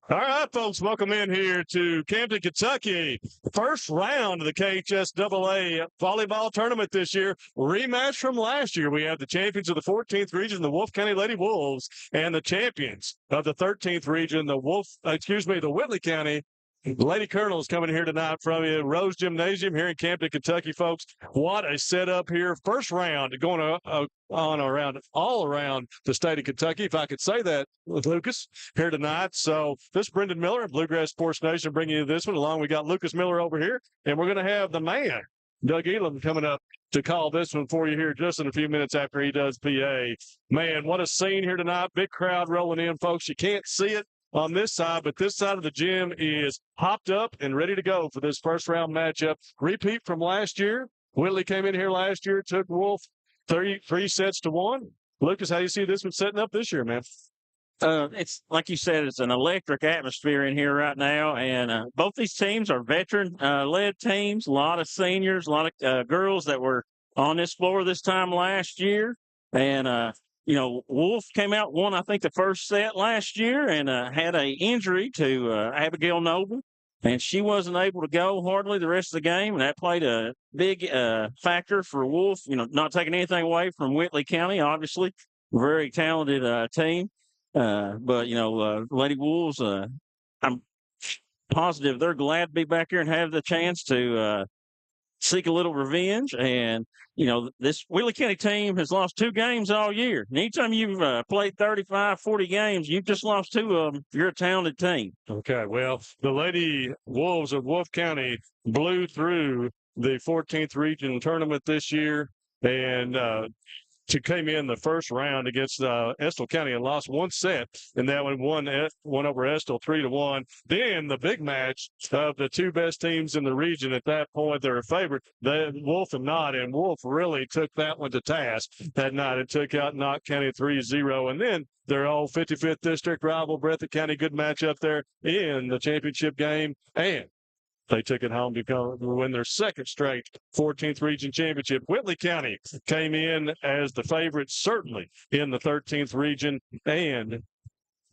All right, folks, welcome in here to Campton, Kentucky. First round of the KHSAA volleyball tournament this year. Rematch from last year. We have the champions of the 14th region, the Wolfe County Lady Wolves, and the champions of the 13th region, the Whitley County Lady Colonels coming here tonight from the Rose Gymnasium here in Campton, Kentucky, folks. What a setup here. First round going on around all around the state of Kentucky, if I could say that with Lucas here tonight. So this is Brendan Miller of Bluegrass Sports Nation bringing you this one along. We got Lucas Miller over here, and we're going to have the man, Doug Elam, coming up to call this one for you here just in a few minutes after he does PA. Man, what a scene here tonight. Big crowd rolling in, folks. You can't see it on this side, but this side of the gym is hopped up and ready to go for this first round matchup. Repeat from last year. Whitley came in here last year, took Wolfe 3-1. Lucas, how do you see this one setting up this year, man? It's like you said, it's an electric atmosphere in here right now, and both these teams are veteran-led teams. A lot of seniors, a lot of girls that were on this floor this time last year, and Wolfe came out, won, I think, the first set last year and had an injury to Abigail Noble, and she wasn't able to go hardly the rest of the game, and that played a big factor for Wolfe, not taking anything away from Whitley County, obviously. Very talented team. But Lady Wolves, I'm positive they're glad to be back here and have the chance to seek a little revenge. And, this Whitley County team has lost 2 games all year. And anytime you've played 35, 40 games, you've just lost 2 of them. You're a talented team. Okay, well, the Lady Wolves of Wolfe County blew through the 14th region tournament this year and came in the first round against Estill County and lost 1 set, and that one won over Estill 3-1. Then the big match of the 2 best teams in the region at that point, they're a favorite, Wolfe and Knott, and Wolfe really took that one to task that night and took out Knott County 3-0. And then their old 55th district rival, Breathitt County, good matchup there in the championship game, and they took it home to win their second straight 14th region championship. Whitley County came in as the favorite, certainly in the 13th region, and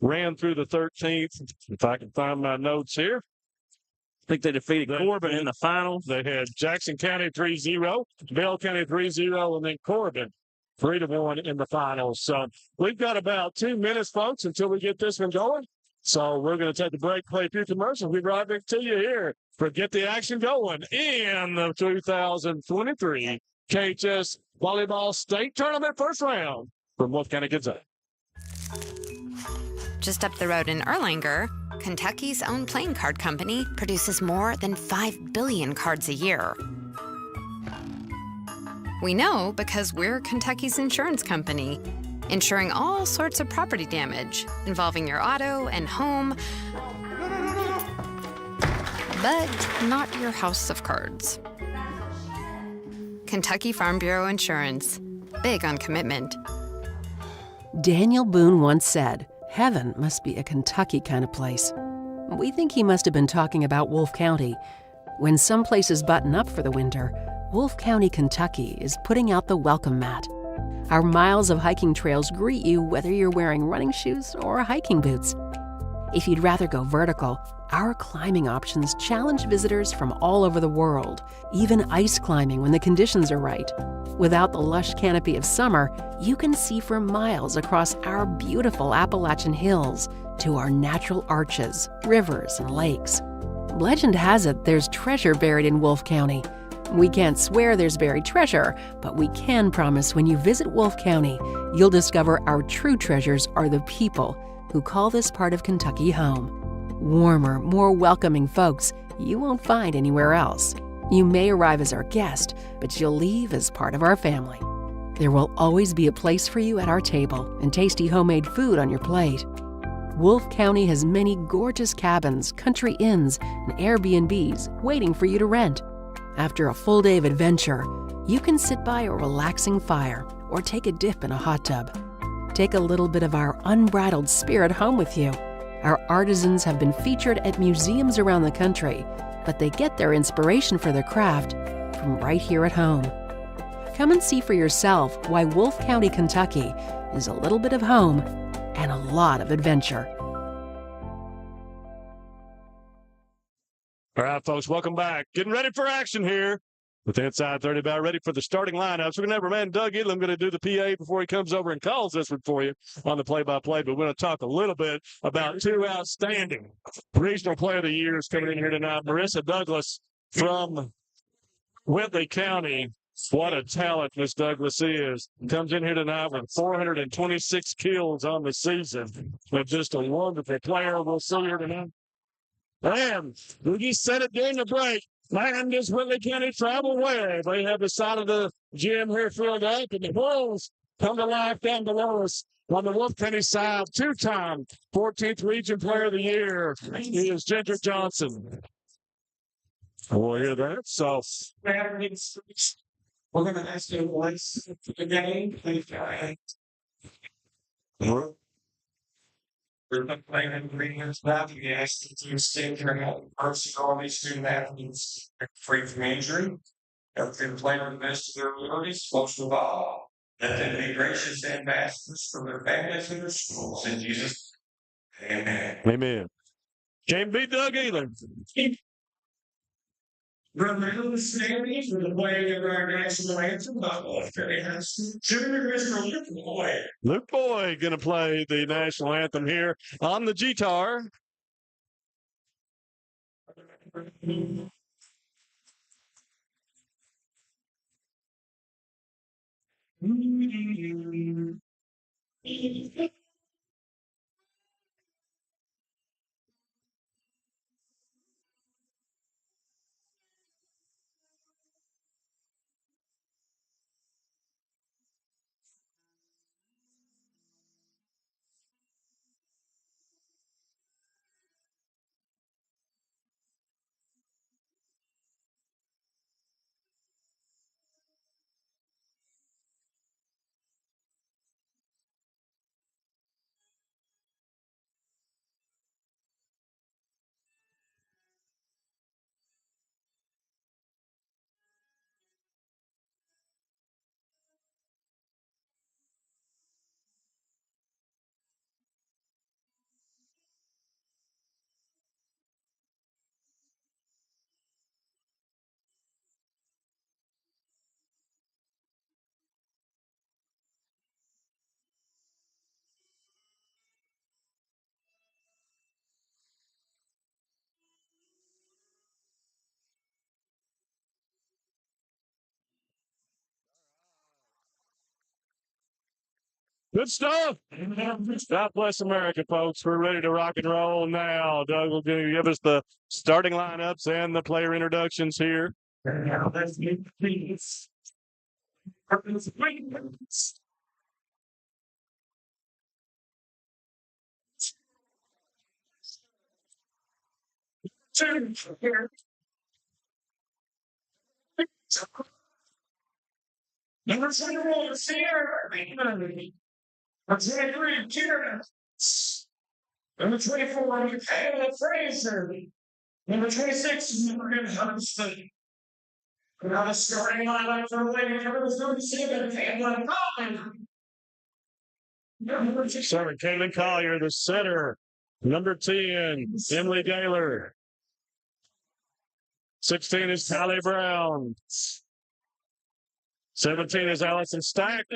ran through the 13th. If I can find my notes here. I think they defeated Corbin in the finals. They had Jackson County 3-0, Bell County 3-0, and then Corbin 3-1 in the finals. So we've got about 2 minutes, folks, until we get this one going. So we're going to take a break, play a few commercials. We'll be right back to you here for Get the Action Going in the 2023 KHS Volleyball State Tournament first round from Wolfe County, Kentucky. Just up the road in Erlanger, Kentucky's own playing card company produces more than 5 billion cards a year. We know because we're Kentucky's insurance company, insuring all sorts of property damage involving your auto and home, but not your house of cards. Kentucky Farm Bureau Insurance. Big on commitment. Daniel Boone once said, "Heaven must be a Kentucky kind of place." We think he must have been talking about Wolfe County. When some places button up for the winter, Wolfe County, Kentucky is putting out the welcome mat. Our miles of hiking trails greet you whether you're wearing running shoes or hiking boots. If you'd rather go vertical, our climbing options challenge visitors from all over the world, even ice climbing when the conditions are right. Without the lush canopy of summer, you can see for miles across our beautiful Appalachian hills to our natural arches, rivers, and lakes. Legend has it there's treasure buried in Wolfe County. We can't swear there's buried treasure, but we can promise when you visit Wolfe County, you'll discover our true treasures are the people who call this part of Kentucky home. Warmer, more welcoming folks you won't find anywhere else. You may arrive as our guest, but you'll leave as part of our family. There will always be a place for you at our table and tasty homemade food on your plate. Wolfe County has many gorgeous cabins, country inns, and Airbnbs waiting for you to rent. After a full day of adventure, you can sit by a relaxing fire or take a dip in a hot tub. Take a little bit of our unbridled spirit home with you. Our artisans have been featured at museums around the country, but they get their inspiration for their craft from right here at home. Come and see for yourself why Wolfe County, Kentucky is a little bit of home and a lot of adventure. All right, folks, welcome back. Getting ready for action here with Inside 30, about ready for the starting lineups. We're going to have our man Doug Elam going to do the PA before he comes over and calls this one for you on the play-by-play. But we're going to talk a little bit about two outstanding regional player of the years coming in here tonight. Marissa Douglas from Whitley County. What a talent Miss Douglas is. Comes in here tonight with 426 kills on the season. But just a wonderful player. We'll see her tonight. And we just said it during the break. Man, does Whitley County travel well? They have the side of the gym here filled up, and the Bulls come to life down below us on the Wolfe County side. Two-time 14th Region Player of the Year. He is Ginger Johnson. We'll hear that. So, we're going to ask you once the game. We're playing ingredients back. We asked the team stay here and first all these student athletes free from injury. Everything playing to the best of their abilities, most of all, that they be gracious ambassadors for their families and their schools. In Jesus. Amen. Amen. Can't beat Doug either. Remember the standings for the playing of our national anthem. Junior Mr. Luke Boyd. Luke Boyd going to play the national anthem here on the guitar. Good stuff. God bless America, folks. We're ready to rock and roll now. Doug will give us the starting lineups and the player introductions here. Now let's meet please. Number 21, Sierra. Number 24, Michaela Fraser. Number 26 is Morgan Huddleston. Now the starting lineup for the lady number 37, Caitlin Collier. Number 7, Caitlin Collier, the center. Number 10, Emily Gaylor. 16 is Callie Brown. 17 is Allison Stack.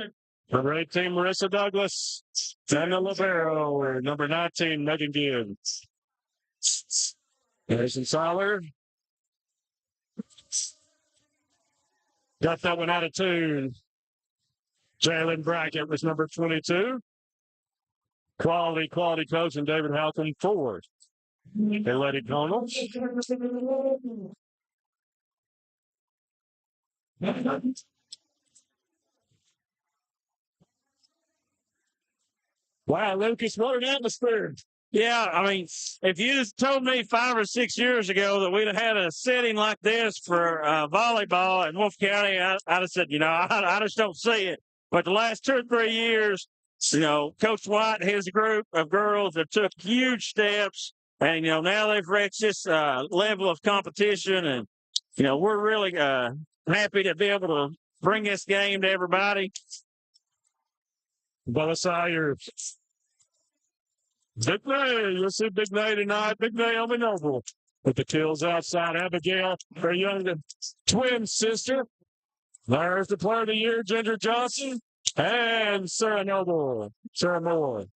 Number 18, Marissa Douglas. And the libero, number 19, Megan Gibbs. Harrison Siler. Got that one out of tune. Jalen Brackett was number 22. Quality coach, and David Halcomb forward. They let it go. Wow, Lucas, what an atmosphere. Yeah, I mean, if you told me 5 or 6 years ago that we'd have had a setting like this for volleyball in Wolfe County, I'd have said, I just don't see it. But the last 2 or 3 years, Coach White and his group of girls have took huge steps. And, now they've reached this level of competition. And, we're really happy to be able to bring this game to everybody. Bella Sire. Big Nay. You'll see Big Nay tonight. Big Naomi Noble. with the kills outside. Abigail, her younger twin sister. There's the player of the year, Ginger Johnson, and Sarah Noble. Sarah Moore.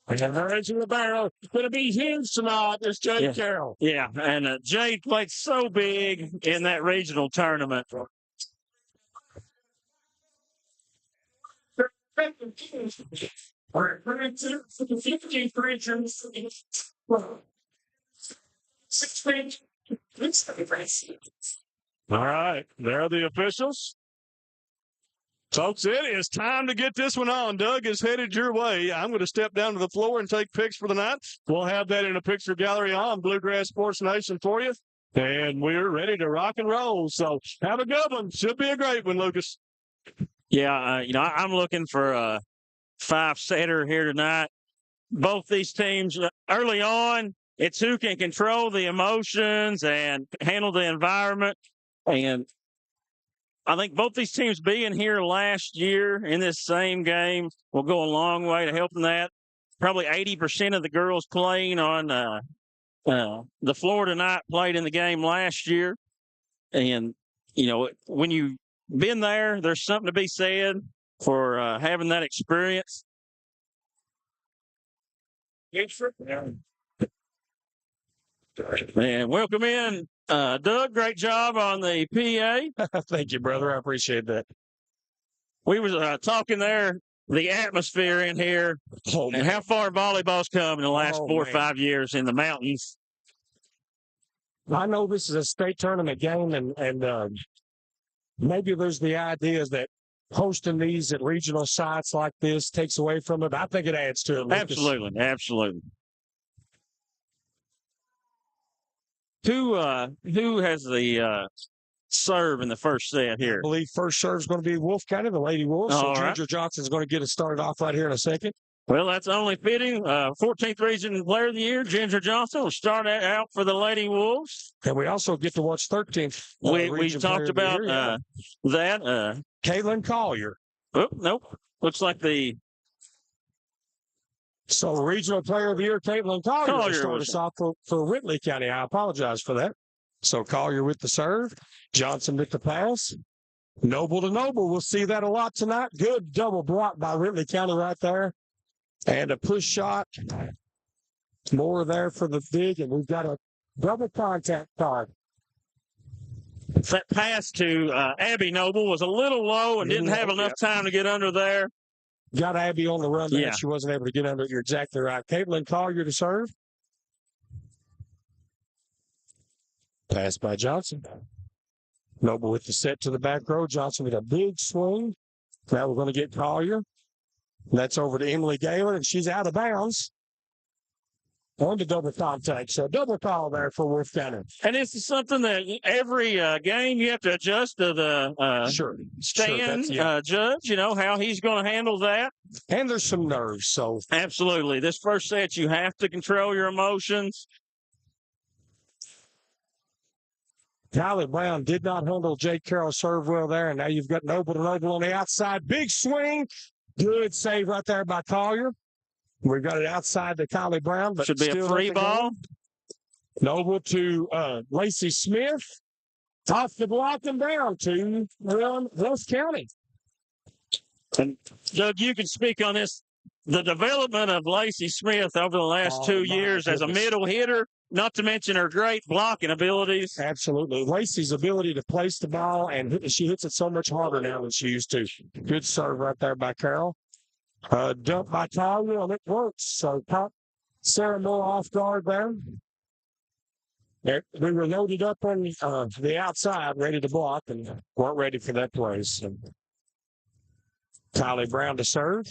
And her into the barrel. Going to be huge tonight. It's Jade Carroll. Yeah, and Jade played so big in that regional tournament. All right, there are the officials. Folks, it is time to get this one on. Doug is headed your way. I'm going to step down to the floor and take pics for the night. We'll have that in a picture gallery on Bluegrass Sports Nation for you. And we're ready to rock and roll. So have a good one. Should be a great one, Lucas. Yeah, I'm looking for a 5-setter here tonight. Both these teams, early on, it's who can control the emotions and handle the environment. And I think both these teams being here last year in this same game will go a long way to helping that. Probably 80% of the girls playing on the floor tonight played in the game last year. And, when you've been there, there's something to be said for having that experience. And welcome in, Doug. Great job on the PA. Thank you, brother. I appreciate that. We was talking there, the atmosphere in here, and how far volleyball's come in the last 4 or 5 years in the mountains. I know this is a state tournament game, and maybe there's the idea that hosting these at regional sites like this takes away from it. I think it adds to it. Lucas. Absolutely. Who has the serve in the first set here? I believe first serve is going to be Wolfe County, the Lady Wolves. So All right. Ginger Johnson's going to get us started off right here in a second. Well, that's only fitting. 14th Region Player of the Year, Ginger Johnson, will start out for the Lady Wolves. And we also get to watch 13th. We Region talked Player of the about Year, that. Caitlin Collier. Oh, nope. Looks like the So regional player of the year, Caitlin Collier started us off for Whitley County. I apologize for that. So Collier with the serve, Johnson with the pass. Noble to Noble. We'll see that a lot tonight. Good double block by Whitley County right there. And a push shot. More there for the big, and we've got a double contact card. That pass to Abby Noble was a little low and didn't have enough time to get under there. Got Abby on the run there. Yeah. She wasn't able to get under it. You're exactly right. Caitlin Collier to serve. Pass by Johnson. Noble with the set to the back row. Johnson with a big swing. Now we're going to get Collier. That's over to Emily Galen, and she's out of bounds. On to double contact. So double call there for Wolfe County. And this is something that every game you have to adjust to the stand judge, how he's going to handle that. And there's some nerves. So absolutely. This first set, you have to control your emotions. Kylie Brown did not handle Jake Carroll serve well there. And now you've got Noble to Noble on the outside. Big swing. Good save right there by Collier. We've got it outside to Kylie Brown, but should be a free ball. Noble to Lacey Smith. Off the block and down to Wolfe County. And Doug, you can speak on this. The development of Lacey Smith over the last 2 years as a middle hitter, not to mention her great blocking abilities. Absolutely. Lacey's ability to place the ball, and she hits it so much harder now than she used to. Good serve right there by Carroll. Dump by Tyler, and it works. So Sarah Moore off guard there. We were loaded up on the outside, ready to block, and weren't ready for that play. So Kylie Brown to serve.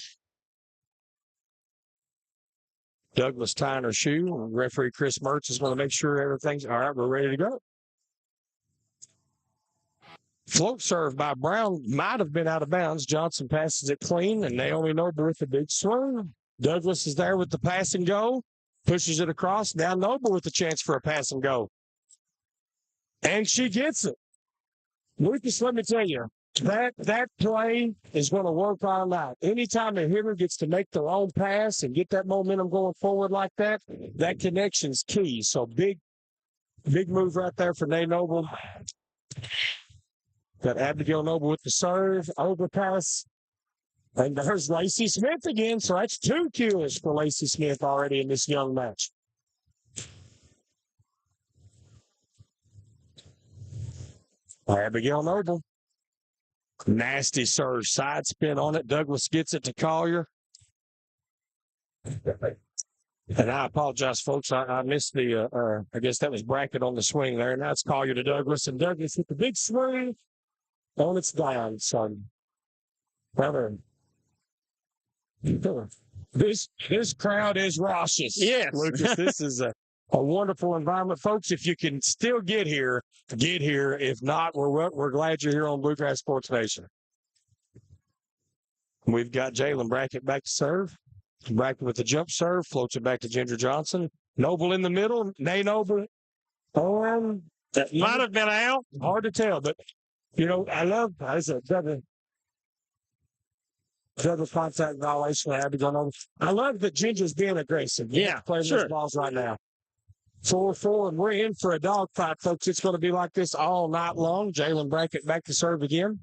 Douglas tying her shoe. Referee Chris Mertz is going to make sure everything's all right. We're ready to go. Float serve by Brown might have been out of bounds. Johnson passes it clean, and Naomi Noble with a big swing. Douglas is there with the pass and go. Pushes it across. Now Noble with a chance for a pass and go. And she gets it. Lucas, let me tell you, That play is going to work all night. Anytime a hitter gets to make their own pass and get that momentum going forward like that, that connection's key. So big move right there for Nay Noble. Got Abigail Noble with the serve, overpass. And there's Lacey Smith again. So that's 2 kills for Lacey Smith already in this young match. Abigail Noble. Nasty serve, side spin on it. Douglas gets it to Collier. And I apologize, folks. I missed the, I guess that was Brackett on the swing there. Now it's Collier to Douglas. And Douglas with the big swing on its down, son. Brother. This crowd is raucous. Yes. Lucas, this is a wonderful environment. Folks, if you can still get here, get here. If not, we're glad you're here on Bluegrass Sports Nation. We've got Jalen Brackett back to serve. Brackett with the jump serve, floats it back to Ginger Johnson. Noble in the middle. Nay Noble. That might have been out. Hard to tell, but, I love double contact violation. I love that Ginger's being aggressive. Yeah, playing sure. those balls right now. 4-4, and we're in for a dogfight, folks. It's going to be like this all night long. Jalen Brackett back to serve again.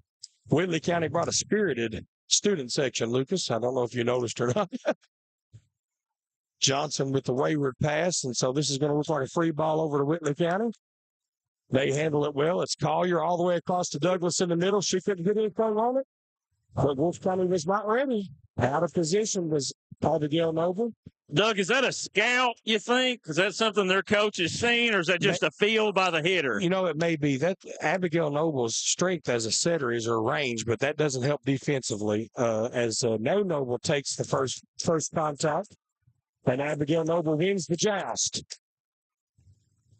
Whitley County brought a spirited student section, Lucas. I don't know if you noticed or not. Johnson with the wayward pass, and so this is going to look like a free ball over to Whitley County. They handle it well. It's Collier all the way across to Douglas in the middle. She couldn't get anything on it. But Wolfe County was not ready. Out of position was Abigail Noble. Doug, is that a scout, you think? Is that something their coach has seen, or is that just a feel by the hitter? It may be. That Abigail Noble's strength as a setter is her range, but that doesn't help defensively. As Nay Noble takes the first contact, and Abigail Noble wins the joust.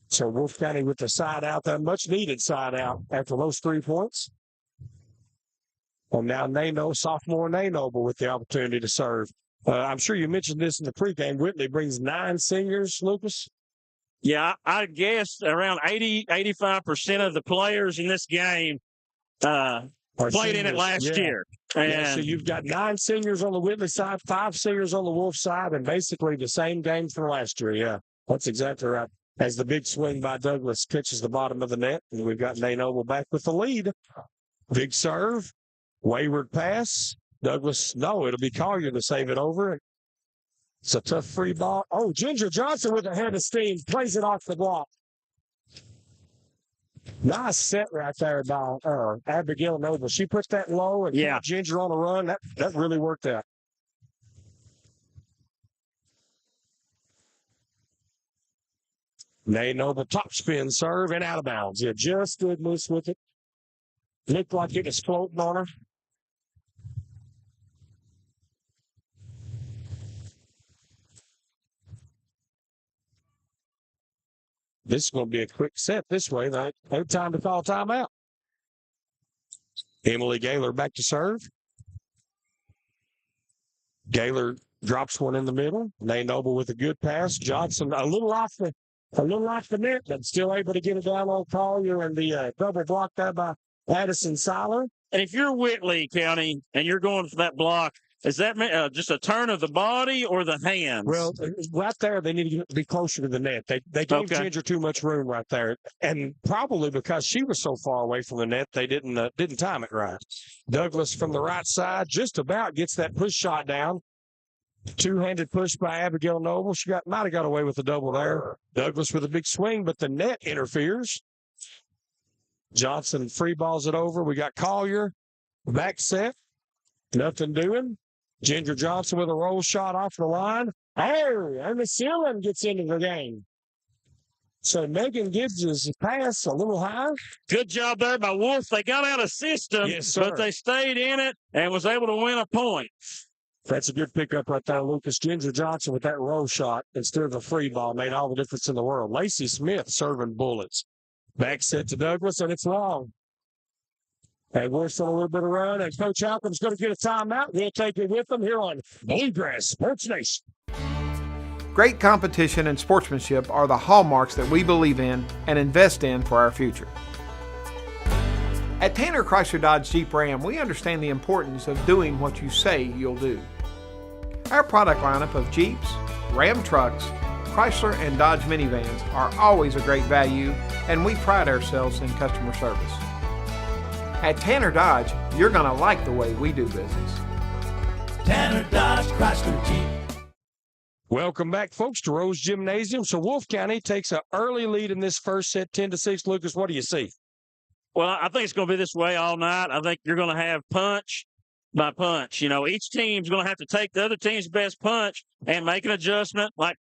So Wolfe County with the side out, that much needed side out after those 3 points. And now sophomore Nay Noble with the opportunity to serve. I'm sure you mentioned this in the pregame. Whitley brings 9 seniors, Lucas. Yeah, I guess around 85% of the players in this game played in it last year. And so you've got 9 seniors on the Whitley side, 5 seniors on the Wolfe side, and basically the same game from last year. Yeah, that's exactly right. As the big swing by Douglas catches the bottom of the net, and we've got Nay Noble back with the lead. Big serve, wayward pass. Douglas, no, it'll be Collier to save it over. It's a tough free ball. Oh, Ginger Johnson with a head of steam, plays it off the block. Nice set right there by Abigail Noble. She put that low and kept Ginger on a run. That really worked out. Nay Noble top spin serve and out of bounds. Yeah, just good loose with it. Looked like it was floating on her. This is going to be a quick set this way. No time to call timeout. Emily Gaylor back to serve. Gaylor drops one in the middle. Nay Noble with a good pass. Johnson a little off the net, but still able to get it down on Collier, and the double block there by Addison Seiler. And if you're Whitley County and you're going for that block, is that just a turn of the body or the hands? Well, right there, they need to be closer to the net. They gave Ginger too much room right there, and probably because she was so far away from the net, they didn't time it right. Douglas from the right side just about gets that push shot down. Two-handed push by Abigail Noble. She might have got away with the double there. Douglas with a big swing, but the net interferes. Johnson free balls it over. We got Collier back set. Nothing doing. Ginger Johnson with a roll shot off the line. Oh, and the ceiling gets into the game. So Megan Gibbs' pass a little high. Good job there by Wolfe. They got out of system, but they stayed in it and was able to win a point. That's a good pickup right there, Lucas. Ginger Johnson with that roll shot instead of a free ball made all the difference in the world. Lacey Smith serving bullets. Back set to Douglas, and it's long. And we're still a little bit of run, and Coach Halpin's going to get a timeout. We'll take it with them here on Bluegrass Sports Nation. Great competition and sportsmanship are the hallmarks that we believe in and invest in for our future. At Tanner Chrysler Dodge Jeep Ram, we understand the importance of doing what you say you'll do. Our product lineup of Jeeps, Ram trucks, Chrysler, and Dodge minivans are always a great value, and we pride ourselves in customer service. At Tanner Dodge, you're going to like the way we do business. Tanner Dodge Chrysler Jeep. Welcome back, folks, to Rose Gymnasium. So Wolfe County takes an early lead in this first set, 10-6. Lucas, what do you see? Well, I think it's going to be this way all night. I think you're going to have punch by punch. You know, each team's going to have to take the other team's best punch and make an adjustment like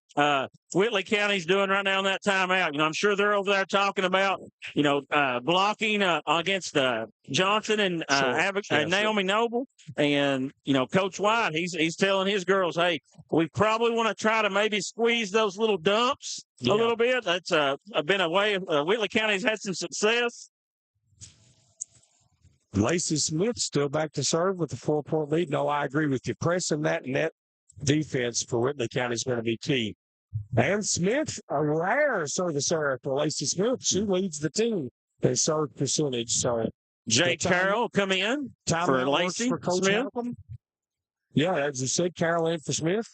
Whitley County's doing right now in that timeout. You know, I'm sure they're over there talking about, blocking against Johnson and Naomi Noble. And, Coach White, he's telling his girls, hey, we probably want to try to maybe squeeze those little dumps a little bit. That's been a way Whitley County's had some success. Lacey Smith still back to serve with the 4-point lead. No, I agree with you. Pressing that net defense for Whitley County is going to be key. And Smith, a rare service error for Lacey Smith. She leads the team in serve percentage. So Jay Carroll come in for Lacey Smith. Yeah, as you said, Carroll in for Smith.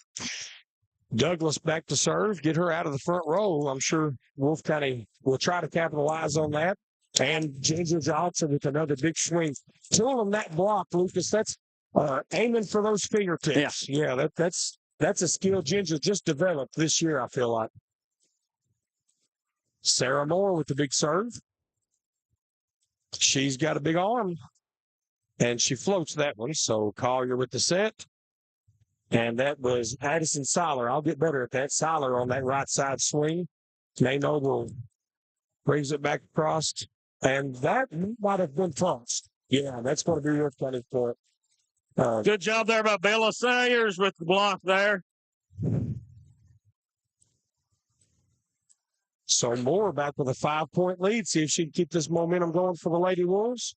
Douglas back to serve. Get her out of the front row. I'm sure Wolfe County will try to capitalize on that. And Ginger Johnson with another big swing. Pulling that block, Lucas, that's aiming for those fingertips. Yeah, that's a skill Ginger just developed this year, I feel like. Sarah Moore with the big serve. She's got a big arm. And she floats that one. So Collier with the set. And that was Addison Siler. I'll get better at that. Siler on that right side swing. May Noble brings it back across. And that might have been tossed. Yeah, that's going to be real funny for it. Good job there by Bella Sayers with the block there. So Moore back with a 5-point lead. See if she can keep this momentum going for the Lady Wolves.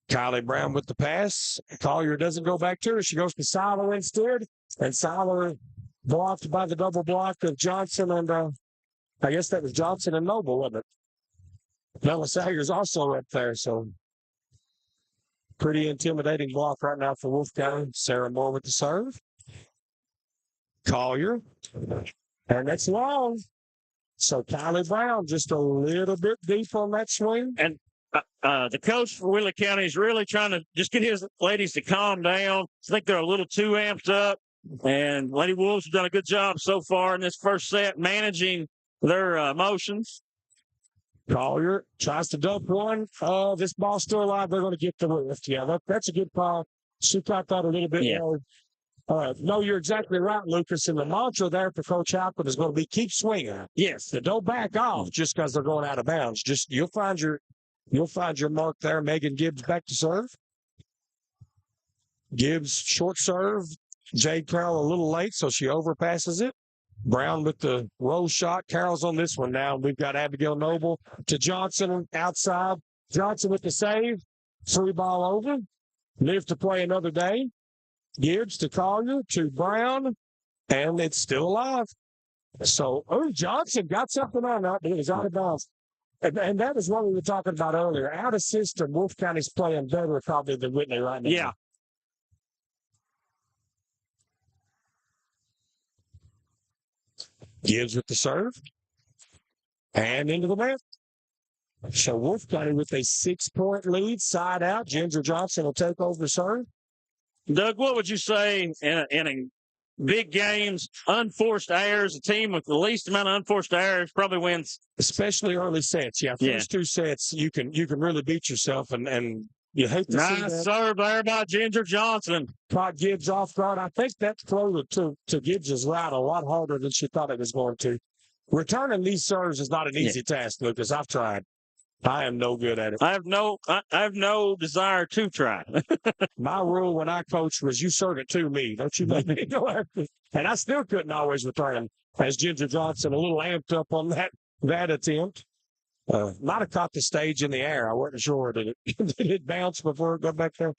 Kylie Brown with the pass. Collier doesn't go back to her. She goes to Siler instead. And Siler blocked by the double block of Johnson and I guess that was Johnson and Noble, wasn't it? Bella Sayers also up there, so pretty intimidating block right now for Wolfe County. Sarah Moore with the serve. Collier. And that's long. So Kylie Brown just a little bit deep on that swing. And the coach for Whitley County is really trying to just get his ladies to calm down. I think they're a little too amped up. And Lady Wolves have done a good job so far in this first set managing their emotions. Collier tries to dump one. This ball's still alive. They're going to get the lift. Yeah, that's a good call. She caught that a little bit more. No, you're exactly right, Lucas. And the mantra there for Coach Halpin is going to be keep swinging. Yes, don't back off just because they're going out of bounds. Just you'll find your mark there. Megan Gibbs back to serve. Gibbs short serve. Jade Carroll a little late, so she overpasses it. Brown with the roll shot. Carroll's on this one now. We've got Abigail Noble to Johnson outside. Johnson with the save. Free ball over. Live to play another day. Gibbs to Collier to Brown, and it's still alive. So, Johnson got something on that, but it was out of bounds. And that was what we were talking about earlier. Out of system, Wolfe County's playing better probably than Whitley right now. Yeah. Gibbs with the serve. And into the net. So Wolfe County with a 6-point lead, side out. Ginger Johnson will take over the serve. Doug, what would you say in a big games, unforced errors, a team with the least amount of unforced errors probably wins? Especially early sets. Yeah, first two sets, you can really beat yourself, and you hate to see that. Nice serve there by Ginger Johnson. Caught Gibbs off guard. I think that throw to Gibbs' route a lot harder than she thought it was going to. Returning these serves is not an easy task, Lucas. I've tried. I am no good at it. I have no desire to try. My rule when I coached was you serve it to me. Don't you make me go after it. And I still couldn't always return as Ginger Johnson a little amped up on that attempt. Might have caught the stage in the air. I wasn't sure. Did it bounce before it got back there?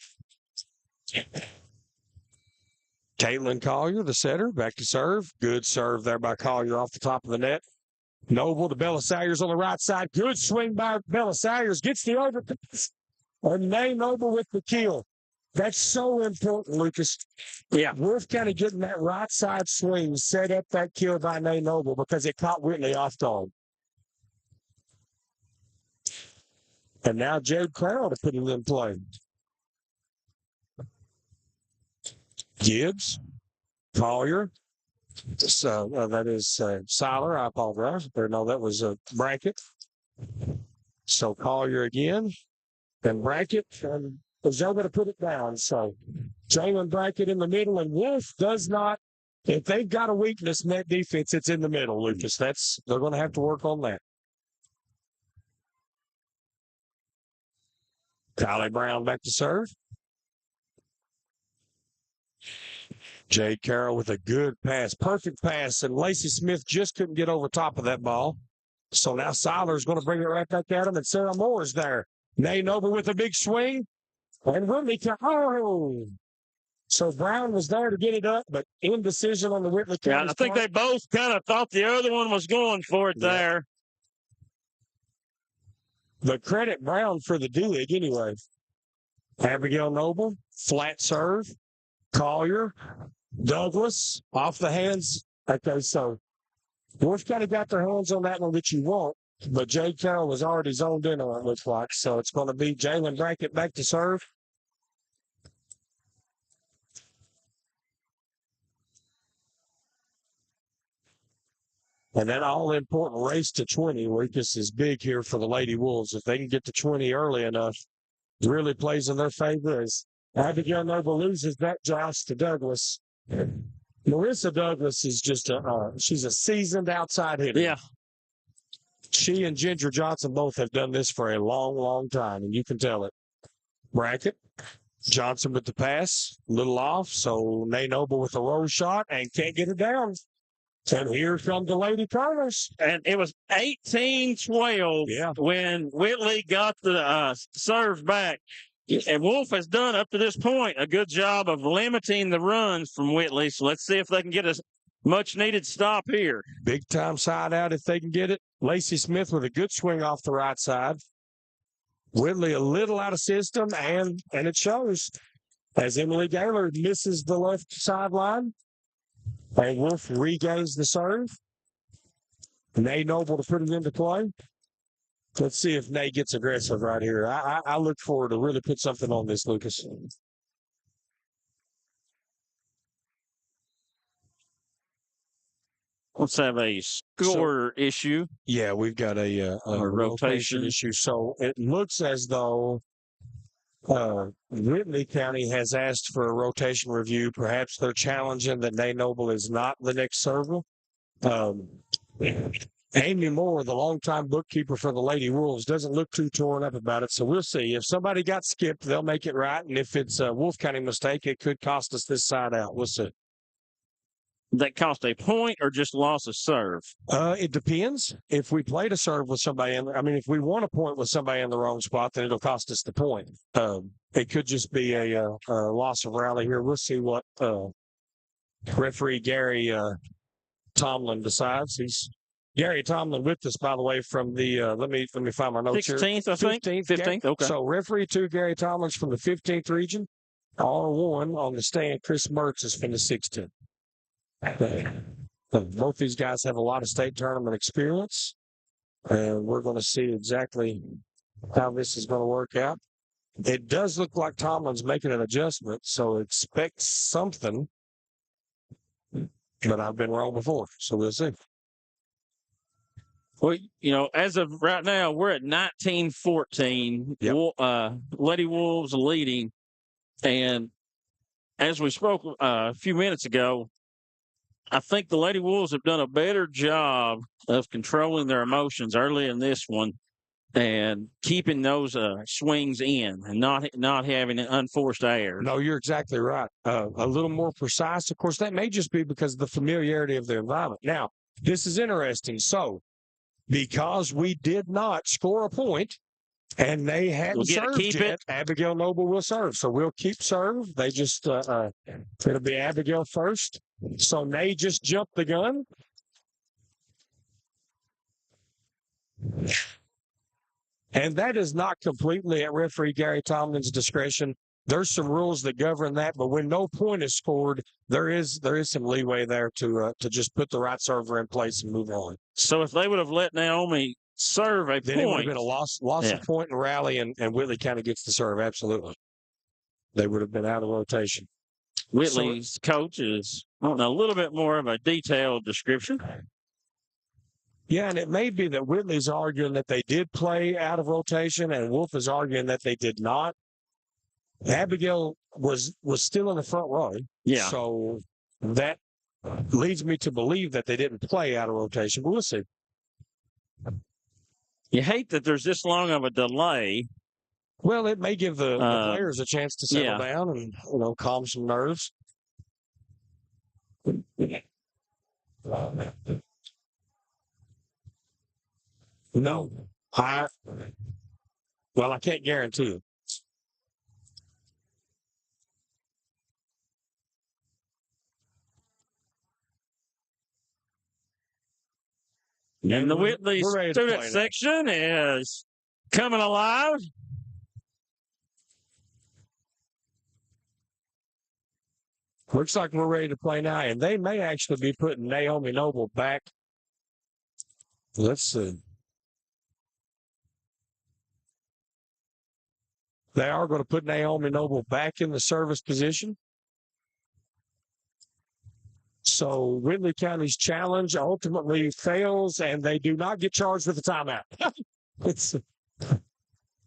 Caitlin Collier, the setter, back to serve. Good serve there by Collier off the top of the net. Noble to Belisarius on the right side. Good swing by Belisarius. Gets the overpass. And Nay Noble with the kill. That's so important, Lucas. Yeah. Wolfe kind of getting that right side swing, set up that kill by Nay Noble because it caught Whitley off guard. And now Jade Crown to put it in play. Gibbs, Collier. So that is Siler. I apologize. Or no, that was a Brackett. So Collier again. And Brackett was able to put it down. So Jalen Brackett in the middle, and Wolfe does not. If they've got a weakness in that defense, it's in the middle, Lucas. They're going to have to work on that. Kylie Brown back to serve. Jade Carroll with a good pass, perfect pass, and Lacey Smith just couldn't get over top of that ball. So now Siler's going to bring it right back at him, and Sarah Moore's there. Nay Noble with a big swing, and Whitley So Brown was there to get it up, but indecision on the Whitley County. Yeah, I think they both kind of thought the other one was going for it there. But credit Brown for the dig anyway. Abigail Noble, flat serve. Collier, Douglas, off the hands. Okay, so Wolfe kind of got their hands on that one that you want, but Jade Carroll was already zoned in on it, looks like. So it's going to be Jalen Brackett back to serve. And that all-important race to 20, Lucas, is big here for the Lady Wolves. If they can get to 20 early enough, it really plays in their favor as Abigail Noble loses that joust to Douglas. Marissa Douglas is just she's a seasoned outside hitter. Yeah. She and Ginger Johnson both have done this for a long, long time, and you can tell it. Brackett, Johnson with the pass, a little off, so Nay Noble with a roll shot and can't get it down. And here come the Lady Colors. And it was 18-12 when Whitley got the serve back. And Wolfe has done, up to this point, a good job of limiting the runs from Whitley. So let's see if they can get a much-needed stop here. Big-time side out if they can get it. Lacey Smith with a good swing off the right side. Whitley a little out of system, and it shows as Emily Gaylord misses the left sideline. And Wolfe regains the serve. Nay Noble to put it into play. Let's see if Nay gets aggressive right here. I look forward to really put something on this, Lucas. Let's have a score issue. Yeah, we've got a rotation issue. So it looks as though Whitley County has asked for a rotation review. Perhaps they're challenging that Nay Noble is not the next server. Amy Moore, the longtime bookkeeper for the Lady Wolves, doesn't look too torn up about it. So we'll see. If somebody got skipped, they'll make it right. And if it's a Wolfe County mistake, it could cost us this side out. We'll see. That cost a point or just loss of serve? It depends. If we played a serve with somebody if we want a point with somebody in the wrong spot, then it'll cost us the point. It could just be a loss of rally here. We'll see what referee Gary Tomlin decides. He's Gary Tomlin with us, by the way, from the let me find my notes 16th, here. I think. 15th. Okay. So referee 2, Gary Tomlin's from the 15th region. R1 on the stand, Chris Mertz is from the 16th. Both these guys have a lot of state tournament experience, and we're going to see exactly how this is going to work out. It does look like Tomlin's making an adjustment, so expect something, but I've been wrong before, so we'll see. Well, as of right now, we're at 19-14. Yep. Lady Wolves leading, and as we spoke a few minutes ago, I think the Lady Wolves have done a better job of controlling their emotions early in this one and keeping those swings in and not having an unforced error. No, you're exactly right. A little more precise. Of course, that may just be because of the familiarity of the environment. Now, this is interesting. So, because we did not score a point and they hadn't served yet, Abigail Noble will serve. So we'll keep serve. They just, it'll be Abigail first. So Nay just jumped the gun. And that is not completely at referee Gary Tomlin's discretion. There's some rules that govern that, but when no point is scored, there is some leeway there to just put the right server in place and move on. So if they would have let Naomi serve a Then it would have point, been a loss of point and rally, and Whitley kind of gets the serve. Absolutely. They would have been out of rotation. Whitley's coach is wanting a little bit more of a detailed description. Yeah, and it may be that Whitley's arguing that they did play out of rotation, and Wolfe is arguing that they did not. Abigail was still in the front row. Yeah. So that leads me to believe that they didn't play out of rotation, but we'll see. You hate that there's this long of a delay. Well, it may give the players a chance to settle down and calm some nerves. No, I can't guarantee it. And the Whitley student section is coming alive. Looks like we're ready to play now, and they may actually be putting Naomi Noble back. Let's see. They are going to put Naomi Noble back in the service position. So Whitley County's challenge ultimately fails, and they do not get charged with a timeout.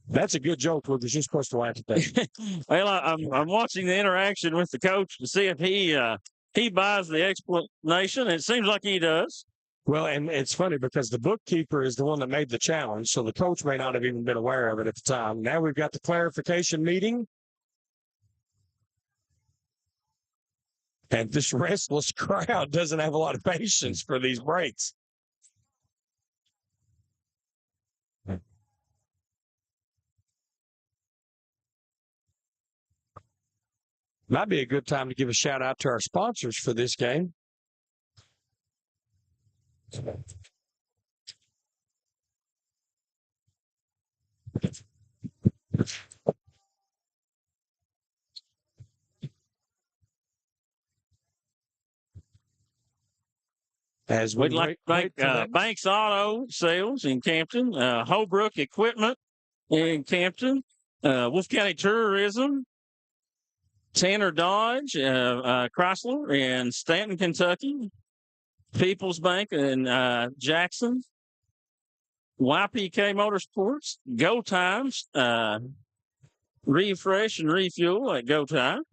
That's a good joke. We're just supposed to laugh at that. Well, I'm watching the interaction with the coach to see if he buys the explanation. It seems like he does. Well, and it's funny because the bookkeeper is the one that made the challenge, so the coach may not have even been aware of it at the time. Now we've got the clarification meeting. And this restless crowd doesn't have a lot of patience for these breaks. Might be a good time to give a shout out to our sponsors for this game. As we'd like to thank Banks Auto Sales in Campton, Holbrook Equipment in Campton, Wolfe County Tourism, Tanner Dodge, Chrysler in Stanton, Kentucky, People's Bank in Jackson, YPK Motorsports, Go Times, Refresh and Refuel at Go Time.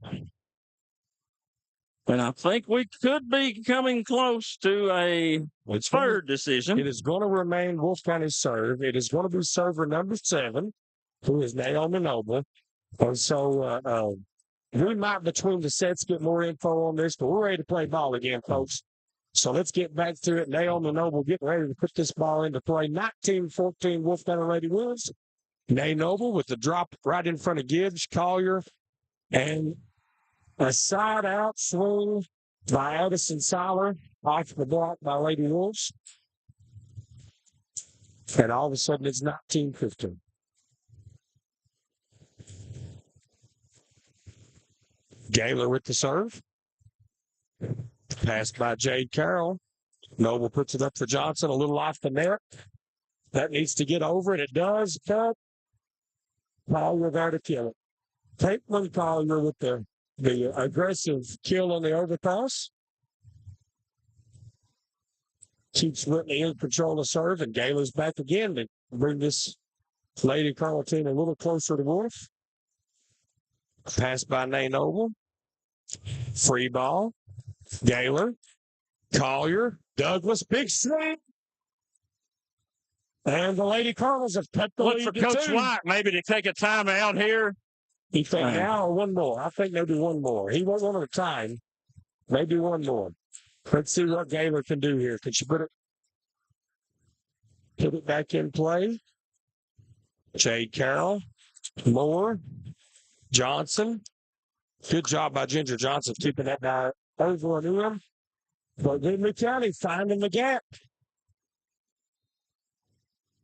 And I think we could be coming close to a third decision. It is going to remain Wolfe County's serve. It is going to be server number 7, who is Naomi Noble. And so we might, between the sets, get more info on this, but we're ready to play ball again, folks. So let's get back to it. Naomi Noble getting ready to put this ball into play. 19-14, Wolfe County Lady Wolves. Naomi Noble with the drop right in front of Gibbs, Collier, and a side-out swing by Addison Siler off the block by Lady Wolves. And all of a sudden, it's 19-15. Gaylor with the serve. Passed by Jade Carroll. Noble puts it up for Johnson, a little off the net. That needs to get over, and it does. Cut. Collier there to kill it. Caitlin Collier with the aggressive kill on the overpass. Keeps Whitley in control of serve, and Gaylor's back again to bring this Lady Carl team a little closer to Wolfe. Pass by Naomi Noble. Free ball. Gaylor. Collier. Douglas. Big swing. And the Lady Cardinals have cut the Look lead for to Coach 2. White maybe to take a timeout here. He think now or one more. I think maybe one more. He won't one at a time. Maybe one more. Let's see what Gaylor can do here. Can she put it back in play? Jade Carroll. Moore. Johnson. Good job by Ginger Johnson keeping that guy over and in. But Whitley County finding the gap.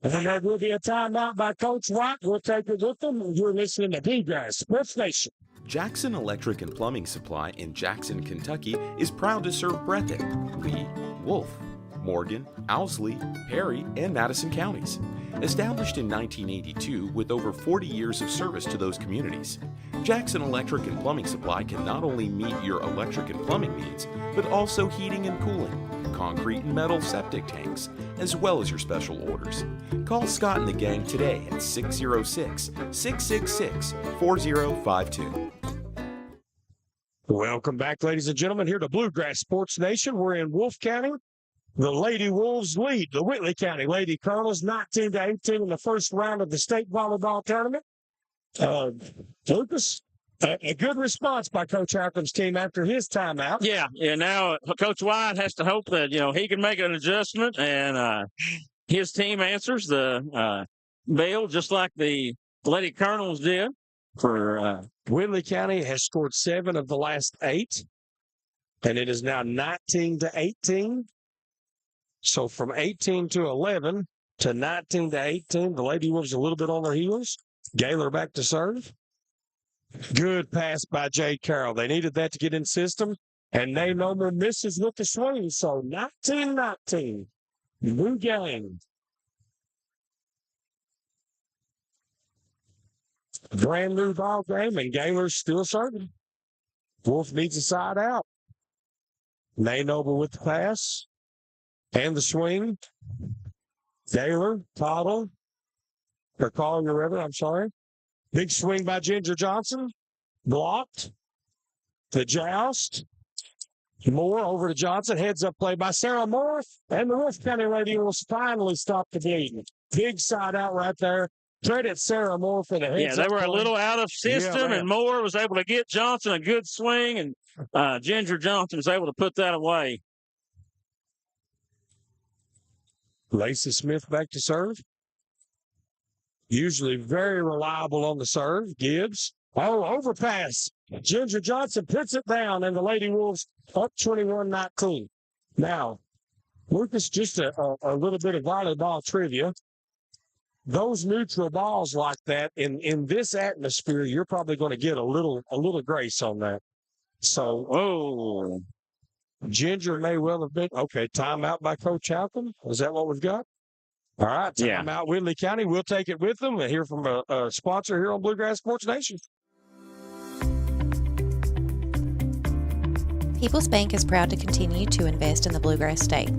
And then there will be a timeout by Coach White. We'll take it with them. You're listening to Bluegrass Sports Nation. Jackson Electric and Plumbing Supply in Jackson, Kentucky is proud to serve Breathitt, Lee, Wolfe, Morgan, Owsley, Perry, and Madison counties. Established in 1982 with over 40 years of service to those communities, Jackson Electric and Plumbing Supply can not only meet your electric and plumbing needs, but also heating and cooling, concrete and metal septic tanks, as well as your special orders. Call Scott and the gang today at 606-666-4052. Welcome back, ladies and gentlemen, here to Bluegrass Sports Nation. We're in Wolfe County. The Lady Wolves lead the Whitley County Lady Colonels 19-18 in the first round of the state volleyball tournament. Lucas, a good response by Coach Halpin's team after his timeout. Yeah. Now Coach White has to hope that he can make an adjustment, and his team answers the bell just like the Lady Colonels did. For Whitley County has scored 7 of the last 8, and it is now 19-18. So from 18 to 11 to 19 to 18, the Lady Wolves a little bit on their heels. Gaylor back to serve. Good pass by Jade Carroll. They needed that to get in system, and they no more misses with the swing. So 19-19. New game. Brand new ball game, and Gaylor's still serving. Wolfe needs a side out. Noble with the pass and the swing. Gaylor, Collier River, I'm sorry. Big swing by Ginger Johnson. Blocked. The joust. Moore over to Johnson. Heads up play by Sarah Moore. And the Wolfe County Lady will finally stop the bleeding. Big side out right there. Credit Sarah Moore for the heads up. Yeah, they were a little out of system, and Moore was able to get Johnson a good swing, and Ginger Johnson was able to put that away. Lacey Smith back to serve. Usually very reliable on the serve. Gibbs. Oh, overpass. Ginger Johnson puts it down, and the Lady Wolves up 21-19. Now, Lucas, just a little bit of volleyball trivia. Those neutral balls like that in this atmosphere, you're probably going to get a little grace on that. So, Ginger may well have been okay. Timeout by Coach Halpin. Is that what we've got? All right, timeout Whitley County. We'll take it with them and hear from a sponsor here on Bluegrass Sports Nation. People's Bank is proud to continue to invest in the Bluegrass State.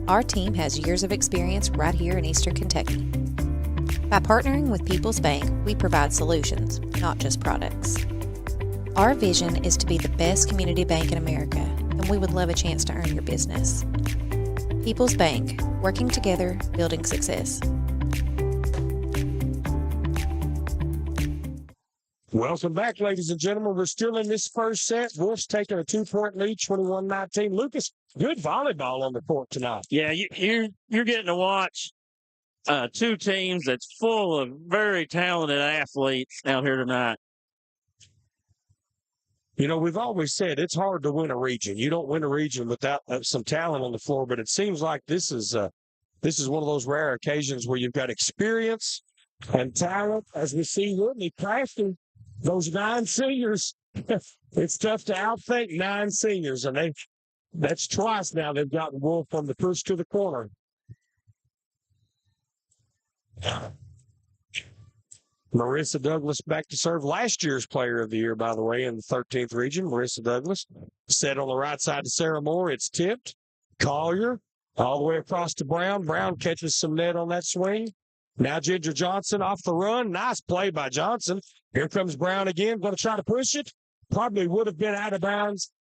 Our team has years of experience right here in Eastern Kentucky. By partnering with People's Bank, we provide solutions, not just products. Our vision is to be the best community bank in America, and we would love a chance to earn your business. People's Bank, working together, building success. Welcome back, ladies and gentlemen. We're still in this first set. Wolf's taking a 2-point lead, 21-19. Lucas, good volleyball on the court tonight. Yeah, you're getting to watch two teams that's full of very talented athletes out here tonight. We've always said it's hard to win a region. You don't win a region without some talent on the floor, but it seems like this is one of those rare occasions where you've got experience and talent, as we see Whitney crafting those 9 seniors. It's tough to outthink 9 seniors, and that's twice now they've gotten Wolfe from the push to the corner. Marissa Douglas back to serve. Last year's player of the year, by the way, in the 13th region. Marissa Douglas set on the right side to Sarah Moore. It's tipped. Collier all the way across to Brown. Brown catches some net on that swing. Now Ginger Johnson off the run. Nice play by Johnson. Here comes Brown again. Going to try to push it. Probably would have been out of bounds.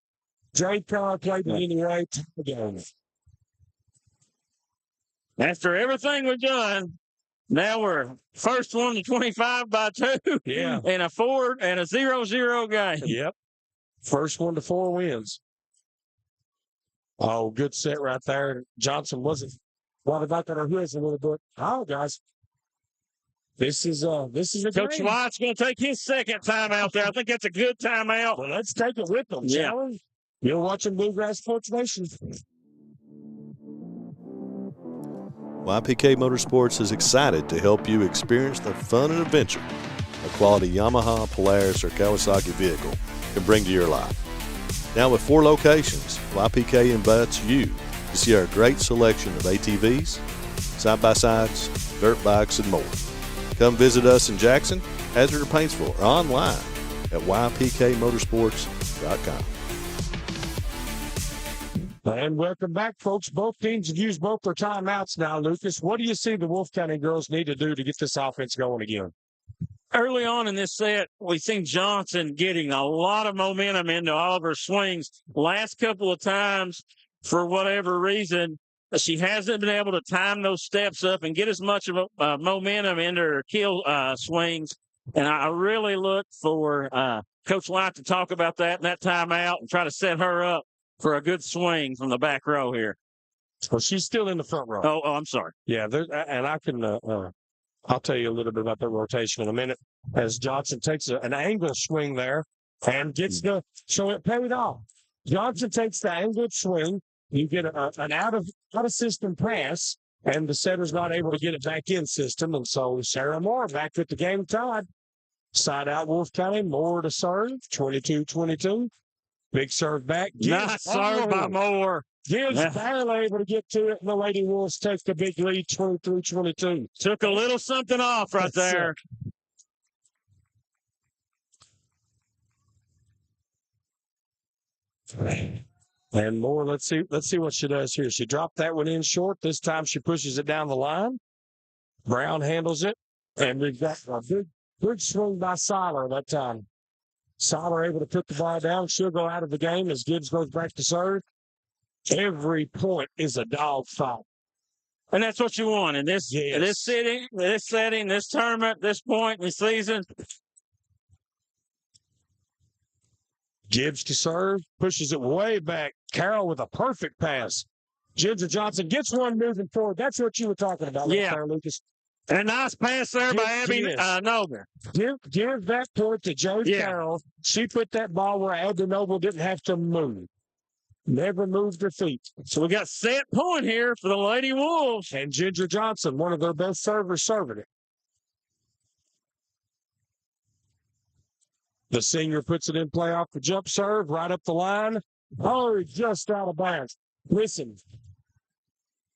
Jade Carr played it anyway. Again. After everything we've done, now we're first one to 25 by 2. Yeah. And a 0-0 game. Yep. First one to 4 wins. Oh, good set right there. Johnson wasn't back on her heels a little bit. Oh, guys. This is a Coach game. White's going to take his second time out there. I think that's a good timeout. Well, let's take it with them, shall we? You're watching Bluegrass Sports Nation. YPK Motorsports is excited to help you experience the fun and adventure a quality Yamaha, Polaris, or Kawasaki vehicle can bring to your life. Now with 4 locations, YPK invites you to see our great selection of ATVs, side-by-sides, dirt bikes, and more. Come visit us in Jackson, Hazard, or Paintsville, or online at ypkmotorsports.com. And welcome back, folks. Both teams have used both their timeouts now, Lucas. What do you see the Wolfe County girls need to do to get this offense going again? Early on in this set, we've seen Johnson getting a lot of momentum into all of her swings. Last couple of times, for whatever reason, she hasn't been able to time those steps up and get as much of a momentum into her kill swings. And I really look for Coach Light to talk about that in that timeout and try to set her up for a good swing from the back row here. Well, she's still in the front row. Oh, I'm sorry. Yeah, and I can I'll tell you a little bit about the rotation in a minute as Johnson takes an angle swing there and gets so it paid off. Johnson takes the angled swing. You get an out of system pass, and the setter's not able to get it back in system. And so Sarah Moore back with the game tied. Side out Wolfe County, Moore to serve, 22-22. Big serve back. Nice serve by Moore. Gibbs barely able to get to it, and the Lady Wolves take the big lead, 23-22. Took a little something off right there. And Moore, let's see what she does here. She dropped that one in short. This time she pushes it down the line. Brown handles it, and we've got a big swing by Seiler that time. Seiler able to put the ball down. She'll go out of the game as Gibbs goes back to serve. Every point is a dog fight. And that's what you want in this setting, this tournament, this point in the season. Gibbs to serve, pushes it way back. Carroll with a perfect pass. Ginger Johnson gets one moving forward. That's what you were talking about right there, Lucas. And a nice pass there by Abby Noble. Give that point to Joe Carroll. She put that ball where Abby Noble didn't have to move. Never moved her feet. So we got set point here for the Lady Wolves. And Ginger Johnson, one of their best servers, serving it. The senior puts it in play off the jump serve, right up the line. Oh, just out of bounds. Listen,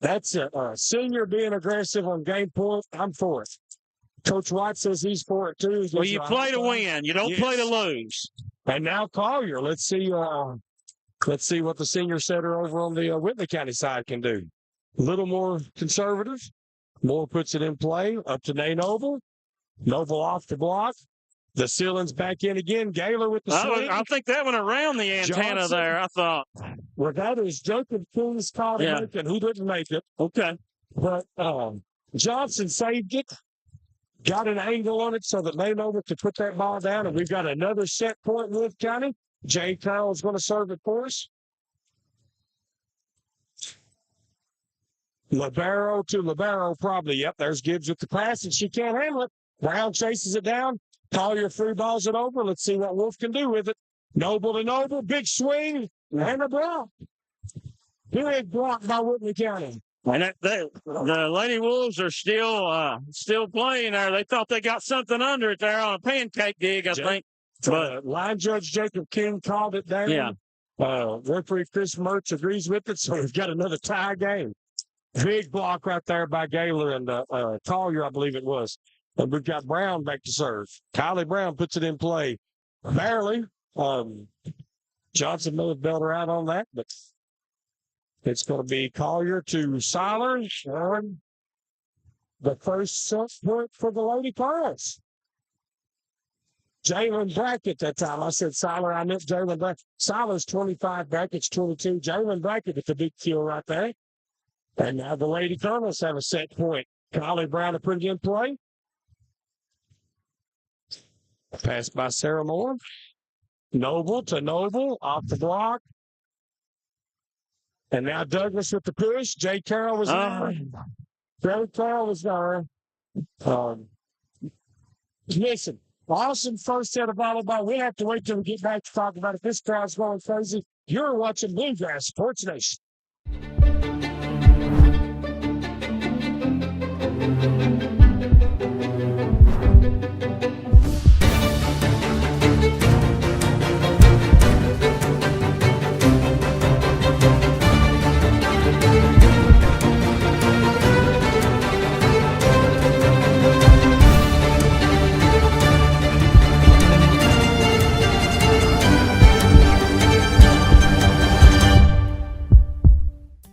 that's a senior being aggressive on game point. I'm for it. Coach White says he's for it too. Well, you play to win. You don't play to lose. And now Collier. Let's see what the senior setter over on the Whitley County side can do. A little more conservative. Moore puts it in play up to Nay Noble. Noble off the block. The ceiling's back in again. Gaylor with the swing. I think that went around the antenna Johnson, there, I thought. Well, that is Jacob King's call to make it. He didn't make it. Okay. But Johnson saved it. Got an angle on it so that Nay Noble could put that ball down. And we've got another set point in Wolfe County. Jay Carroll's going to serve it for us. Libero to Libero, probably. Yep, there's Gibbs with the pass, and she can't handle it. Brown chases it down. Collier free balls it over. Let's see what Wolfe can do with it. Noble to Noble. Big swing. And a block. Big block by Whitley County. And the Lady Wolves are still playing there. They thought they got something under it there on a pancake dig, I think. But line judge Jacob King called it down. Yeah. Referee Chris Mertz agrees with it, so we've got another tie game. Big block right there by Gaylor and Collier, I believe it was. And we've got Brown back to serve. Kylie Brown puts it in play. Barely. Johnson may have bailed her out on that, but it's going to be Collier to Seiler. And the first set point for the Lady Pearls. Jalen Brackett that time. I said Seiler, I meant Jalen Brackett. Seiler's 25, Brackett's 22. Jalen Brackett with the big kill right there. And now the Lady Colonels have a set point. Kylie Brown to put it in play. Pass by Sarah Moore. Noble to Noble, off the block. And now Douglas with the push. Jay Carroll was there. Jay Carroll was there. Listen, awesome first set of volleyball. We have to wait till we get back to talk about it. This crowd's going crazy. You're watching Bluegrass Sports Nation.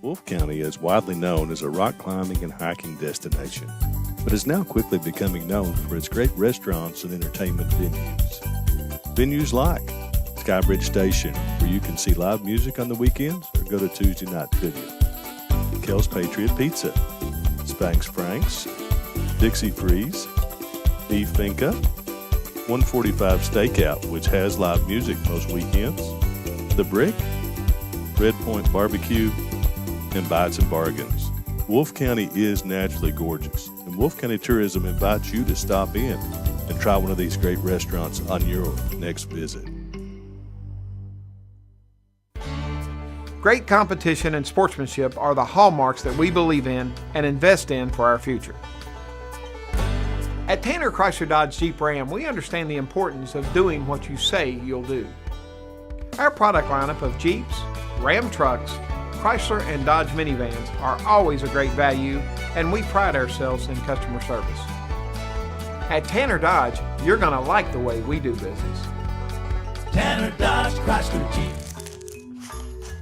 Wolfe County is widely known as a rock climbing and hiking destination, but is now quickly becoming known for its great restaurants and entertainment venues. Venues like Skybridge Station, where you can see live music on the weekends or go to Tuesday night trivia. Kel's Patriot Pizza, Spanx Frank's, Dixie Freeze, Beef Finca, 145 Stakeout, which has live music most weekends, The Brick, Red Point Barbecue, and Bites and Bargains. Wolfe County is naturally gorgeous, and Wolfe County Tourism invites you to stop in and try one of these great restaurants on your next visit. Great competition and sportsmanship are the hallmarks that we believe in and invest in for our future. At Tanner Chrysler Dodge Jeep Ram, we understand the importance of doing what you say you'll do. Our product lineup of Jeeps, Ram trucks, Chrysler and Dodge minivans are always a great value, and we pride ourselves in customer service. At Tanner Dodge, you're going to like the way we do business. Tanner Dodge Chrysler Jeep.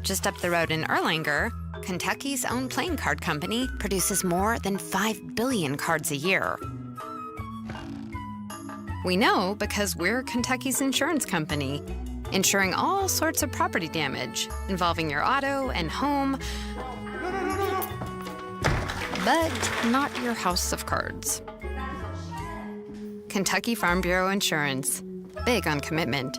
Just up the road in Erlanger, Kentucky's own playing card company produces more than 5 billion cards a year. We know because we're Kentucky's insurance company, insuring all sorts of property damage involving your auto and home, but not your house of cards. Kentucky Farm Bureau Insurance. Big on commitment.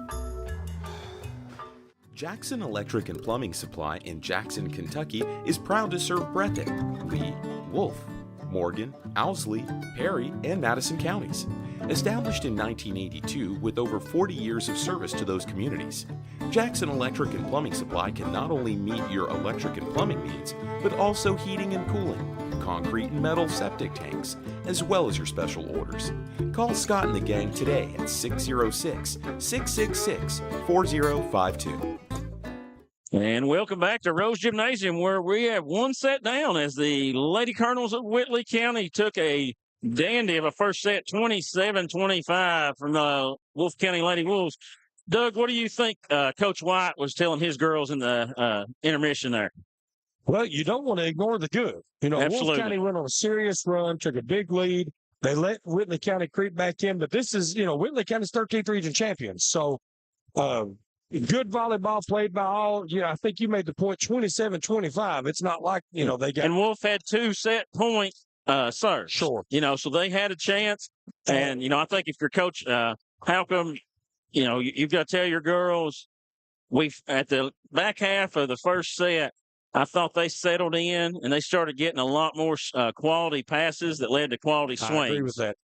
Jackson Electric and Plumbing Supply in Jackson, Kentucky is proud to serve Breathitt, Lee, Wolfe, Morgan, Owsley, Perry, and Madison counties. Established in 1982 with over 40 years of service to those communities, Jackson Electric and Plumbing Supply can not only meet your electric and plumbing needs, but also heating and cooling, concrete and metal septic tanks, as well as your special orders. Call Scott and the gang today at 606-666-4052. And welcome back to Rose Gymnasium, where we have one set down as the Lady Colonels of Whitley County took a dandy of a first set, 27-25 from the Wolfe County Lady Wolves. Doug, what do you think Coach White was telling his girls in the intermission there? Well, you don't want to ignore the good. You know, Absolutely. Wolfe County went on a serious run, took a big lead. They let Whitley County creep back in, but this is, Whitley County's 13th region champions. So, good volleyball played by all. I think you made the point 27-25. It's not like, they got. And Wolfe had 2 set point serves. Sure. So they had a chance. And, I think if you're Coach Halcomb, you've got to tell your girls, at the back half of the first set, I thought they settled in and they started getting a lot more quality passes that led to quality swings. I agree with that.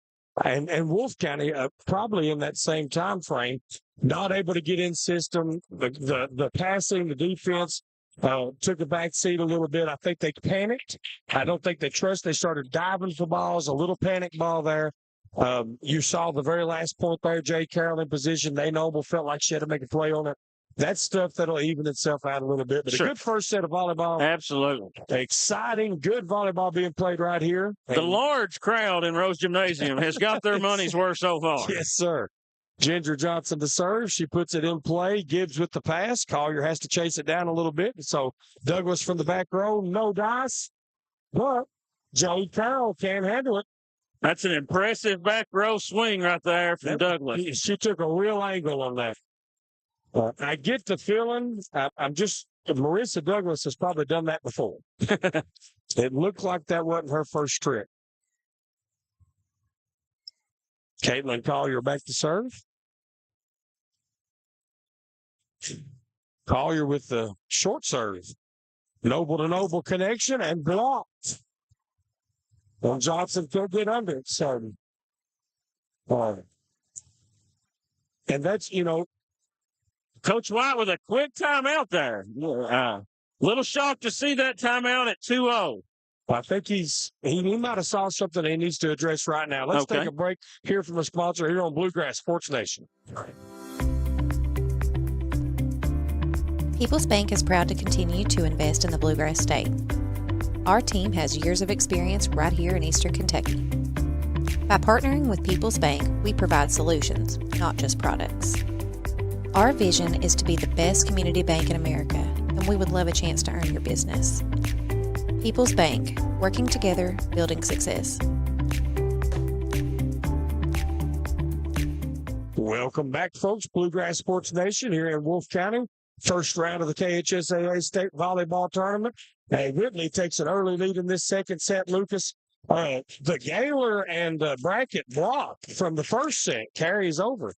And Wolfe County, probably in that same time frame, not able to get in system. The passing, the defense took a back seat a little bit. I think they panicked. I don't think they trust. They started diving for balls, a little panic ball there. You saw the very last point there, Jay Carroll in position. Nay Noble felt like she had to make a play on it. That's stuff that'll even itself out a little bit. But Sure. A good first set of volleyball. Absolutely. Exciting, good volleyball being played right here. The large crowd in Rose Gymnasium has got their money's worth so far. Yes, sir. Ginger Johnson to serve. She puts it in play. Gibbs with the pass. Collier has to chase it down a little bit. So Douglas from the back row, no dice. But Jay Carroll can't handle it. That's an impressive back row swing right there from Douglas. She took a real angle on that. I get the feeling, Marissa Douglas has probably done that before. It looked like that wasn't her first trip. Caitlin Collier back to serve. Collier with the short serve. Noble to Noble connection and blocked. And Johnson couldn't get under it. So, and that's, Coach White with a quick timeout there. Little shocked to see that timeout at 2-0. I think he might have saw something he needs to address right now. Let's take a break, hear from a sponsor here on Bluegrass Sports Nation. People's Bank is proud to continue to invest in the Bluegrass State. Our team has years of experience right here in Eastern Kentucky. By partnering with People's Bank, we provide solutions, not just products. Our vision is to be the best community bank in America, and we would love a chance to earn your business. People's Bank, working together, building success. Welcome back, folks. Bluegrass Sports Nation here in Wolfe County. First round of the KHSAA State Volleyball Tournament. And Whitley takes an early lead in this second set, Lucas. The Gaylor and bracket block from the first set carries over.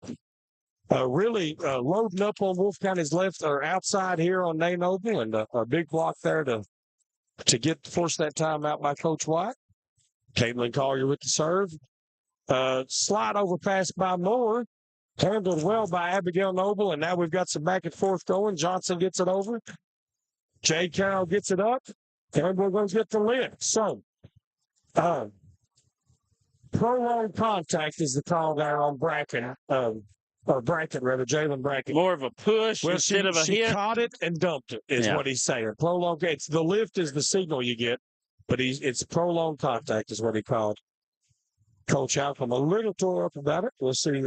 Really loading up on Wolfe County's left or outside here on Nay Noble, and a big block there to force that timeout by Coach White. Caitlin Collier with the serve. Slide over pass by Moore. Handled well by Abigail Noble, and now we've got some back and forth going. Johnson gets it over. Jade Carroll gets it up, and we're going to get the lift. So, prolonged contact is the call there on Bracken, or Brackett, rather, Jalen Brackett. More of a push instead of a hit. She caught it and dumped it, is what he's saying. Prolonged, the lift is the signal you get, but it's prolonged contact is what he called. Coach Outcome a little tore up about it. We'll see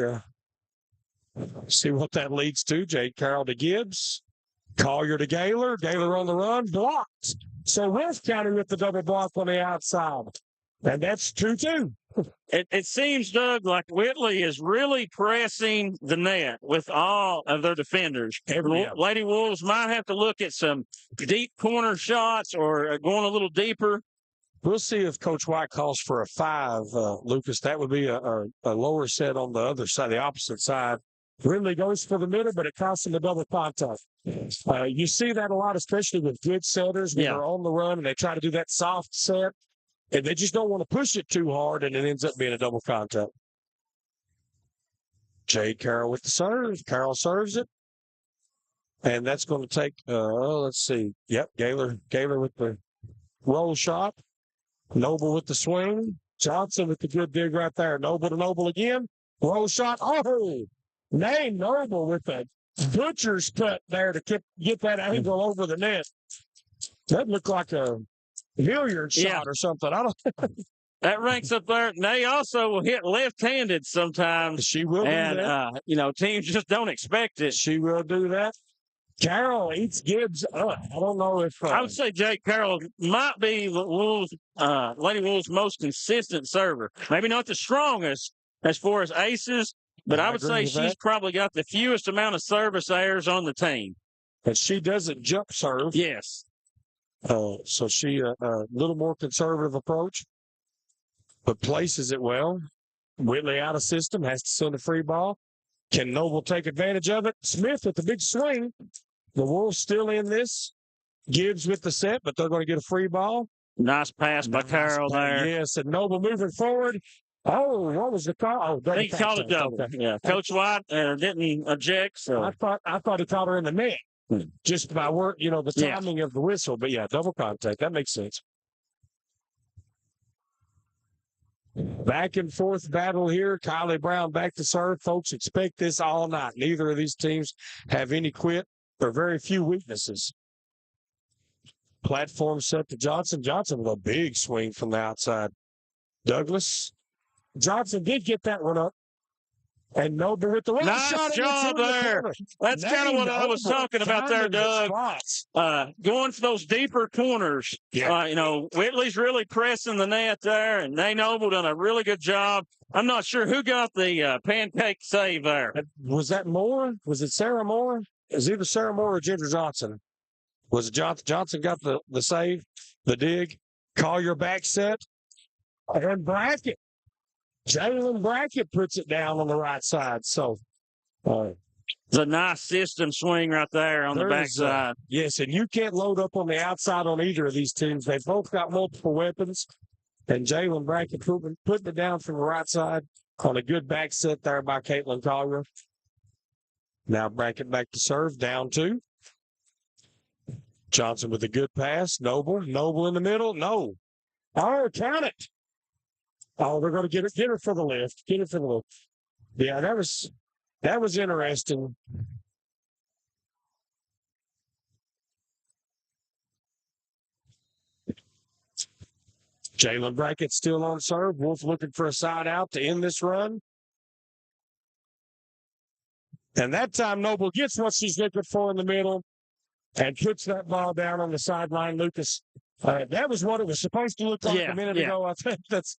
what that leads to. Jade Carroll to Gibbs. Collier to Gaylor. Gaylor on the run. Blocked. So Wolfe County with the double block on the outside. And that's 2-2. It seems, Doug, like Whitley is really pressing the net with all of their defenders. Lady Wolves might have to look at some deep corner shots or going a little deeper. We'll see if Coach White calls for a 5, Lucas. That would be a lower set on the other side, the opposite side. Really goes for the middle, but it costs him a double contact. You see that a lot, especially with good setters when they're on the run and they try to do that soft set, and they just don't want to push it too hard, and it ends up being a double contact. Jade Carroll with the serve. Carroll serves it. And that's going to take, let's see. Yep, Gaylor with the roll shot. Noble with the swing. Johnson with the good dig right there. Noble to Noble again. Roll shot. Oh! Nay Noble with a butcher's cut there to get that angle over the net. That looked like a Hilliard shot or something. I don't. That ranks up there. Nay also will hit left-handed sometimes. She will do that. Teams just don't expect it. She will do that. Carroll eats Gibbs up. I don't know if I would say Jake Carroll might be Lady Wolves' most consistent server. Maybe not the strongest as far as aces, but I would say she's probably got the fewest amount of service errors on the team. And she doesn't jump serve. Yes. So she a little more conservative approach, but places it well. Whitley out of system, has to send a free ball. Can Noble take advantage of it? Smith with the big swing. The Wolves still in this. Gibbs with the set, but they're going to get a free ball. Nice pass by Carroll there. Yes, and Noble moving forward. Oh, what was the call? Oh, he called it double. Okay. Yeah, Coach White didn't object. So I thought he caught her in the net just by work, the timing of the whistle. But yeah, double contact. That makes sense. Back and forth battle here. Kylie Brown back to serve. Folks, expect this all night. Neither of these teams have any quit or very few weaknesses. Platform set to Johnson. Johnson with a big swing from the outside. Douglas. Johnson did get that one up. And Noble with the one nice shot. Job there. That's kind of what I was talking about there, Doug. Going for those deeper corners. Yeah. Whitley's really pressing the net there, and Nay Noble done a really good job. I'm not sure who got the pancake save there. Was that Moore? Was it Sarah Moore? It was either Sarah Moore or Ginger Johnson. Was it Johnson? Johnson got the save, the dig. Collier back set. And Brackett. Jalen Brackett puts it down on the right side. So it's a nice system swing right there on the backside. Yes, and you can't load up on the outside on either of these teams. They've both got multiple weapons. And Jalen Brackett putting it down from the right side on a good back set there by Caitlin Collier. Now Brackett back to serve, down 2. Johnson with a good pass. Noble in the middle. No. Oh, count it. Oh, they're going to get her for the lift. Get her for the lift. Yeah, that was interesting. Jalen Brackett still on serve. Wolfe looking for a side out to end this run. And that time, Noble gets what she's looking for in the middle and puts that ball down on the sideline. Lucas, that was what it was supposed to look like a minute ago. I think that's.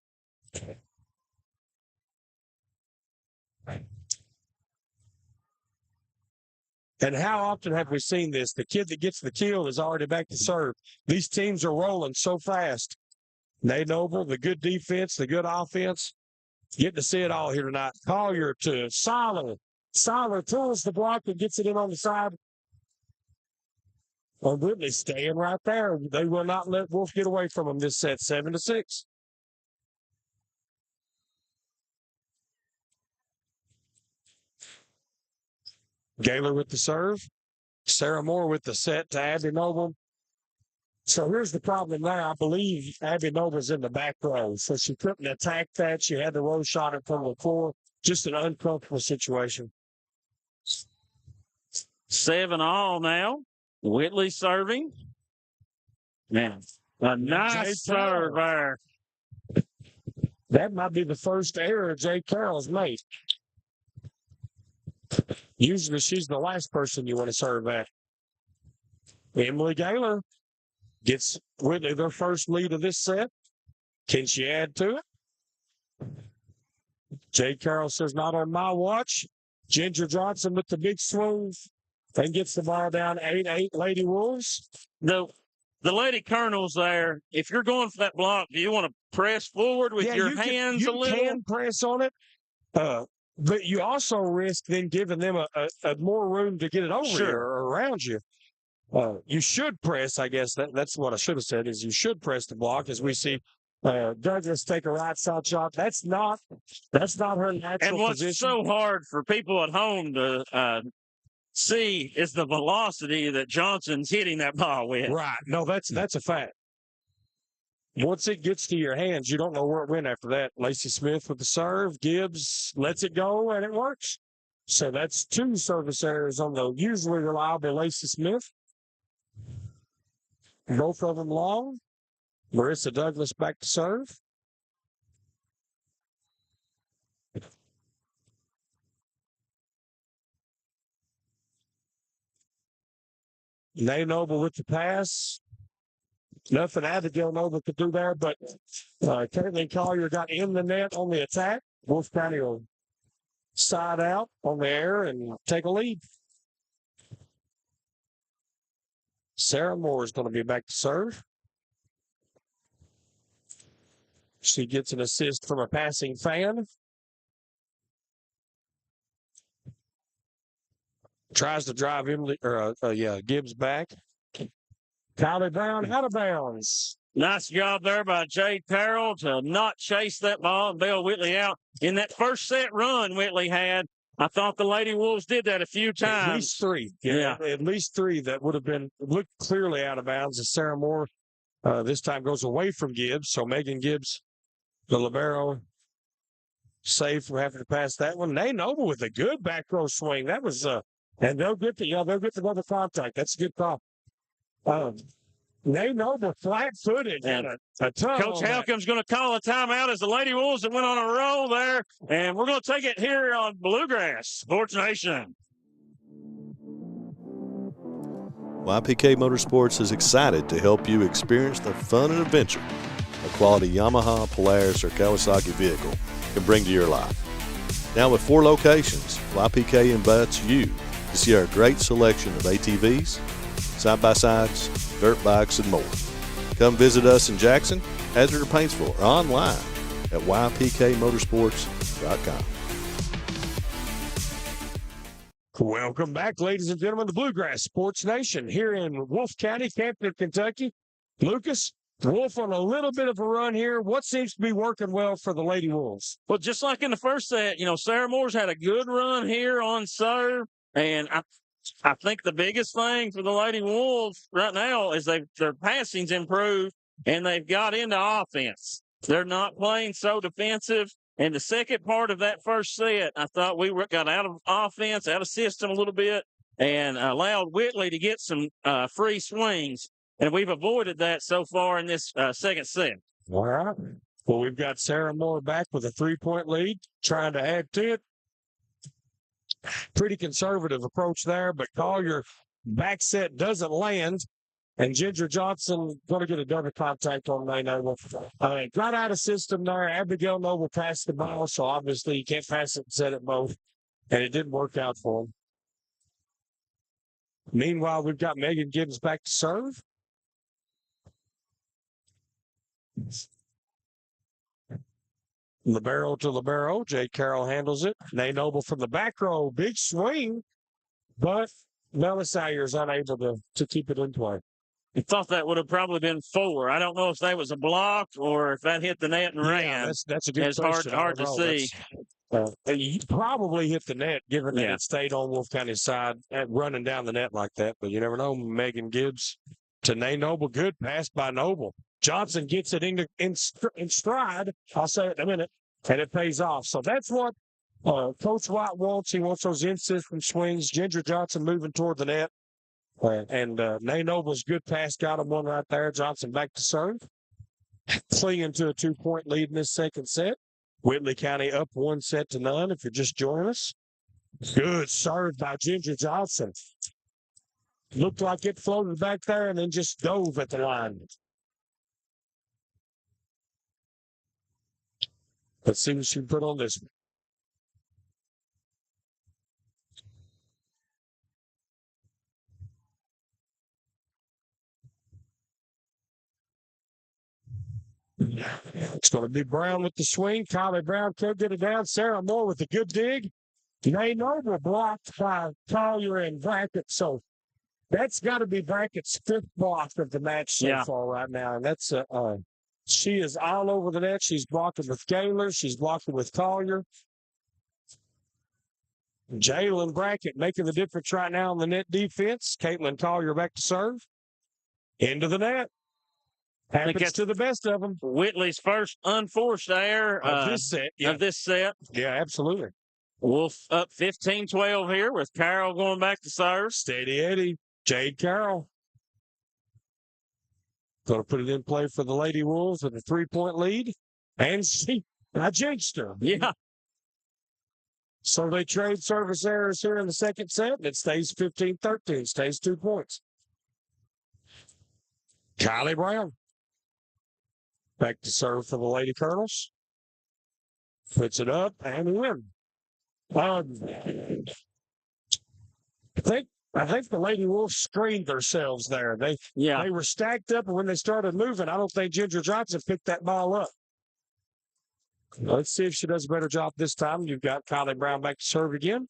And how often have we seen this? The kid that gets the kill is already back to serve. These teams are rolling so fast. Nate Noble, the good defense, the good offense. Getting to see it all here tonight. Collier to Soller. Soller pulls the block and gets it in on the side. Well, Whitley staying right there. They will not let Wolfe get away from them this set, 7-6. Gaylor with the serve. Sarah Moore with the set to Abby Noble. So here's the problem now. I believe Abby Noble's in the back row, so she couldn't attack that. She had the roll shot in from the floor. Just an uncomfortable situation. 7-all now. Whitley serving. Man, a nice serve there. That might be the first error Jay Carroll's made. Usually she's the last person you want to serve at. Emily Gaylor gets Whitley their first lead of this set. Can she add to it? Jay Carroll says, not on my watch. Ginger Johnson with the big swing and gets the ball down 8-8 Lady Wolves. The Lady Colonels there, if you're going for that block, do you want to press forward with your hands a little? You can press on it, but you also risk then giving them a more room to get it over you or around you. You should press, I guess. That's what I should have said, is you should press the block, as we see Douglas take a right side shot. That's not her natural position. And what's so hard for people at home to see is the velocity that Johnson's hitting that ball with. Right. No, that's a fact. Once it gets to your hands, you don't know where it went after that. Lacey Smith with the serve. Gibbs lets it go, and it works. So that's 2 service errors on the usually reliable Lacey Smith. Both of them long. Marissa Douglas back to serve. Nay Noble with the pass. Nothing Abigail Noble could do there, but Caitlin Collier got in the net on the attack. Wolfe County will side out on the air and take a lead. Sarah Moore is going to be back to serve. She gets an assist from a passing fan. Tries to drive Gibbs back. Kylie Brown out of bounds. Nice job there by Jade Carroll to not chase that ball and bail Whitley out. In that first set run Whitley had, I thought the Lady Wolves did that a few times. At least 3. Yeah. At least 3 that would have been looked clearly out of bounds as Sarah Moore this time goes away from Gibbs. So Megan Gibbs, the libero, safe from having to pass that one. Nay Noble with a good back row swing. That was and they'll get the double contact. That's a good call. Nay Noble flat-footed and a ton. Coach Halcom's going to call a timeout as the Lady Wolves that went on a roll there, and we're going to take it here on Bluegrass Sports Nation. YPK Motorsports is excited to help you experience the fun and adventure a quality Yamaha, Polaris, or Kawasaki vehicle can bring to your life. Now with 4 locations, YPK invites you to see our great selection of ATVs, side-by-sides, dirt bikes, and more. Come visit us in Jackson, Hazard, or Paintsville, or online at ypkmotorsports.com. Welcome back, ladies and gentlemen, to Bluegrass Sports Nation here in Wolfe County, Campton, Kentucky. Lucas, Wolfe on a little bit of a run here. What seems to be working well for the Lady Wolves? Well, just like in the first set, Sarah Moore's had a good run here on serve, and I think the biggest thing for the Lady Wolves right now is their passing's improved. and they've got into offense. They're not playing so defensive. And the second part of that first set, I thought we got out of offense, out of system a little bit, and allowed Whitley to get some free swings. And we've avoided that so far in this second set. All right. Well, we've got Sarah Moore back with a 3-point lead, trying to add to it. Pretty conservative approach there, but Collier back set doesn't land. And Ginger Johnson going to get a double contact on May Noble. Got out of system there. Abigail Noble passed the ball, so obviously you can't pass it and set it both. And it didn't work out for him. Meanwhile, we've got Megan Gibbs back to serve. Libero to libero. Jay Carroll handles it. Nay Noble from the back row. Big swing. But Melisayer's unable to keep it in play. I thought that would have probably been 4. I don't know if that was a block or if that hit the net and ran. That's a good question. It's hard to see. He probably hit the net, given that it stayed on Wolfe County's side, running down the net like that. But you never know. Megan Gibbs to Nay Noble. Good pass by Noble. Johnson gets it in stride. I'll say it in a minute. And it pays off. So that's what Coach White wants. He wants those in-system swings. Ginger Johnson moving toward the net. And Nay Noble's good pass got him one right there. Johnson back to serve. Clinging to a 2-point lead in this second set. Whitley County up 1-0 if you're just joining us. Good serve by Ginger Johnson. Looked like it floated back there and then just dove at the line. Let's see what she put on this one. It's going to be Brown with the swing. Kylie Brown could get it down. Sarah Moore with a good dig. Nay Noble blocked by Collier and Brackett. So that's got to be Brackett's 5th block of the match so far right now. And that's she is all over the net. She's blocking with Gaylor. She's blocking with Collier. Jalen Brackett making the difference right now on the net defense. Caitlin Collier back to serve. Into the net. Happens to the best of them. Whitley's first unforced error of this set. Yeah, absolutely. Wolfe up 15-12 here with Carroll going back to serve. Steady Eddie. Jade Carroll. Going to put it in play for the Lady Wolves with a 3-point lead. And I jinxed her. Yeah. So they trade service errors here in the second set, and it stays 15-13. Stays 2 points. Kylie Brown. Back to serve for the Lady Colonels. Puts it up and win. I think the Lady Wolves screened themselves there. They were stacked up, and when they started moving, I don't think Ginger Johnson picked that ball up. Let's see if she does a better job this time. You've got Kylie Brown back to serve again.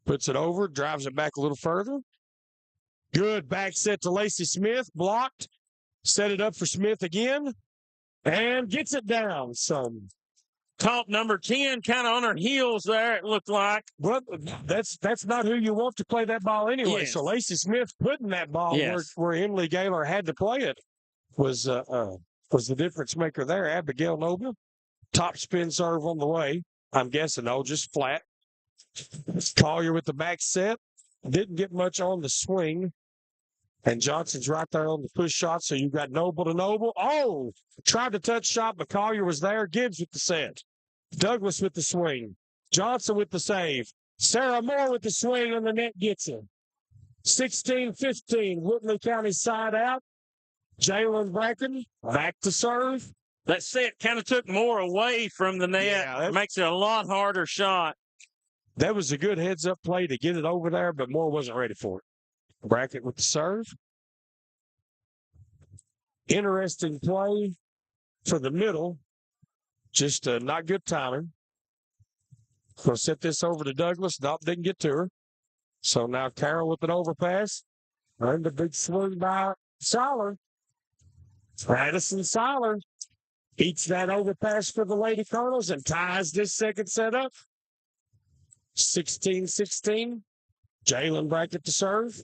Puts it over, drives it back a little further. Good back set to Lacey Smith, blocked. Set it up for Smith again, and gets it down. So caught number 10 kind of on her heels there, it looked like. Well, that's not who you want to play that ball anyway. Yes. So Lacey Smith putting that ball where Emily Gaylor had to play it was the difference maker there. Abigail Noble, top spin serve on the way. I'm guessing, just flat. Collier with the back set. Didn't get much on the swing. And Johnson's right there on the push shot, so you've got Noble to Noble. Oh, tried to touch shot, but Collier was there. Gibbs with the set. Douglas with the swing. Johnson with the save. Sarah Moore with the swing, and the net gets him. 16-15, Whitley County side out. Jalen Bracken back to serve. That set kind of took Moore away from the net. Yeah, it makes it a lot harder shot. That was a good heads-up play to get it over there, but Moore wasn't ready for it. Brackett with the serve. Interesting play for the middle. Just not good timing. Going to set this over to Douglas. Nope, didn't get to her. So now Carroll with an overpass. And the big swing by Soller. Addison Soller beats that overpass for the Lady Colonels and ties this second set up. 16-16. Jalen Brackett to serve.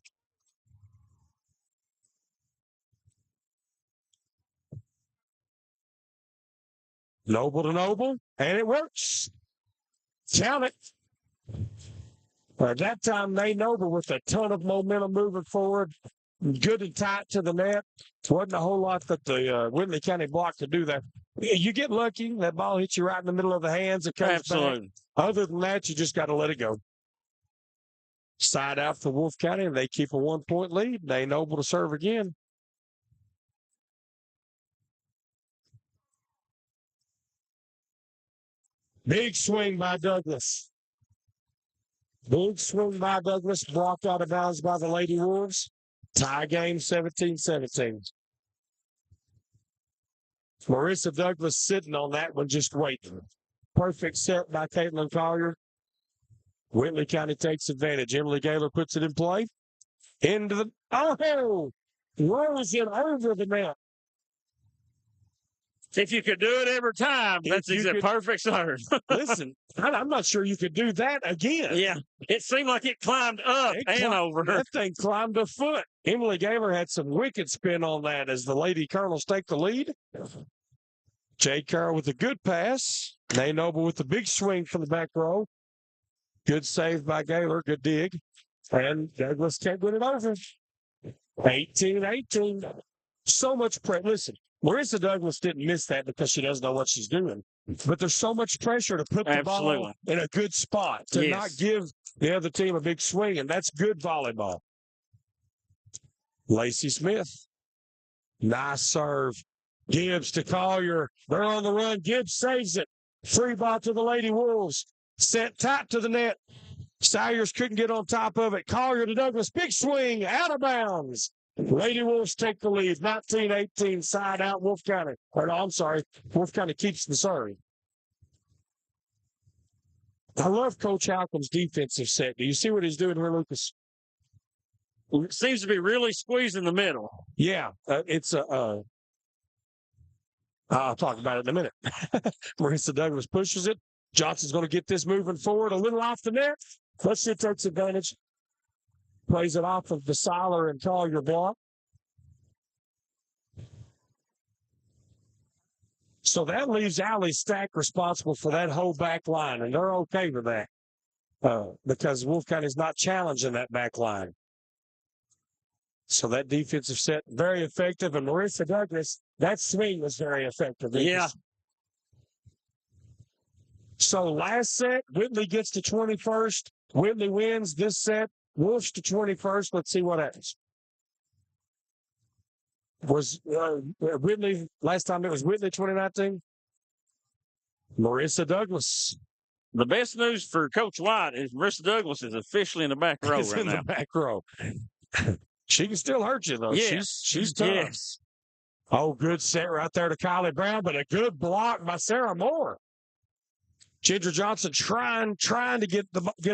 Noble to Noble, and it works. Count it. At that time, Nate Noble with a ton of momentum moving forward, good and tight to the net. Wasn't a whole lot that the Whitley County block could do that. You get lucky, that ball hits you right in the middle of the hands. It comes Absolutely. back. Other than that, you just got to let it go. Side out for Wolfe County, and they keep a 1-point lead. Nate Noble to serve again. Big swing by Douglas. Big swing by Douglas, blocked out of bounds by the Lady Wolves. Tie game 17-17. Marissa Douglas sitting on that one, just waiting. Perfect set by Caitlin Collier. Whitley County takes advantage. Emily Gaylor puts it in play. Into the, oh, rolls it over the net. If you could do it every time, that's a perfect serve. Listen, I'm not sure you could do that again. Yeah, it seemed like it climbed up and over. That thing climbed a foot. Emily Gaylor had some wicked spin on that as the Lady Colonels take the lead. Jade Carroll with a good pass. Nate Noble with the big swing from the back row. Good save by Gaylor. Good dig. And Douglas can't win it over. 18-18. So much pressure. Listen, Marissa Douglas didn't miss that because she doesn't know what she's doing. But there's so much pressure to put the ball in a good spot, to not give the other team a big swing, and that's good volleyball. Lacey Smith. Nice serve. Gibbs to Collier. They're on the run. Gibbs saves it. Free ball to the Lady Wolves. Set tight to the net. Sayers couldn't get on top of it. Collier to Douglas. Big swing. Out of bounds. Lady Wolves take the lead. 19-18. Side out. Wolfe County. Or no, I'm sorry. Wolfe County keeps the serve. I love Coach Halcom's defensive set. Do you see what he's doing here, Lucas? It seems to be really squeezing the middle. Yeah. It's a... I'll talk about it in a minute. Marissa Douglas pushes it. Johnson's going to get this moving forward a little off the net. But she takes advantage. Plays it off of the Siler and Collier block. So that leaves Allie Stack responsible for that whole back line, and they're okay with that because Wolfe County's not challenging that back line. So that defensive set, very effective. And Marissa Douglas, that swing was very effective. Yeah. So last set, Whitley gets to 21st. Whitley wins this set. Wolf's to 21st. Let's see what happens. Was Whitley, last time it was Whitley 2019? Marissa Douglas. The best news for Coach White is Marissa Douglas is officially in the back row She's right in now. the back row. She can still hurt you, though. Yes. She's tough. Yes. Oh, good set right there to Kylie Brown, but a good block by Sarah Moore. Ginger Johnson trying to get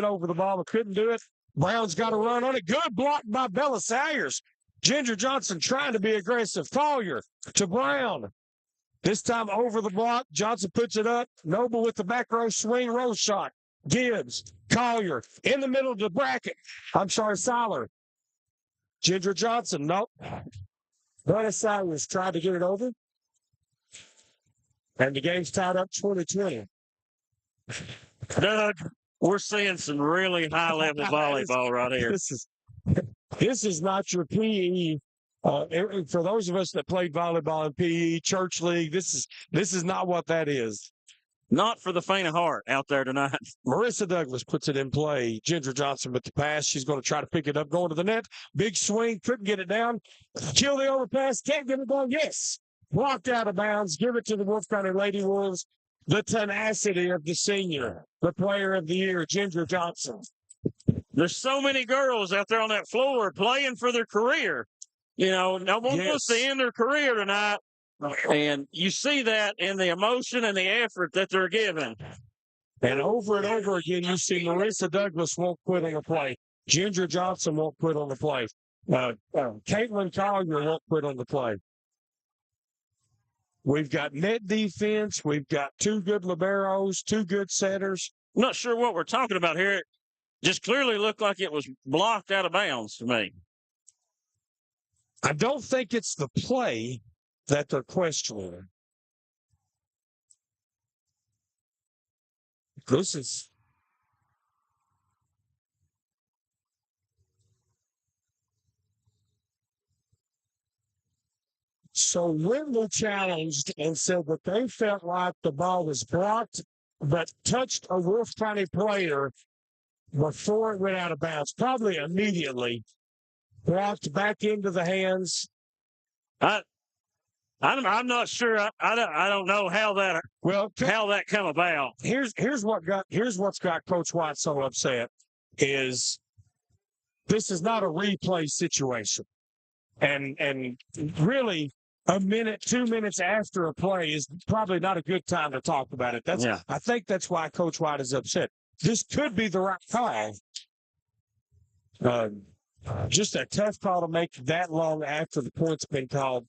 over the ball, but couldn't do it. Brown's got a run on it. Good block by Bella Sayers. Ginger Johnson trying to be aggressive. Collier to Brown. This time over the block. Johnson puts it up. Noble with the back row swing, roll shot. Gibbs, Collier in the middle of the bracket. I'm sorry, Siler. Ginger Johnson, nope. Bella Sayers tried to get it over. And the game's tied up 20-20. Doug, we're seeing some really high-level volleyball right here. This is not your PE. For those of us that played volleyball in PE, church league, this is not what that is. Not for the faint of heart out there tonight. Marissa Douglas puts it in play. Ginger Johnson with the pass. She's going to try to pick it up, going to the net. Big swing, couldn't get it down. Kill the overpass, can't get it down. Yes. Blocked out of bounds. Give it to the Wolfe County Lady Wolves. The tenacity of the senior, the player of the year, Ginger Johnson. There's so many girls out there on that floor playing for their career. You know, no one wants to end their career tonight. And you see that in the emotion and the effort that they're giving. And over again, you see Marissa Douglas won't quit on the play. Ginger Johnson won't quit on the play. Caitlin Collier won't quit on the play. We've got net defense. We've got two good liberos, two good setters. I'm not sure what we're talking about here. It just clearly looked like it was blocked out of bounds to me. I don't think it's the play that they're questioning. This is. So Whitley challenged and said that they felt like the ball was blocked, but touched a Wolfe County player before it went out of bounds, probably immediately. Blocked back into the hands. I'm not sure. I don't know how that come about. Here's what's got Coach White so upset is this is not a replay situation, and really a minute, 2 minutes after a play is probably not a good time to talk about it. I think that's why Coach White is upset. This could be the right call. Just a tough call to make that long after the point's been called.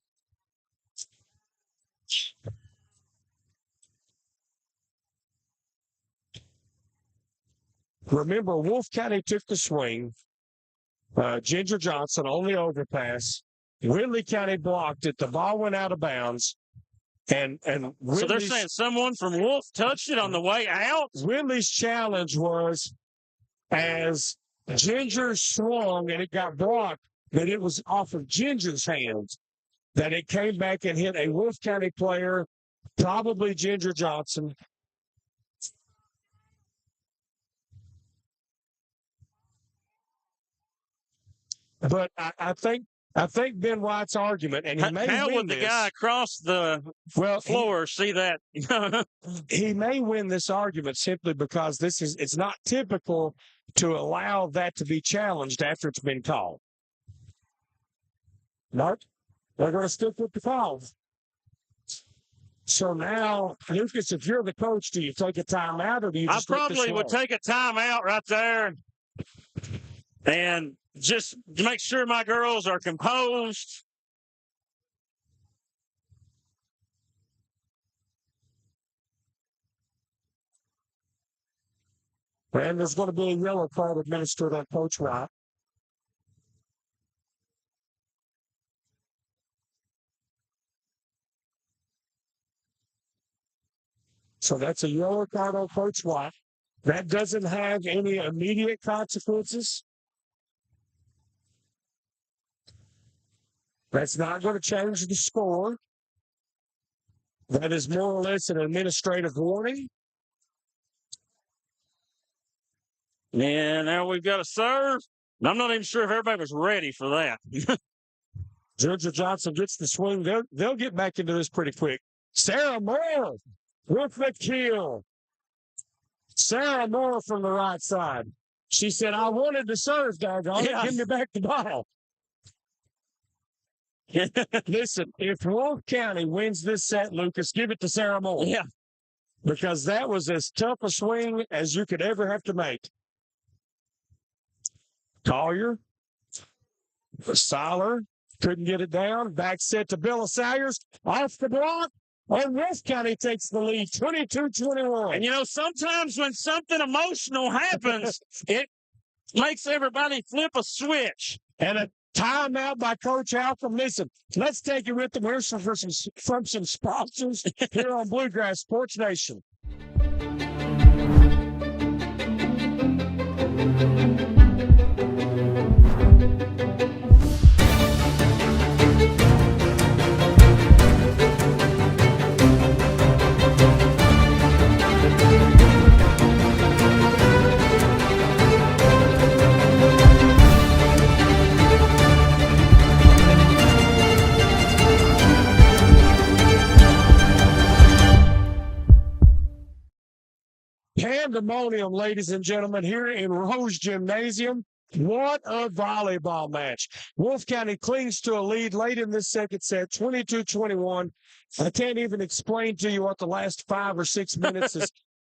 Remember, Wolfe County took the swing. Ginger Johnson on the overpass. Whitley County blocked it. The ball went out of bounds. And So they're saying someone from Wolfe touched it on the way out? Whitley's challenge was as Ginger swung and it got blocked, that it was off of Ginger's hands, that it came back and hit a Wolfe County player, probably Ginger Johnson. But I think Ben White's argument, and he may how win would the this. guy across the floor see that? He may win this argument simply because it's not typical to allow that to be challenged after it's been called. Nope. They're going to stick with the call. So now, Lucas, if you're the coach, do you take a timeout or do you just I probably would take a timeout right there and just make sure my girls are composed. And there's going to be a yellow card administered on Coach White. So that's a yellow card on Coach White. That doesn't have any immediate consequences. That's not going to change the score. That is more or less an administrative warning. And now we've got a serve. I'm not even sure if everybody was ready for that. Ginger Johnson gets the swing. They'll get back into this pretty quick. Sarah Moore with the kill. Sarah Moore from the right side. She said, I wanted to serve, doggone it. Give me back the ball. Listen, if Wolfe County wins this set, Lucas, give it to Sarah Moore. Yeah. Because that was as tough a swing as you could ever have to make. Collier. Seiler. Couldn't get it down. Back set to Billa Sayers. Off the block. And Wolfe County takes the lead, 22-21. And, sometimes when something emotional happens, it makes everybody flip a switch. And a timeout by Coach Alcom. Listen, let's take it with the commercial from some sponsors here on Bluegrass Sports Nation. Pandemonium, ladies and gentlemen, here in Rose Gymnasium. What a volleyball match. Wolfe County clings to a lead late in this second set, 22-21. I can't even explain to you what the last 5 or 6 minutes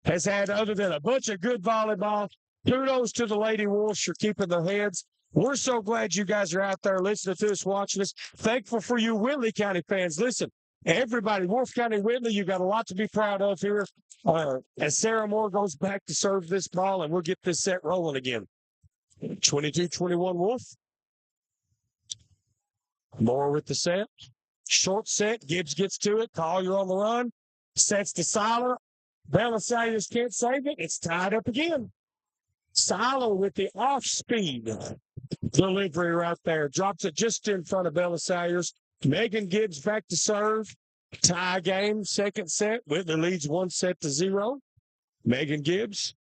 has had other than a bunch of good volleyball. Kudos to the Lady Wolves for keeping their heads. We're so glad you guys are out there listening to us, watching us. Thankful for you Whitley County fans. Listen, everybody, Wolfe County, Whitley, you got a lot to be proud of here. As Sarah Moore goes back to serve this ball, and we'll get this set rolling again. 22-21 Wolfe. Moore with the set. Short set. Gibbs gets to it. Collier on the run. Sets to Seiler. Belisarius can't save it. It's tied up again. Silo with the off-speed delivery right there. Drops it just in front of Belisarius. Megan Gibbs back to serve. Tie game, second set. Whitley leads 1-0. Megan Gibbs.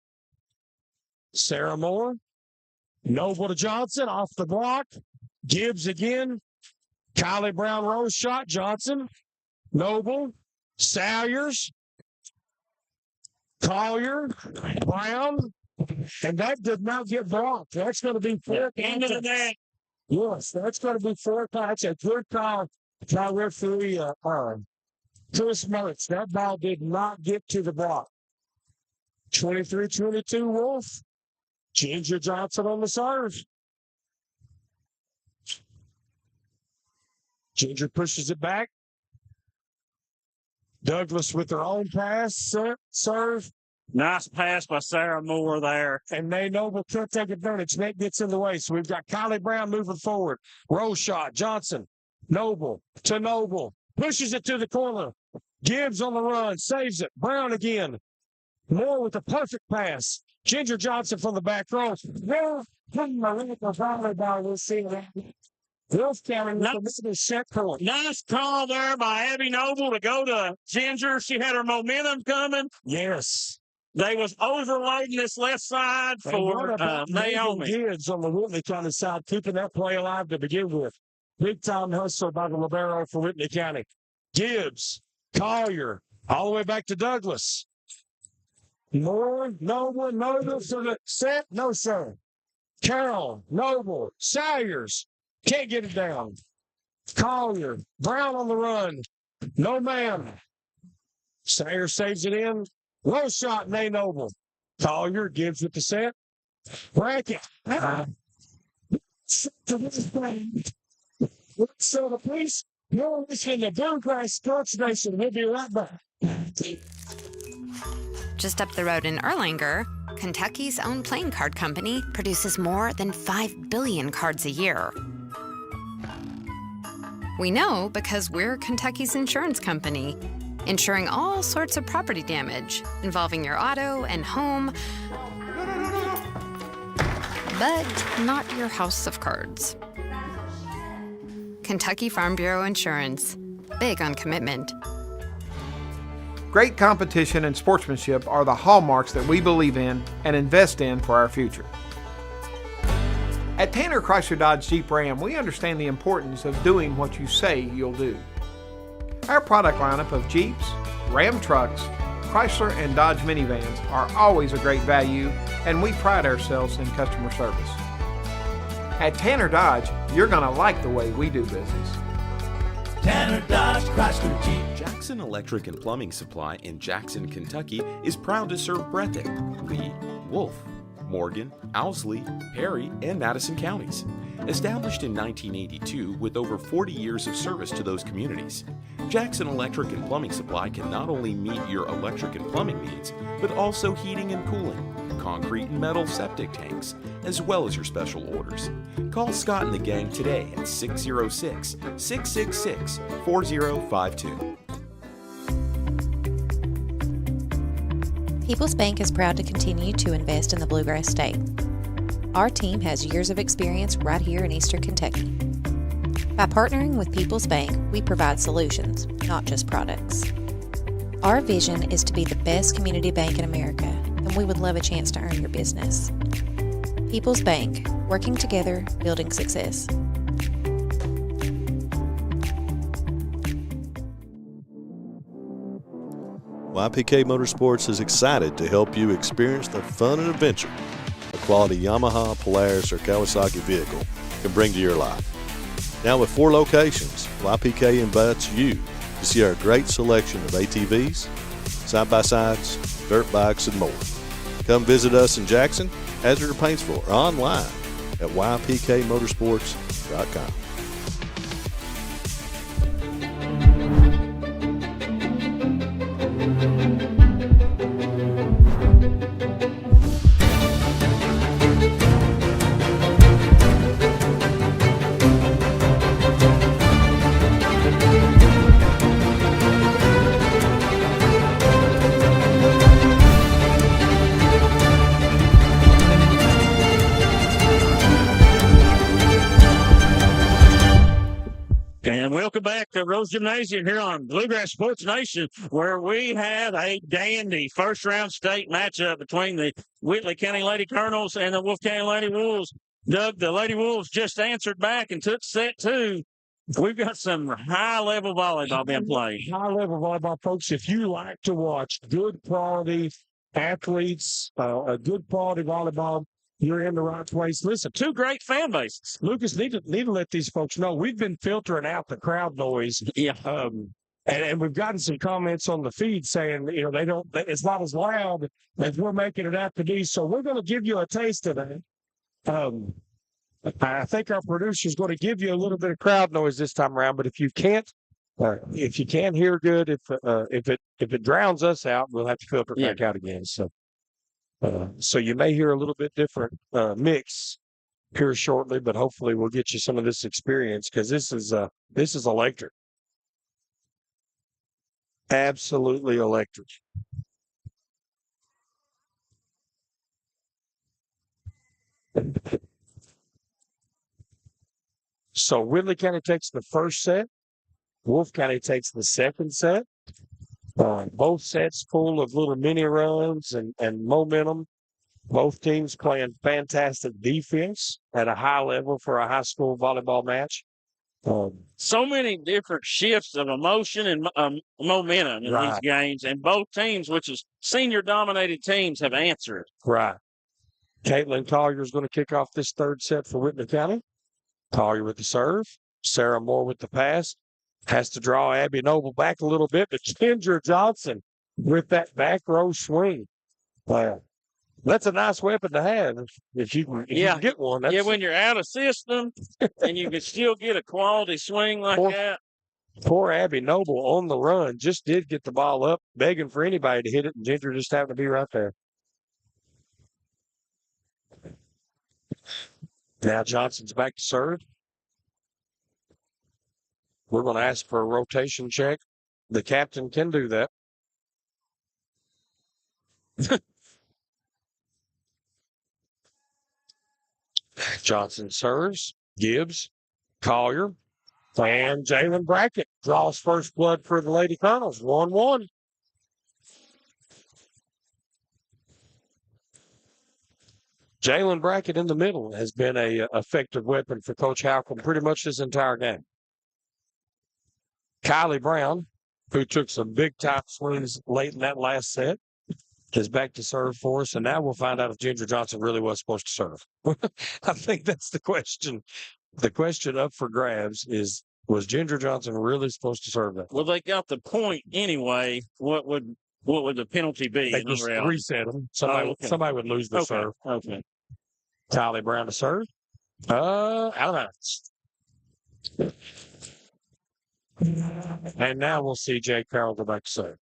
Sarah Moore. Noble to Johnson off the block. Gibbs again. Kylie Brown Rose shot. Johnson. Noble. Salyers. Collier. Brown. And that did not get blocked. That's going to be four. Into the net. Yes, that's going to be four. That's a good call by referee Chris Mertz. That ball did not get to the block. 23-22 Wolfe. Ginger Johnson on the serve. Ginger pushes it back. Douglas with her own pass, serve. Nice pass by Sarah Moore there. And they Noble can't take advantage. Net gets in the way. So we've got Kylie Brown moving forward. Rose shot. Johnson. Noble to Noble. Pushes it to the corner. Gibbs on the run. Saves it. Brown again. Moore with a perfect pass. Ginger Johnson from the back row. Well, volleyball, we'll see that. Wolfe County with the set point. Nice call there by Abby Noble to go to Ginger. She had her momentum coming. Yes. They was overloading this left side for Naomi. Gibbs on the Whitley County side, keeping that play alive to begin with. Big time hustle by the libero for Whitley County. Gibbs, Collier, all the way back to Douglas. Moore, Noble for the set. No, sir. Carroll, Noble, Salyers. Can't get it down. Collier, Brown on the run. No man. Sayer saves it in. Low shot, Nay Noble. Collier gives with the set. Bracket. So the police, you're listening to Bluegrass Sports Nation. We'll be right back. Just up the road in Erlanger, Kentucky's own playing card company produces more than 5 billion cards a year. We know because we're Kentucky's insurance company, insuring all sorts of property damage involving your auto and home, but not your house of cards. Kentucky Farm Bureau Insurance. Big on commitment. Great competition and sportsmanship are the hallmarks that we believe in and invest in for our future. At Tanner Chrysler Dodge Jeep Ram, we understand the importance of doing what you say you'll do. Our product lineup of Jeeps, Ram trucks, Chrysler and Dodge minivans are always a great value, and we pride ourselves in customer service. At Tanner Dodge, you're going to like the way we do business. Tanner Dodge Chrysler Jeep. Jackson Electric and Plumbing Supply in Jackson, Kentucky is proud to serve Breathitt, Lee, Wolfe, Morgan, Owsley, Perry, and Madison counties. Established in 1982 with over 40 years of service to those communities, Jackson Electric and Plumbing Supply can not only meet your electric and plumbing needs, but also heating and cooling, concrete and metal septic tanks, as well as your special orders. Call Scott and the gang today at 606-666-4052. People's Bank is proud to continue to invest in the Bluegrass State. Our team has years of experience right here in Eastern Kentucky. By partnering with People's Bank, we provide solutions, not just products. Our vision is to be the best community bank in America, and we would love a chance to earn your business. People's Bank, working together, building success. YPK Motorsports is excited to help you experience the fun and adventure a quality Yamaha, Polaris, or Kawasaki vehicle can bring to your life. Now with 4 locations, YPK invites you to see our great selection of ATVs, side-by-sides, dirt bikes, and more. Come visit us in Jackson, Hazard, or Paintsville, or online at ypkmotorsports.com. back to Rose Gymnasium here on Bluegrass Sports Nation, where we had a dandy first-round state matchup between the Whitley County Lady Colonels and the Wolfe County Lady Wolves. Doug, the Lady Wolves just answered back and took set 2. We've got some high-level volleyball being played. High-level volleyball, folks. If you like to watch good quality athletes, a good quality volleyball, you're in the right place. Listen, 2 great fan bases. Lucas, need to let these folks know we've been filtering out the crowd noise. Yeah. And we've gotten some comments on the feed saying, it's not as loud as we're making it out to be. So we're going to give you a taste of that. I think our producer is going to give you a little bit of crowd noise this time around. But if you can't hear good, if it drowns us out, we'll have to filter back out again. So you may hear a little bit different mix here shortly, but hopefully we'll get you some of this experience because this is electric, absolutely electric. So Whitley County takes the first set. Wolfe County takes the second set. Both sets full of little mini runs and momentum. Both teams playing fantastic defense at a high level for a high school volleyball match. So many different shifts of emotion and momentum in these games, and both teams, which is senior-dominated teams, have answered. Right. Caitlin Collier is going to kick off this third set for Whitley County. Collier with the serve. Sarah Moore with the pass. Has to draw Abby Noble back a little bit, but Ginger Johnson with that back row swing. That's a nice weapon to have if you can get one. When you're out of system and you can still get a quality swing like that. Poor Abby Noble on the run just did get the ball up, begging for anybody to hit it, and Ginger just happened to be right there. Now Johnson's back to serve. We're going to ask for a rotation check. The captain can do that. Johnson serves. Gibbs. Collier. And Jalen Brackett draws first blood for the Lady Colonels. 1-1. Jalen Brackett in the middle has been a effective weapon for Coach Halcomb pretty much this entire game. Kylie Brown, who took some big-time swings late in that last set, is back to serve for us. And now we'll find out if Ginger Johnson really was supposed to serve. I think that's the question. The question up for grabs is, was Ginger Johnson really supposed to serve that? Well, they got the point anyway. What would the penalty be? They just reset them. Somebody would lose the serve. Okay. Kylie Brown to serve. Out of bounds. And now we'll see Jay Carroll go back to serve.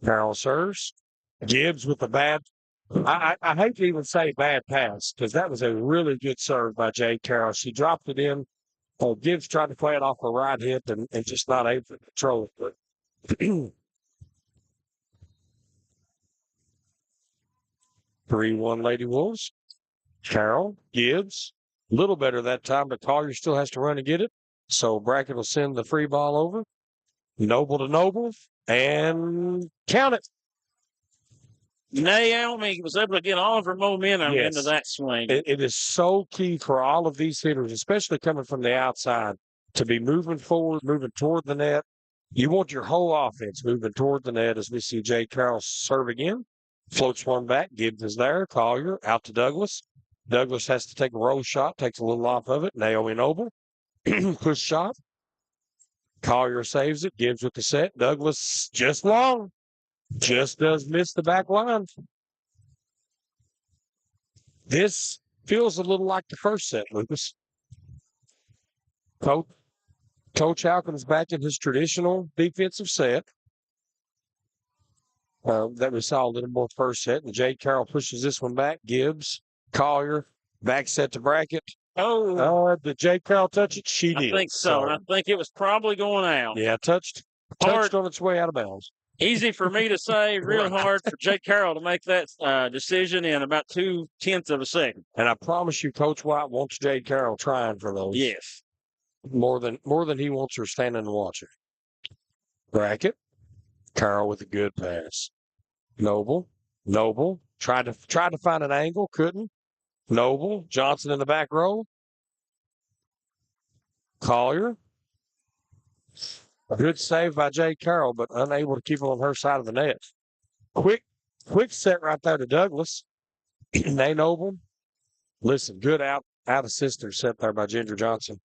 Carroll serves. Gibbs with the bad. I hate to even say bad pass because that was a really good serve by Jay Carroll. She dropped it in. Gibbs tried to play it off a right hip and just not able to control it. But 3-1 Lady Wolves. Carroll, Gibbs, a little better that time, but Collier still has to run and get it. So Brackett will send the free ball over. Noble to Noble, and count it. Naomi was able to get all of her momentum into that swing. It is so key for all of these hitters, especially coming from the outside, to be moving forward, moving toward the net. You want your whole offense moving toward the net as we see Jay Carroll serve again. Floats one back. Gibbs is there. Collier out to Douglas. Douglas has to take a roll shot, takes a little off of it. Naomi Noble. Push shot. Collier saves it. Gibbs with the set. Douglas just long. Just does miss the back line. This feels a little like the first set, Lucas. Coach Halcom's back in his traditional defensive set that we saw a little more first set. And Jay Carroll pushes this one back. Gibbs, Collier, back set to Brackett. Did J. Carroll touch it? She did. I think so. And I think it was probably going out. Yeah, touched on its way out of bounds. Easy for me to say, real hard for Jake Carroll to make that decision in about 0.2 of a second. And I promise you, Coach White wants Jade Carroll trying for those. Yes. More than he wants her standing and watching. Bracket. Carroll with a good pass. Noble. Tried to find an angle, couldn't. Noble. Johnson in the back row. Collier. A good save by Jade Carroll, but unable to keep it on her side of the net. Quick set right there to Douglas. Nay Noble. Listen, good out assist set there by Ginger Johnson.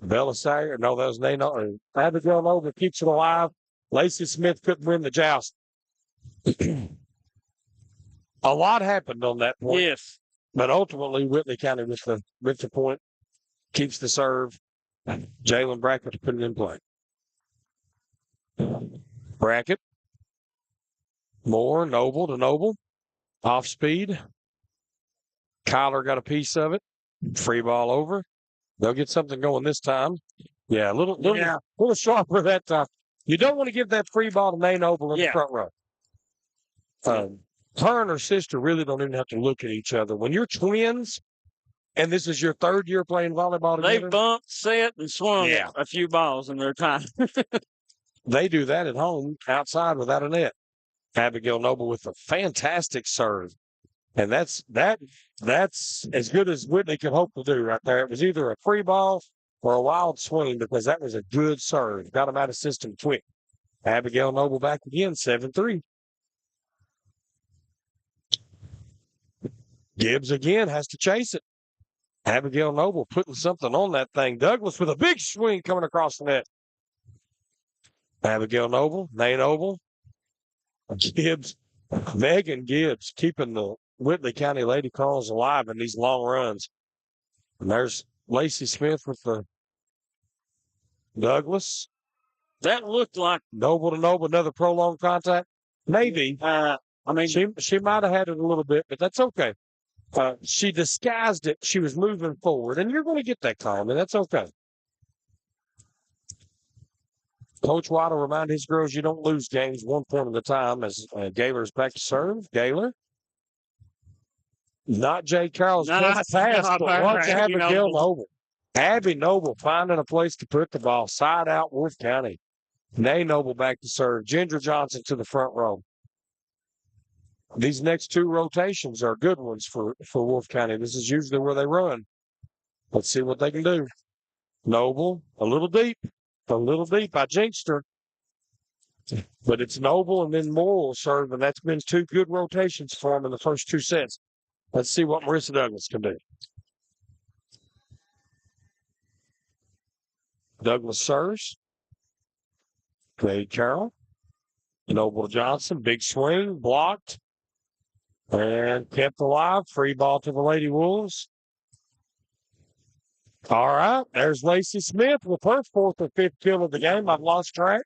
Bella Sayer. No, that was Nay Noble. Abigail Noble keeps it alive. Lacey Smith couldn't win the joust. A lot happened on that point. Yes. But ultimately, Whitley County with the point keeps the serve. Jalen Brackett to put it in play. Brackett. Moore, Noble to Noble. Off speed. Kyler got a piece of it. Free ball over. They'll get something going this time. Yeah, a little sharper that time. You don't want to give that free ball to May Noble in the front row. Her and her sister really don't even have to look at each other. When you're twins, and this is your third year playing volleyball together. They bumped, set, and swung a few balls in their time. They do that at home, outside without a net. Abigail Noble with a fantastic serve. And that's as good as Whitney could hope to do right there. It was either a free ball or a wild swing because that was a good serve. Got him out of system quick. Abigail Noble back again, 7-3. Gibbs again has to chase it. Abigail Noble putting something on that thing. Douglas with a big swing coming across the net. Abigail Noble, Nay Noble, Gibbs, Megan Gibbs keeping the Whitley County Lady Cars alive in these long runs. And there's Lacey Smith with the Douglas. That looked like Noble to Noble, another prolonged contact. Maybe. She might have had it a little bit, but that's okay. She disguised it. She was moving forward, and you're going to get that call, and that's okay. Coach White will remind his girls you don't lose games 1 point at a time as Gaylor's back to serve. Gaylor. Not Jay Carroll's best pass, but watch Abigail Noble. Abby Noble finding a place to put the ball. Side out, Wolfe County. Nay Noble back to serve. Ginger Johnson to the front row. These next two rotations are good ones for Wolfe County. This is usually where they run. Let's see what they can do. Noble, a little deep. I jinxed her. But it's Noble and then Moore will serve, and that's been two good rotations for them in the first two sets. Let's see what Marissa Douglas can do. Douglas serves. Craig Carroll. Noble Johnson, big swing, blocked. And kept alive. Free ball to the Lady Wolves. All right. There's Lacey Smith with her fourth or fifth kill of the game. I've lost track.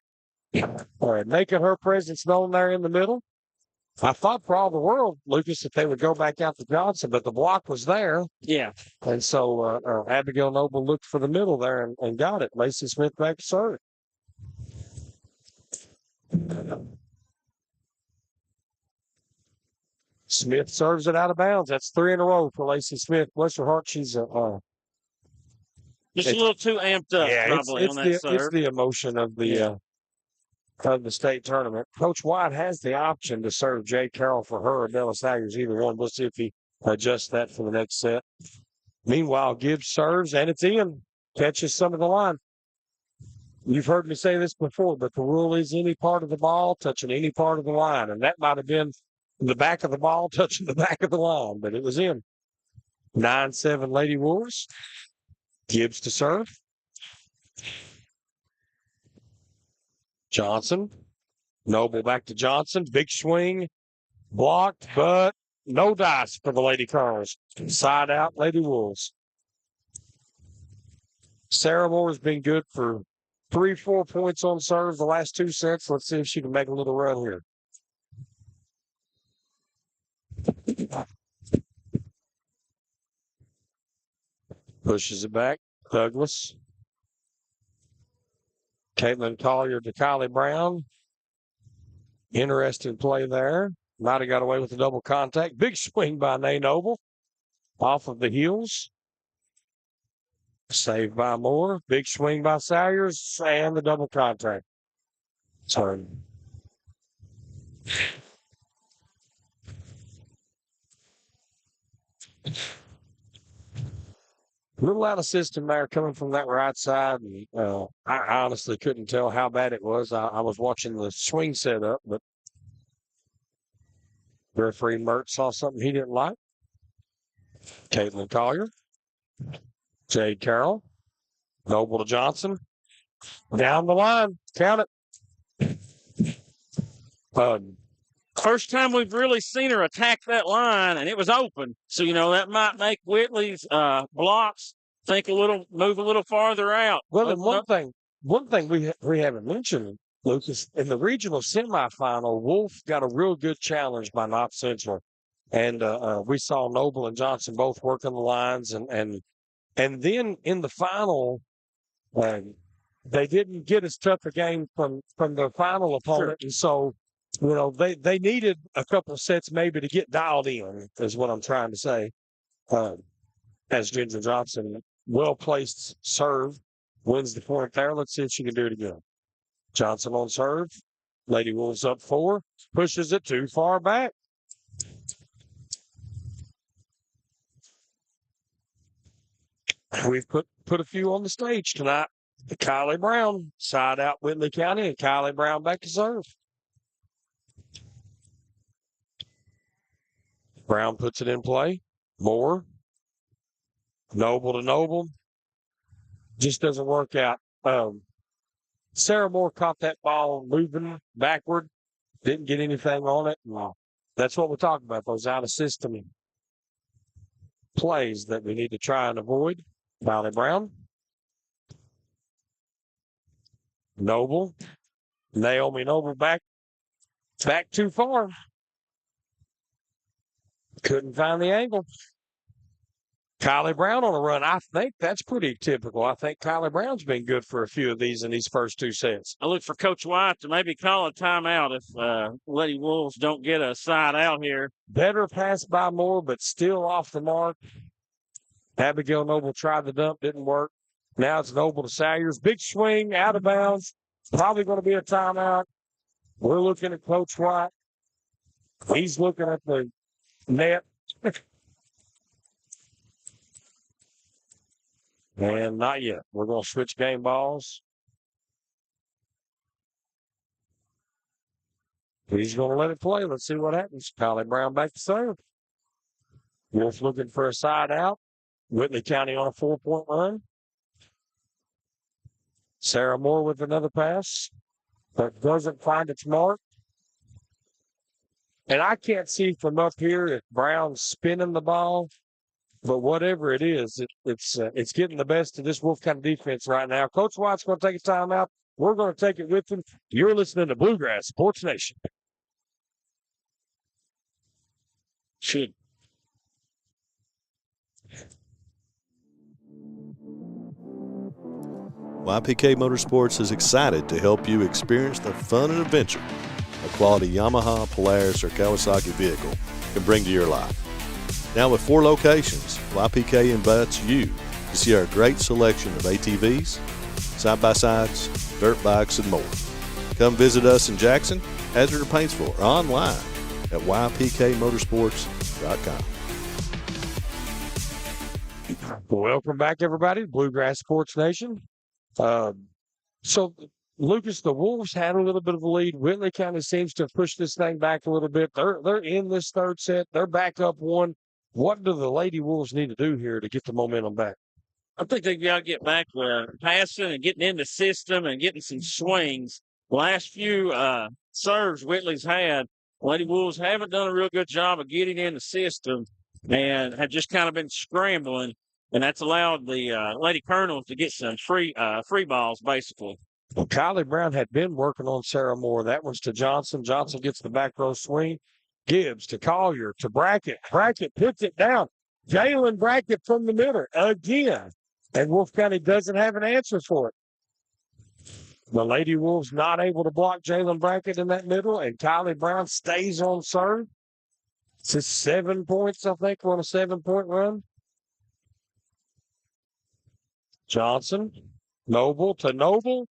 All right. Making her presence known there in the middle. I thought for all the world, Lucas, that they would go back out to Johnson, but the block was there. Yeah. And so Abigail Noble looked for the middle there and got it. Lacey Smith back to serve. Smith serves it out of bounds. That's 3 in a row for Lacey Smith. Bless her heart, she's just a little too amped up, probably on that serve. It's the emotion of the state tournament. Coach White has the option to serve Jay Carroll for her or Dallas Saggers, either one. We'll see if he adjusts that for the next set. Meanwhile, Gibbs serves, and it's in. Catches some of the line. You've heard me say this before, but the rule is any part of the ball touching any part of the line, and that might have been the back of the ball touching the back of the line, but it was in. 9-7 Lady Wolves. Gibbs to serve. Johnson. Noble back to Johnson. Big swing. Blocked, but no dice for the Lady Cars. Side out, Lady Wolves. Sarah Moore's been good for 3-4 points on serve the last two sets. Let's see if she can make a little run here. Pushes it back. Douglas. Caitlin Collier to Kylie Brown. Interesting play there. Might have got away with the double contact. Big swing by Nay Noble. Off of the heels. Saved by Moore. Big swing by Salyers. And the double contact. So a little out of system there coming from that right side. And, I honestly couldn't tell how bad it was. I was watching the swing setup, but referee Mert saw something he didn't like. Caitlin Collier. Jade Carroll. Noble to Johnson. Down the line. Count it. First time we've really seen her attack that line, and it was open. So, that might make Whitley's blocks move a little farther out. Well, and one thing we haven't mentioned, Lucas, in the regional semifinal, Wolfe got a real good challenge by North Central. And we saw Noble and Johnson both working the lines. And then in the final, they didn't get as tough a game from their final opponent. Sure. And so, they needed a couple of sets maybe to get dialed in, is what I'm trying to say. As Ginger Johnson, well-placed serve, wins the point there. Let's see if she can do it again. Johnson on serve. Lady Wolves up 4. Pushes it too far back. We've put a few on the stage tonight. Kylie Brown, side out Whitley County, and Kylie Brown back to serve. Brown puts it in play. Moore. Noble to Noble. Just doesn't work out. Sarah Moore caught that ball moving backward. Didn't get anything on it. No. That's what we're talking about, those out-of-system plays that we need to try and avoid. Valley Brown. Noble. Naomi Noble back too far. Couldn't find the angle. Kylie Brown on a run. I think that's pretty typical. I think Kylie Brown's been good for a few of these in these first 2 sets. I look for Coach White to maybe call a timeout if Lady Wolves don't get a side out here. Better pass by Moore, but still off the mark. Abigail Noble tried the dump, didn't work. Now it's Noble to Salyers. Big swing, out of bounds. Probably going to be a timeout. We're looking at Coach White. He's looking at the net. And not yet. We're going to switch game balls. He's going to let it play. Let's see what happens. Kylie Brown back to serve. Wolf looking for a side out. Whitley County on a 4-point run. Sarah Moore with another pass that doesn't find its mark. And I can't see from up here if Brown's spinning the ball, but whatever it is, it's getting the best of this Wolf County defense right now. Coach White's going to take a timeout. We're going to take it with him. You're listening to Bluegrass Sports Nation. Should. YPK Motorsports is excited to help you experience the fun and adventure a quality Yamaha, Polaris, or Kawasaki vehicle can bring to your life. Now with 4 locations, YPK invites you to see our great selection of ATVs, side-by-sides, dirt bikes, and more. Come visit us in Jackson, Hazard, or Paintsville, or online at ypkmotorsports.com. Welcome back, everybody, Bluegrass Sports Nation. So, Lucas, the Wolves had a little bit of a lead. Whitley County seems to have pushed this thing back a little bit. They're in this third set. They're back up 1. What do the Lady Wolves need to do here to get the momentum back? I think they've got to get back passing and getting in the system and getting some swings. Last few serves Whitley's had, Lady Wolves haven't done a real good job of getting in the system and have just kind of been scrambling. And that's allowed the Lady Colonels to get some free balls, basically. Well, Kylie Brown had been working on Sarah Moore. That one's to Johnson. Johnson gets the back row swing. Gibbs to Collier to Brackett. Brackett puts it down. Jalen Brackett from the middle again. And Wolfe County doesn't have an answer for it. The Lady Wolves not able to block Jalen Brackett in that middle, and Kylie Brown stays on serve. It's 7 points, I think, on a 7-point run. Johnson, Noble to Noble.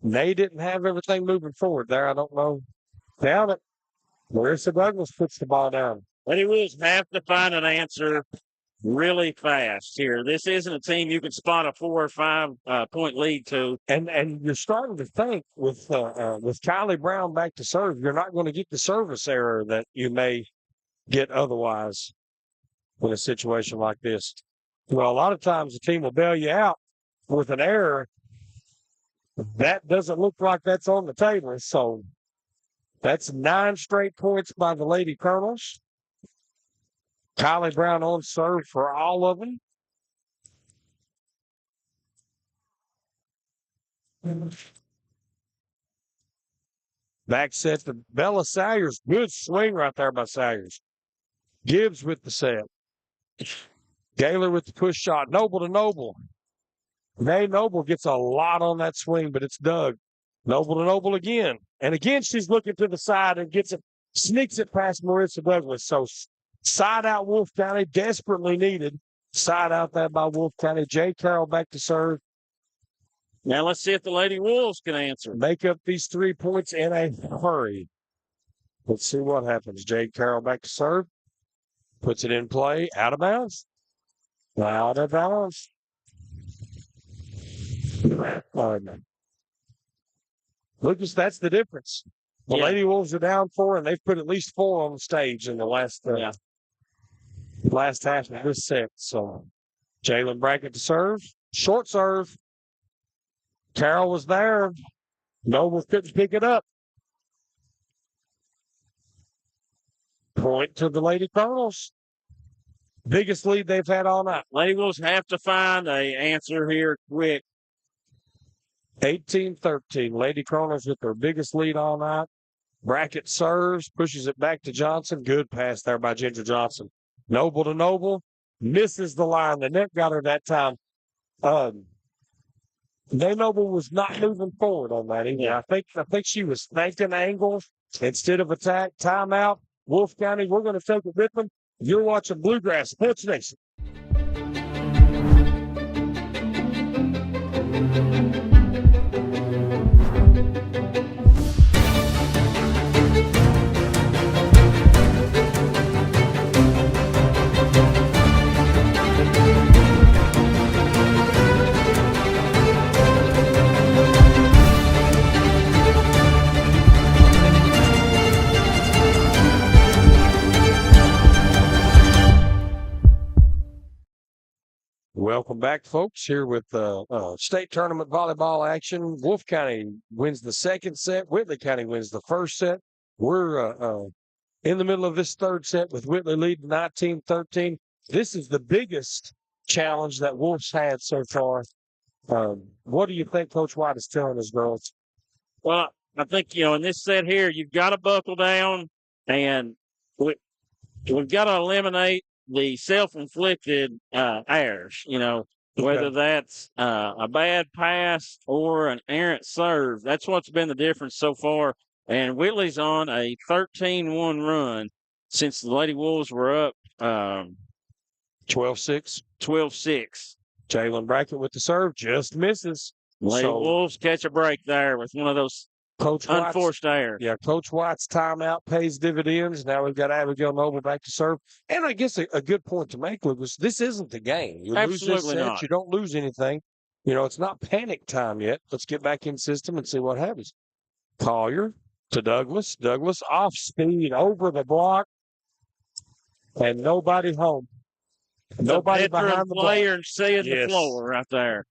They didn't have everything moving forward there. I don't know. Down it. Marissa Douglas puts the ball down. Lady Wolves have to find an answer really fast here. This isn't a team you can spot a 4 or 5 point lead to. And you're starting to think with Kylie Brown back to serve, you're not going to get the service error that you may get otherwise in a situation like this. Well, a lot of times the team will bail you out with an error. That doesn't look like that's on the table. So that's 9 straight points by the Lady Colonels. Kylie Brown on serve for all of them. Back set to Bella Salyers. Good swing right there by Salyers. Gibbs with the set. Gaylor with the push shot. Noble to Noble. Nay Noble gets a lot on that swing, but it's Doug. Noble to Noble again. And again, she's looking to the side and gets it, sneaks it past Marissa Douglas. So side out Wolfe County, desperately needed. Side out that by Wolfe County. Jay Carroll back to serve. Now let's see if the Lady Wolves can answer. Make up these 3 points in a hurry. Let's see what happens. Jay Carroll back to serve. Puts it in play. Out of bounds. Out of bounds. Lucas, that's the difference. The Lady Wolves are down 4, and they've put at least 4 on the stage in the last half of this set. So Jalen Brackett to serve. Short serve. Carroll was there. Noble couldn't pick it up. Point to the Lady Colonels. Biggest lead they've had all night. Lady Wolves have to find an answer here quick. 18-13. Lady Colonels with their biggest lead all night. Brackett serves, pushes it back to Johnson. Good pass there by Ginger Johnson. Noble to Noble. Misses the line. The net got her that time. Noble was not moving forward on that either. I think she was thinking angles instead of attack. Timeout. Wolfe County, we're going to take it with them. You're watching Bluegrass Sports Nation. Welcome back, folks, here with state tournament volleyball action. Wolfe County wins the second set. Whitley County wins the first set. We're in the middle of this third set with Whitley leading 19-13. This is the biggest challenge that Wolfe's had so far. What do you think Coach White is telling his girls? Well, I think, in this set here, you've got to buckle down, and we've got to eliminate the self-inflicted errors, whether that's a bad pass or an errant serve. That's what's been the difference so far. And Whitley's on a 13-1 run since the Lady Wolves were up 12-6. 12-6. Jalen Brackett with the serve just misses. Lady Wolves catch a break there with one of those unforced errors. Yeah, Coach White's timeout pays dividends. Now we've got Abigail Noble back to serve. And I guess a good point to make, Lucas, this isn't the game. You Absolutely lose this set, not. you don't lose anything. It's not panic time yet. Let's get back in system and see what happens. Collier to Douglas. Douglas off speed over the block. And nobody home. Nobody behind the player block. seeing the floor right there.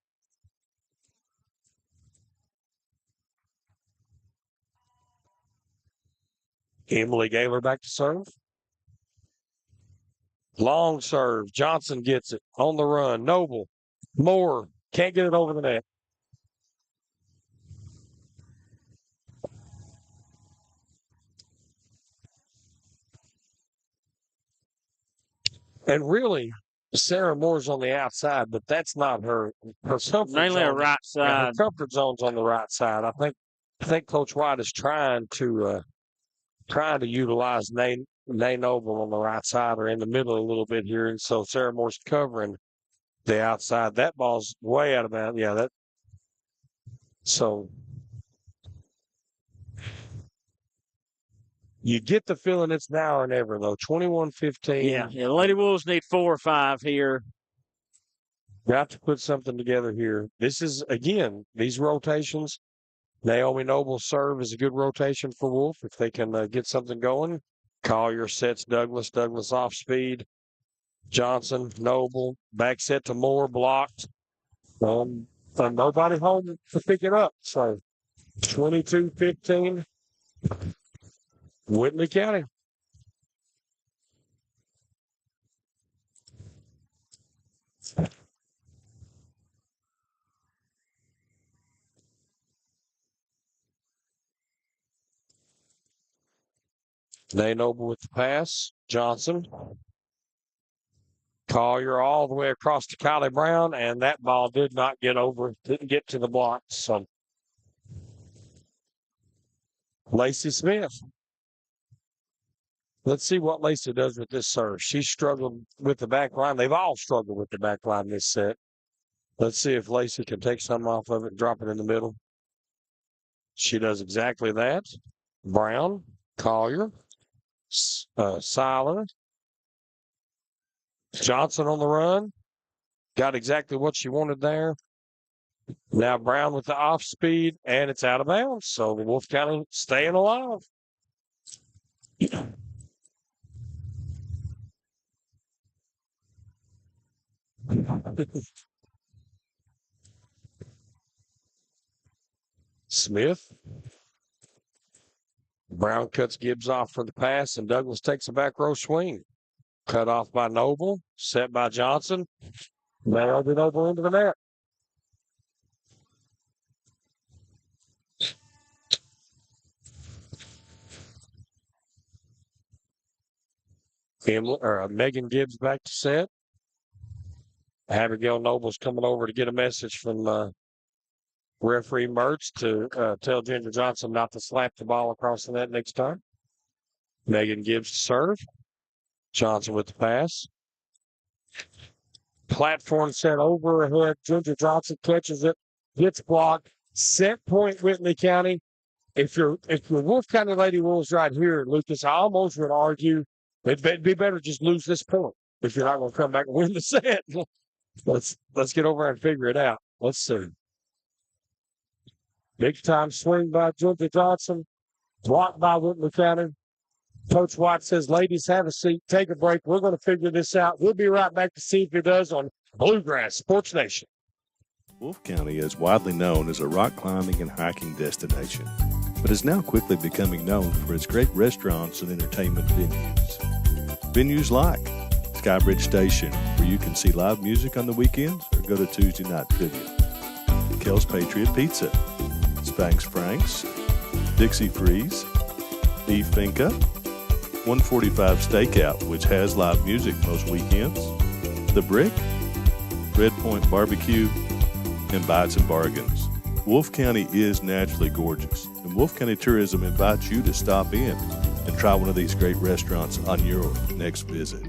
Emily Gaylor back to serve. Long serve. Johnson gets it on the run. Noble. Moore. Can't get it over the net. And really, Sarah Moore's on the outside, but that's not her comfort Mainly a zone. right Yeah, her side. comfort zone's on the right side. I think Coach White is trying to utilize Nay Noble on the right side or in the middle a little bit here, and so Sarah Moore's covering the outside. That ball's way out of bounds. Yeah, that. So you get the feeling it's now or never, though. 21-15. Yeah. The Lady Wolves need 4 or 5 here. Got to put something together here. This is, again, these rotations. Naomi Noble serve is a good rotation for Wolfe if they can get something going. Collier sets Douglas. Douglas off speed. Johnson, Noble, back set to Moore, blocked. Nobody home to pick it up. So 22-15. Whitley County. Nay Noble with the pass. Johnson. Collier all the way across to Kylie Brown, and that ball didn't get to the block. So Lacey Smith. Let's see what Lacey does with this serve. She struggled with the back line. They've all struggled with the back line this set. Let's see if Lacey can take some off of it and drop it in the middle. She does exactly that. Brown, Collier, Seiler, Johnson on the run. Got exactly what she wanted there. Now Brown with the off speed, and it's out of bounds. So the Wolfe County staying alive. Smith. Brown cuts Gibbs off for the pass, and Douglas takes a back row swing. Cut off by Noble, set by Johnson. Nailed it over into the net. Megan Gibbs back to set. Abigail Noble's coming over to get a message from referee Mertz to tell Ginger Johnson not to slap the ball across the net next time. Megan Gibbs to serve. Johnson with the pass. Platform set over ahead. Ginger Johnson catches it, gets blocked. Set point Whitley County. If you're Wolfe County Lady Wolves right here, Lucas, I almost would argue it'd be better just lose this point if you're not going to come back and win the set. Let's get over and figure it out. Let's see. Big time swing by Ginger Johnson. Blocked by Whitley County. Coach White says, ladies, have a seat. Take a break. We're going to figure this out. We'll be right back to see if he does on Bluegrass Sports Nation. Wolfe County is widely known as a rock climbing and hiking destination, but is now quickly becoming known for its great restaurants and entertainment venues. Venues like Skybridge Station, where you can see live music on the weekends or go to Tuesday night trivia. Kel's Patriot Pizza, Spanx Franks, Dixie Freeze, Beef Finca, 145 Stakeout, which has live music most weekends, The Brick, Red Point Barbecue, and Bites and Bargains. Wolfe County is naturally gorgeous, and Wolfe County Tourism invites you to stop in and try one of these great restaurants on your next visit.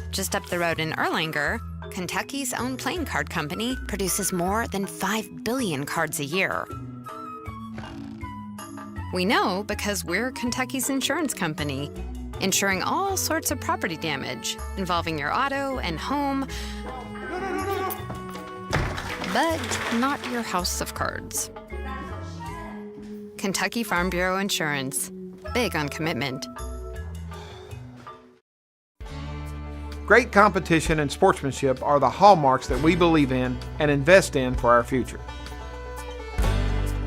Just up the road in Erlanger, Kentucky's own playing card company produces more than 5 billion cards a year. We know because we're Kentucky's insurance company, insuring all sorts of property damage involving your auto and home, but not your house of cards. Kentucky Farm Bureau Insurance. Big on commitment. Great competition and sportsmanship are the hallmarks that we believe in and invest in for our future.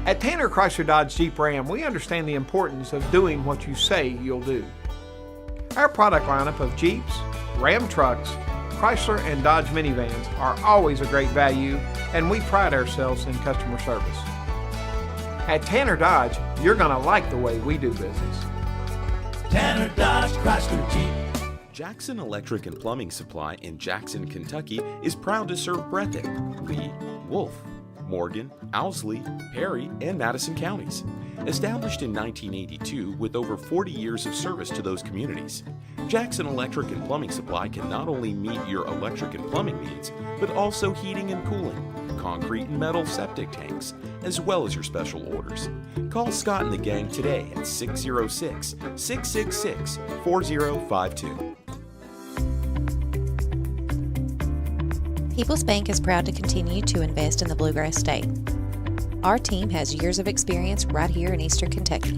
At Tanner Chrysler Dodge Jeep Ram, we understand the importance of doing what you say you'll do. Our product lineup of Jeeps, Ram trucks, Chrysler, and Dodge minivans are always a great value, and we pride ourselves in customer service. At Tanner Dodge, you're going to like the way we do business. Tanner Dodge Chrysler Jeep. Jackson Electric and Plumbing Supply in Jackson, Kentucky is proud to serve Breathitt, Lee, Wolfe, Morgan, Owsley, Perry, and Madison counties. Established in 1982 with over 40 years of service to those communities, Jackson Electric and Plumbing Supply can not only meet your electric and plumbing needs, but also heating and cooling, concrete and metal septic tanks, as well as your special orders. Call Scott and the gang today at 606-666-4052. People's Bank is proud to continue to invest in the Bluegrass State. Our team has years of experience right here in Eastern Kentucky.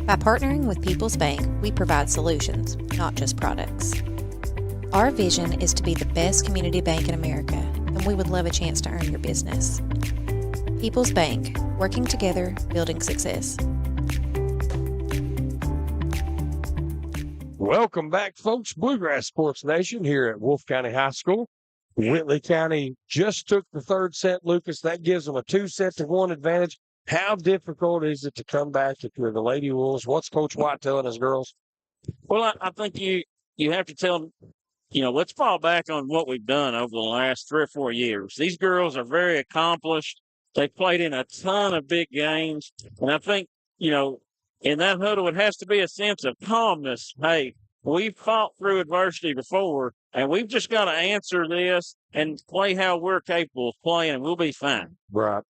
By partnering with People's Bank, we provide solutions, not just products. Our vision is to be the best community bank in America, and we would love a chance to earn your business. People's Bank, working together, building success. Welcome back, folks. Bluegrass Sports Nation here at Wolfe County High School. Whitley County just took the third set, Lucas. That gives them a 2-1 advantage. How difficult is it to come back if you're the Lady Wolves? What's Coach White telling us, girls? Well, I think you have to tell them, let's fall back on what we've done over the last 3 or 4 years. These girls are very accomplished. They played in a ton of big games. And I think, in that huddle, it has to be a sense of calmness. Hey, we've fought through adversity before, and we've just got to answer this and play how we're capable of playing, and we'll be fine. Right.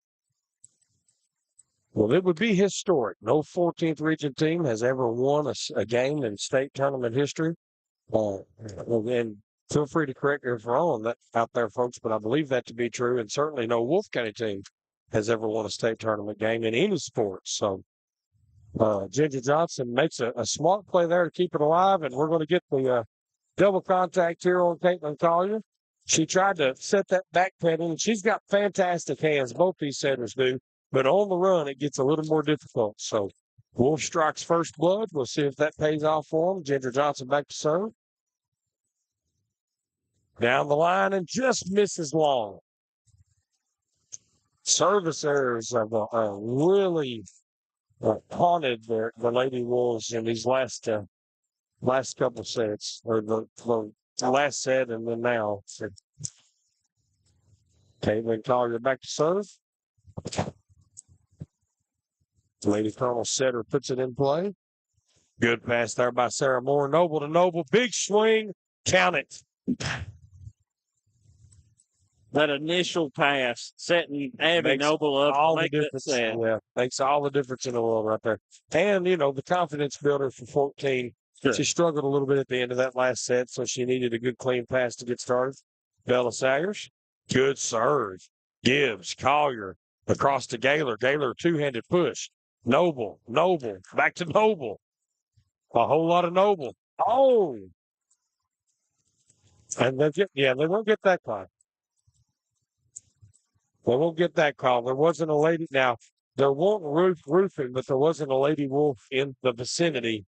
Well, it would be historic. No 14th region team has ever won a game in state tournament history. And feel free to correct me if I'm wrong out there, folks, but I believe that to be true. And certainly no Wolfe County team has ever won a state tournament game in any sport. So Ginger Johnson makes a smart play there to keep it alive, and we're going to get the double contact here on Caitlin Collier. She tried to set that back pedal, and she's got fantastic hands. Both these setters do. But on the run, it gets a little more difficult. So Wolfe strikes first blood. We'll see if that pays off for them. Ginger Johnson back to serve. Down the line and just misses long. Service errors have really haunted the Lady Wolves in these last couple sets, or the last set and then now. So, Caitlin Collier back to serve. Lady Colonel Setter puts it in play. Good pass there by Sarah Moore. Noble to Noble. Big swing. Count it. That initial pass setting Abby Noble up all to make the difference. that set. Yeah, makes all the difference in the world right there. And, the confidence builder for 14. Sure. She struggled a little bit at the end of that last set, so she needed a good clean pass to get started. Bella Sayers. Good serve. Gibbs. Collier. Across to Gaylor. Gaylor, two-handed push. Noble. Back to Noble. A whole lot of Noble. Oh! And they won't get that call. They won't get that call. There wasn't a lady. Now, there won't roofing, but there wasn't a Lady Wolf in the vicinity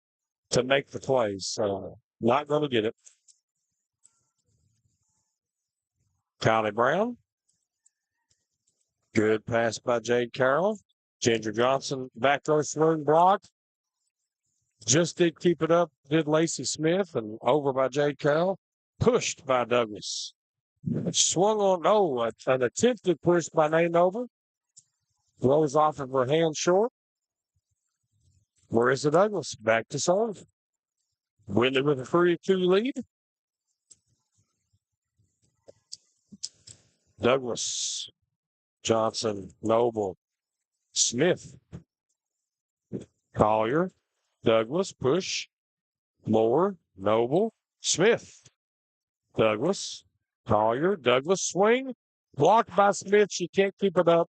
to make the plays. So, not going to get it. Kylie Brown. Good pass by Jade Carroll. Ginger Johnson back row swing block. Just did keep it up. Did Lacey Smith, and over by Jade Carroll. Pushed by Douglas. Swung on, an attempted push by Nainover. Rolls off of her hand short. Marissa Douglas back to serve. Whitley with a 3-2 lead. Douglas, Johnson, Noble, Smith, Collier, Douglas, push, Moore, Noble, Smith, Douglas, Collier, Douglas, swing, blocked by Smith. She can't keep it up.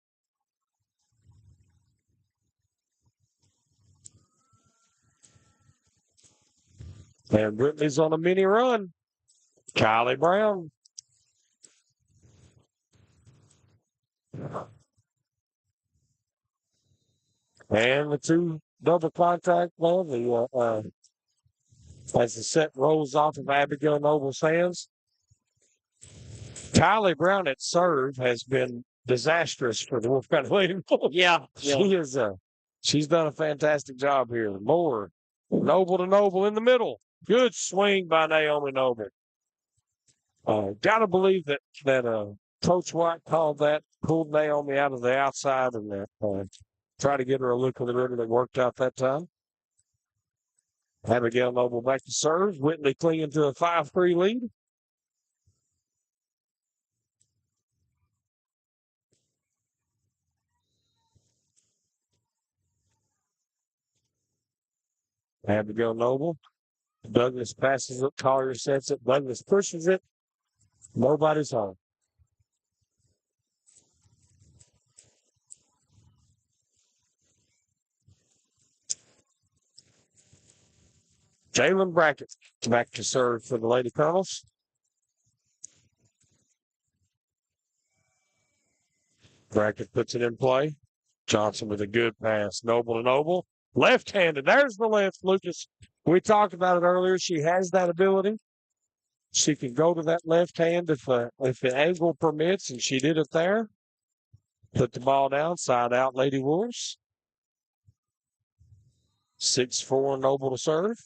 And Whitley's on a mini run. Kylie Brown. And the two double contact ball, as the set rolls off of Abigail Noble's hands. Kylie Brown at serve has been disastrous for the Wolfe County Lady Wolves. Yeah. She's done a fantastic job here. Moore Noble to Noble in the middle. Good swing by Naomi Noble. Got to believe that Coach White called that, pulled Naomi out of the outside, and tried to get her a look of the river that worked out that time. Abigail Noble back to serve. Whitley clinging to a 5-3 lead. Abigail Noble. Douglas passes it. Collier sets it. Douglas pushes it. Nobody's home. Jalen Brackett back to serve for the Lady Colonels. Brackett puts it in play. Johnson with a good pass. Noble to Noble. Left-handed. There's the left, Lucas. We talked about it earlier. She has that ability. She can go to that left hand if the angle permits, and she did it there. Put the ball down, side out, Lady Wolves. 6-4, Noble to serve.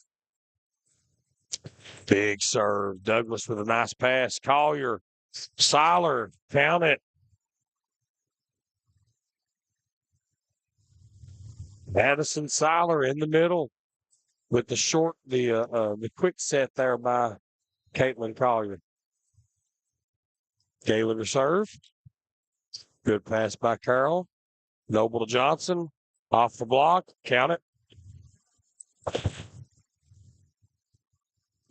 Big serve. Douglas with a nice pass. Collier. Seiler. Count it. Madison Seiler in the middle with the quick set there by Caitlin Collier. Galen to serve. Good pass by Carroll. Noble to Johnson. Off the block. Count it.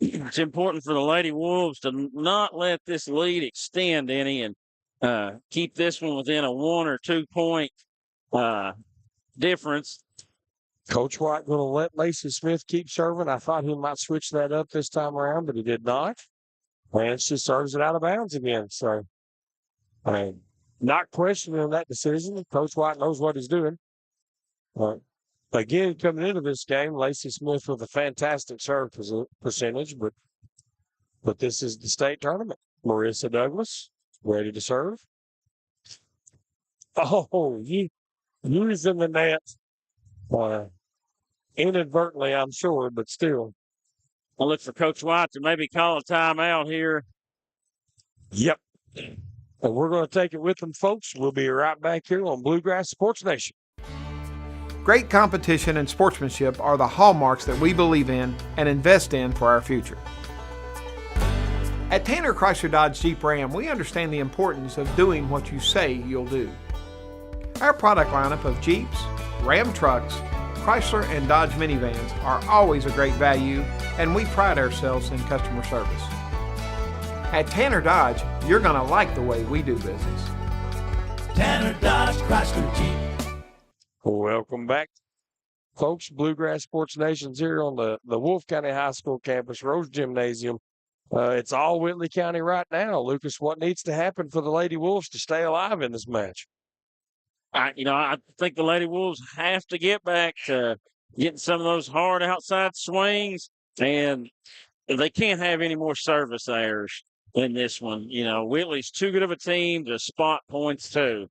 It's important for the Lady Wolves to not let this lead extend any and keep this one within a 1 or 2 point difference. Coach White going to let Lacey Smith keep serving. I thought he might switch that up this time around, but he did not. And she serves it out of bounds again. So, not questioning that decision. Coach White knows what he's doing. Again, coming into this game, Lacey Smith with a fantastic serve percentage, but this is the state tournament. Marissa Douglas, ready to serve. Oh, using the net. Inadvertently, I'm sure, but still. I'll look for Coach White to maybe call a timeout here. Yep. And we're going to take it with them, folks. We'll be right back here on Bluegrass Sports Nation. Great competition and sportsmanship are the hallmarks that we believe in and invest in for our future. At Tanner Chrysler Dodge Jeep Ram, we understand the importance of doing what you say you'll do. Our product lineup of Jeeps, Ram trucks, Chrysler and Dodge minivans are always a great value, and we pride ourselves in customer service. At Tanner Dodge, you're going to like the way we do business. Tanner Dodge Chrysler Jeep. Welcome back, folks. Bluegrass Sports Nation's here on the Wolfe County High School campus, Rose Gymnasium. It's all Whitley County right now. Lucas, what needs to happen for the Lady Wolves to stay alive in this match? I think the Lady Wolves have to get back to getting some of those hard outside swings, and they can't have any more service errors in this one. Whitley's too good of a team to spot points too.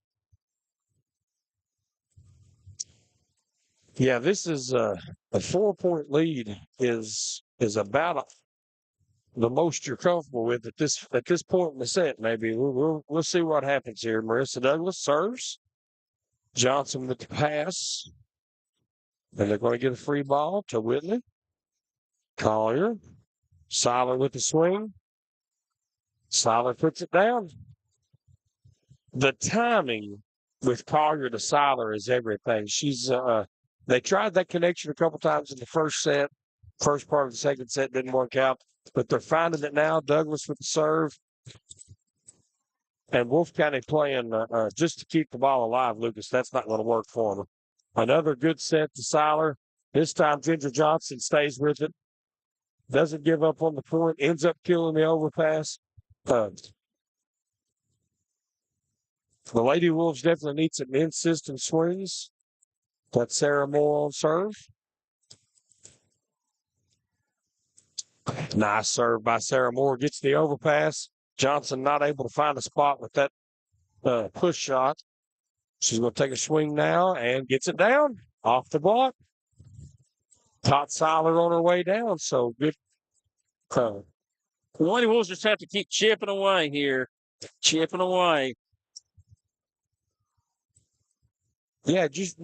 Yeah, this is a 4-point lead is about the most you're comfortable with at this point in the set. Maybe we'll see what happens here. Marissa Douglas serves. Johnson with the pass. And they're going to get a free ball to Whitley. Collier. Seiler with the swing. Seiler puts it down. The timing with Collier to Seiler is everything. They tried that connection a couple times in the first set. First part of the second set didn't work out. But they're finding it now. Douglas with the serve. And Wolfe County playing just to keep the ball alive, Lucas. That's not going to work for them. Another good set to Seiler. This time, Ginger Johnson stays with it. Doesn't give up on the point. Ends up killing the overpass. The Lady Wolves definitely need some insistent swings. That's Sarah Moore on serve. Nice serve by Sarah Moore. Gets the overpass. Johnson not able to find a spot with that push shot. She's going to take a swing now and gets it down off the block. Caught solid on her way down, so good. The Lady Wolves just have to keep chipping away here. Chipping away. Yeah, just,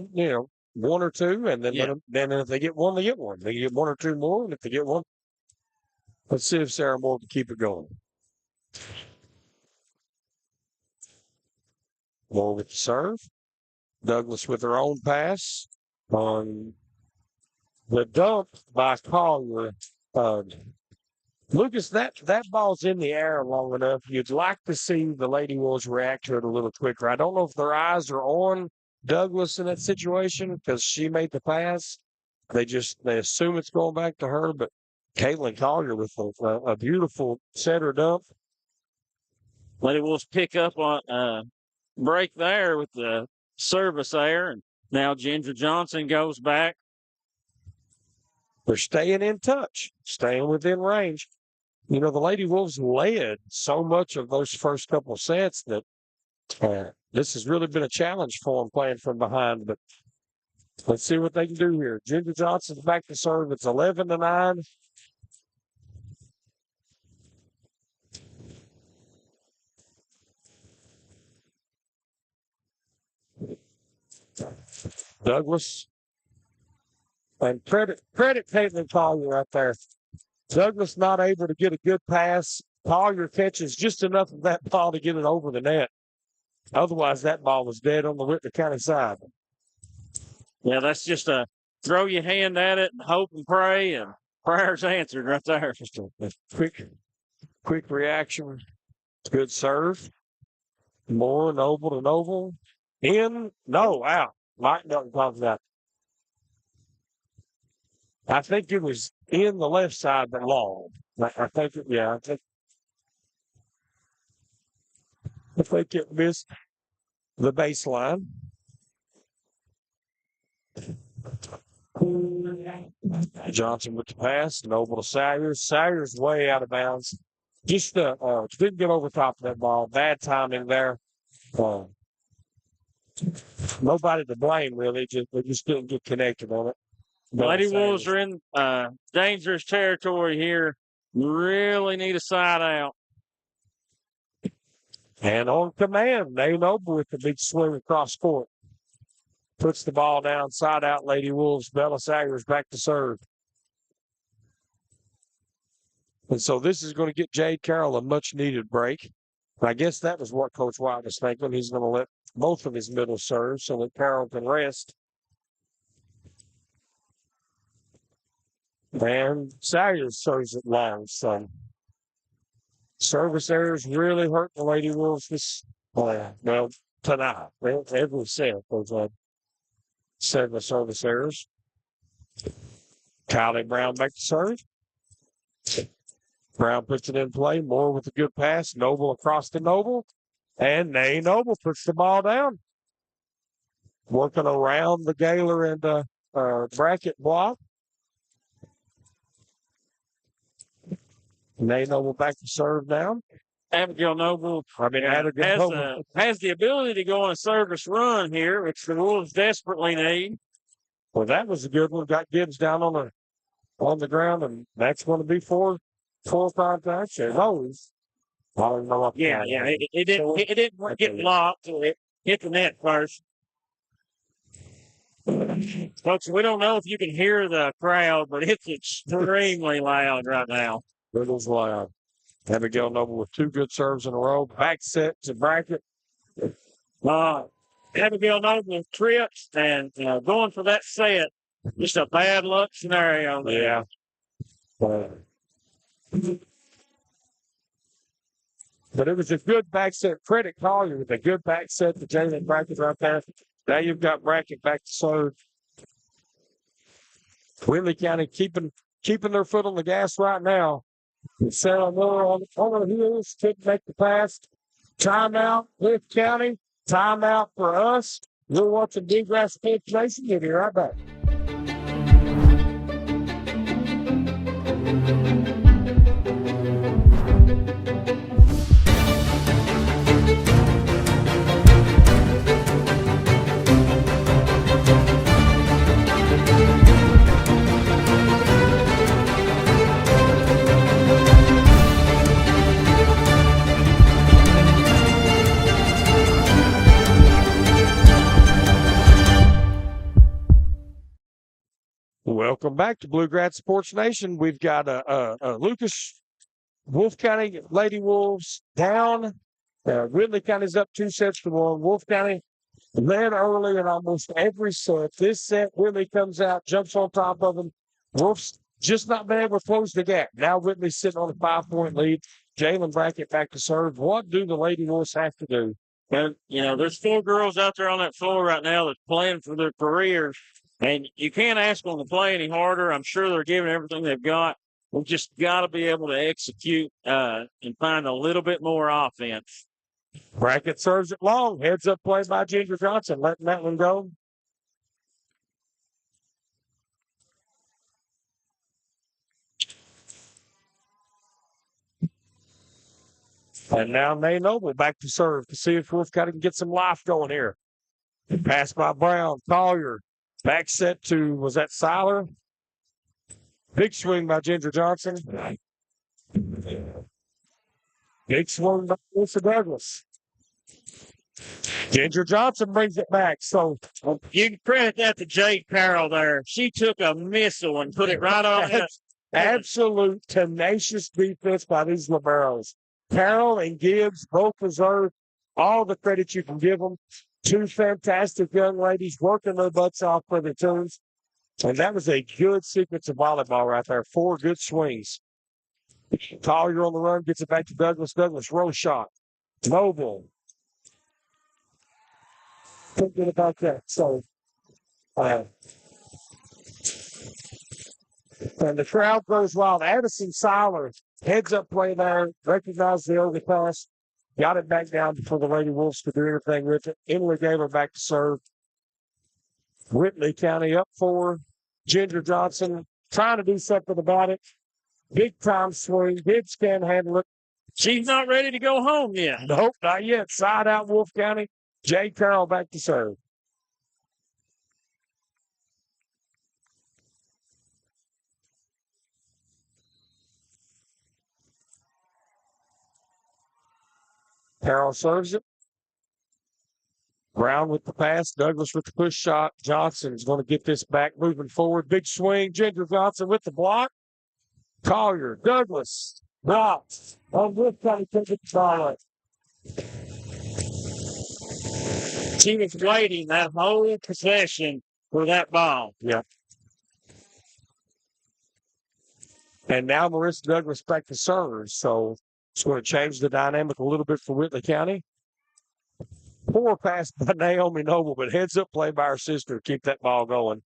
one or two, and then then if they get one, they get one. They get one or two more, and if they get one, let's see if Sarah Moore can keep it going. Moore with the serve. Douglas with her own pass on the dump by Collier. Lucas, that ball's in the air long enough. You'd like to see the Lady Wolves react to it a little quicker. I don't know if their eyes are on Douglas in that situation because she made the pass. They assume it's going back to her, but Caitlin Collier with a beautiful center dump. Lady Wolves pick up on break there with the service there, and now Ginger Johnson goes back. They're staying in touch, staying within range. The Lady Wolves led so much of those first couple sets that this has really been a challenge for them playing from behind. But let's see what they can do here. Ginger Johnson's back to serve. It's 11-9. Douglas. And credit Caitlin Collier right there. Douglas not able to get a good pass. Collier catches just enough of that ball to get it over the net. Otherwise, that ball was dead on the Whitley County side. Yeah, that's just a throw your hand at it and hope and pray, and prayers answered right there. Just a quick reaction. Good serve. More Noble to Noble. In. No, out. Mike Dalton calls that. I think it was in the left side, but long. I think it missed the baseline. Johnson with the pass. Noble to Sayers. Sayers way out of bounds. Just didn't get over top of that ball. Bad timing there. Nobody to blame, really. They just didn't get connected on it. Lady Wolves are in dangerous territory here. Really need a side out. And on command, Nay Noble with the big swing across court. Puts the ball down, side out, Lady Wolves. Bella Sayers back to serve. And so this is going to get Jade Carroll a much-needed break. I guess that was what Coach White was thinking. He's going to let both of his middle serve so that Carroll can rest. And Sayers serves it long, so service errors really hurt the Lady Wolves tonight. Every set was 7 service errors. Kylie Brown back to serve. Brown puts it in play. Moore with a good pass. Noble across to Noble. And Nay Noble puts the ball down. Working around the Gaylor and bracket block. Nay Noble back to serve down. Abigail Noble Noble has the ability to go on a service run here, which the Wolves desperately need. Well, that was a good one. Got Gibbs down on the ground, and that's going to be four contacts. As always. I don't know what it didn't get blocked. It hit the net first. Folks, we don't know if you can hear the crowd, but it's extremely loud right now. It was loud. Abigail Noble with 2 good serves in a row. Back set to bracket. Abigail Noble trips and going for that set. Just a bad luck scenario there. Yeah. But it was a good back set. Credit Collier with a good back set to Jalen Brackett right there. Now you've got Brackett back to serve. Whitley County keeping their foot on the gas right now. Sarah Moore on the heels, couldn't make the pass. Timeout, Wolfe County. Timeout for us. You're watching Bluegrass Nation. We'll be right back. Welcome back to Bluegrass Sports Nation. We've got Lucas, Wolfe County Lady Wolves down. Whitley County's up 2-1. Wolfe County led early in almost every set. This set, Whitley comes out, jumps on top of them. Wolf's just not been able to close the gap. Now Whitley's sitting on a 5-point lead. Jalen Brackett back to serve. What do the Lady Wolves have to do? And, there's 4 girls out there on that floor right now that's playing for their careers. And you can't ask them to play any harder. I'm sure they're giving everything they've got. We've just got to be able to execute and find a little bit more offense. Brackett serves it long. Heads up play by Ginger Johnson, letting that one go. And now Nay Noble back to serve to see if Wolfe County can get some life going here. Pass by Brown, Collier. Back set to, was that Seiler? Big swing by Ginger Johnson. Big swing by Lisa Douglas. Ginger Johnson brings it back. So you can credit that to Jade Carroll there. She took a missile and put it right on it. Absolute tenacious defense by these liberos. Carroll and Gibbs both deserve all the credit you can give them. 2 fantastic young ladies working their butts off for the teams. And that was a good sequence of volleyball right there. 4 good swings. Collier on the run, gets it back to Douglas. Douglas, roll shot. Noble. Thinking about that. So, and the crowd goes wild. Addison Seiler, heads up play there, recognized the early pass, got it back down before the Lady Wolves could do anything with it. Emily gave her back to serve. Whitley County up 4. Ginger Johnson trying to do something about it. Big time swing. Gibbs can't handle it. She's not ready to go home yet. Nope, not yet. Side out Wolfe County. Jay Carroll back to serve. Carroll serves it. Brown with the pass. Douglas with the push shot. Johnson is going to get this back moving forward. Big swing. Ginger Johnson with the block. Collier. Douglas. Blocks. On this side, take it solid. She was waiting that whole possession for that ball. Yeah. And now Marissa Douglas back to serve. So it's going to change the dynamic a little bit for Whitley County. Poor pass by Naomi Noble, but heads up play by her sister to keep that ball going.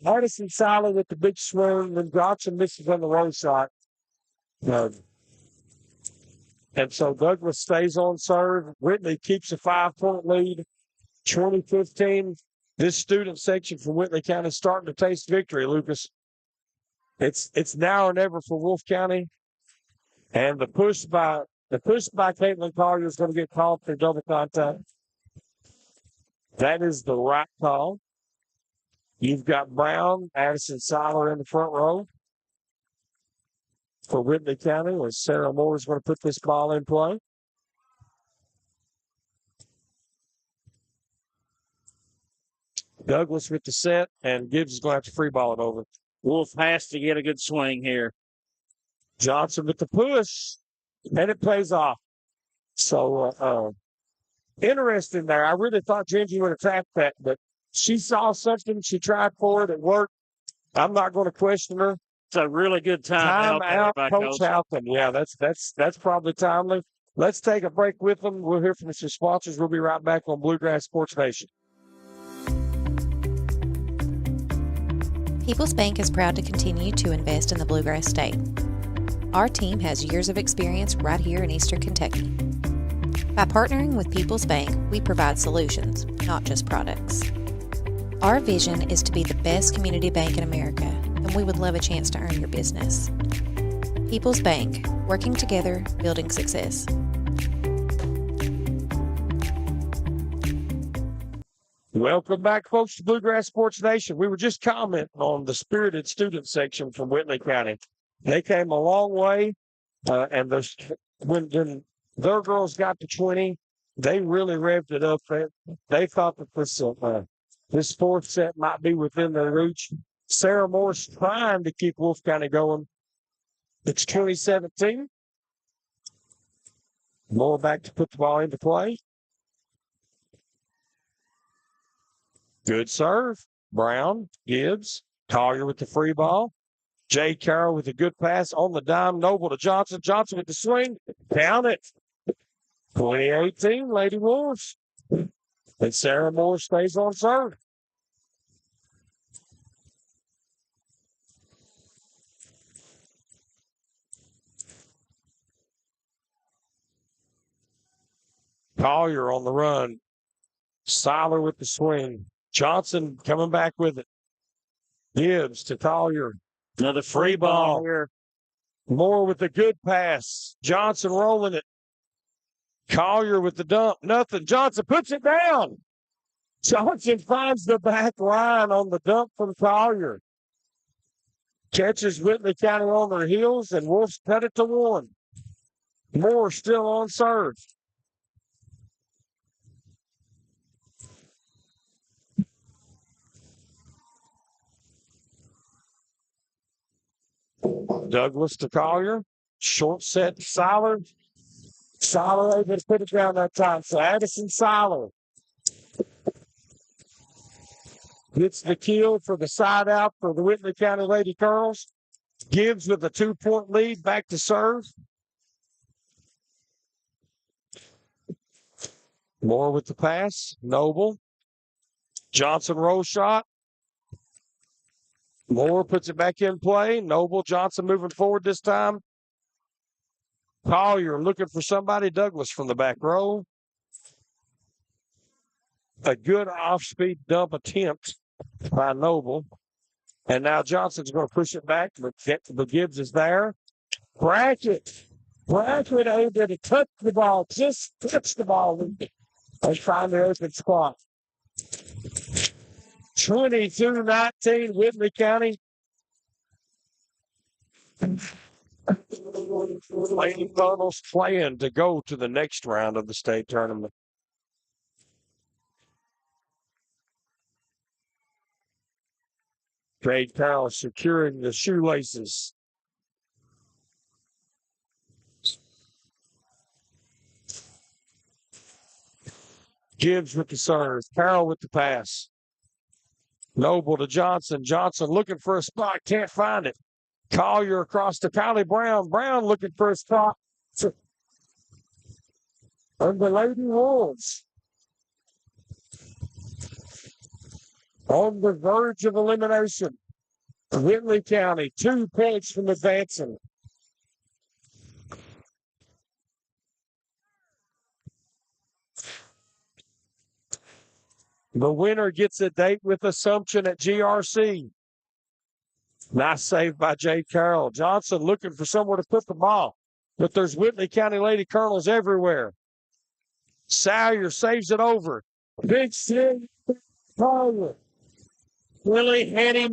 Addison Seiler with the big swing, then Johnson misses on the low shot. And so Douglas stays on serve. Whitley keeps a 5-point lead. 2015. This student section from Whitley County is starting to taste victory, Lucas. It's now or never for Wolfe County. And the push by Caitlin Collier is going to get called for double contact. That is the right call. You've got Brown, Addison Seiler in the front row for Whitley County, where Sarah Moore is going to put this ball in play. Douglas with the set, and Gibbs is going to have to free ball it over. Wolfe has to get a good swing here. Johnson with the push, and it pays off. So, interesting there. I really thought Gingy would attack that, but she saw something. She tried for it. It worked. I'm not going to question her. It's a really good time out, Coach Halpin. Yeah, that's probably timely. Let's take a break with them. We'll hear from some sponsors. We'll be right back on Bluegrass Sports Nation. People's Bank is proud to continue to invest in the Bluegrass State. Our team has years of experience right here in Eastern Kentucky. By partnering with People's Bank, we provide solutions, not just products. Our vision is to be the best community bank in America, and we would love a chance to earn your business. People's Bank, working together, building success. Welcome back, folks, to Bluegrass Sports Nation. We were just commenting on the spirited student section from Whitley County. They came a long way, and when their girls got to 20, They really revved it up. They thought that this fourth set might be within their reach. Sarah Moore's trying to keep Wolfe County going. It's 2017. Moore back to put the ball into play. Good serve. Brown, Gibbs, Collier with the free ball. Jay Carroll with a good pass on the dime. Noble to Johnson. Johnson with the swing. Down it. 2018, Lady Wolves. And Sarah Moore stays on serve. Collier on the run. Seiler with the swing. Johnson coming back with it. Gibbs to Collier. Another Free ball here. Moore with the good pass. Johnson rolling it. Collier with the dump. Nothing. Johnson puts it down. Johnson finds the back line on the dump from Collier. Catches Whitley County on their heels, and Wolves cut it to 1. Moore still on serve. Douglas to Collier. Short set to Seiler. Seiler able to put it down that time. So Addison Seiler gets the kill for the side out for the Whitley County Lady Colonels. Gibbs with a 2-point lead back to serve. Moore with the pass. Noble. Johnson roll shot. Moore puts it back in play. Noble, Johnson moving forward this time. Collier looking for somebody. Douglas from the back row. A good off-speed dump attempt by Noble. And now Johnson's going to push it back, but Gibbs is there. Brackett able to touch the ball, just touch the ball and find the open spot. 22-19, Whitley County. Lady Colonels playing to go to the next round of the state tournament. Jade Powell securing the shoelaces. Gibbs with the serve. Carroll with the pass. Noble to Johnson. Johnson looking for a spot. Can't find it. Collier across to Kylie Brown. Brown looking for a spot. And the Lady Wolves on the verge of elimination. Whitley County, 2 points from advancing. The winner gets a date with Assumption at GRC. Nice save by Jay Carroll. Johnson looking for somewhere to put the ball, but there's Whitley County Lady Colonels everywhere. Sawyer saves it over. Big save. Willie had him.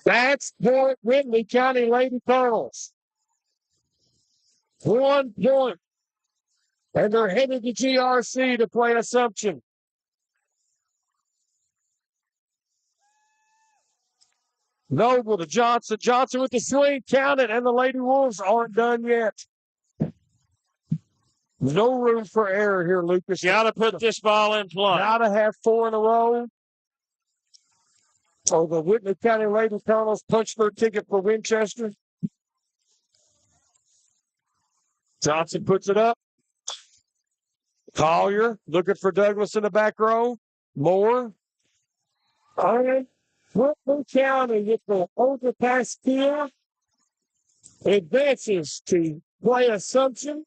That's point Whitley County Lady Colonels. 1 point. And they're headed to GRC to play Assumption. Noble to Johnson. Johnson with the swing. Count it. And the Lady Wolves aren't done yet. No room for error here, Lucas. Got to put this ball in play. Got to have 4 in a row. So the Whitley County Lady Colonels punch their ticket for Winchester. Johnson puts it up. Collier looking for Douglas in the back row. Moore. All right. Whitley County with the overpass kill advances to play Assumption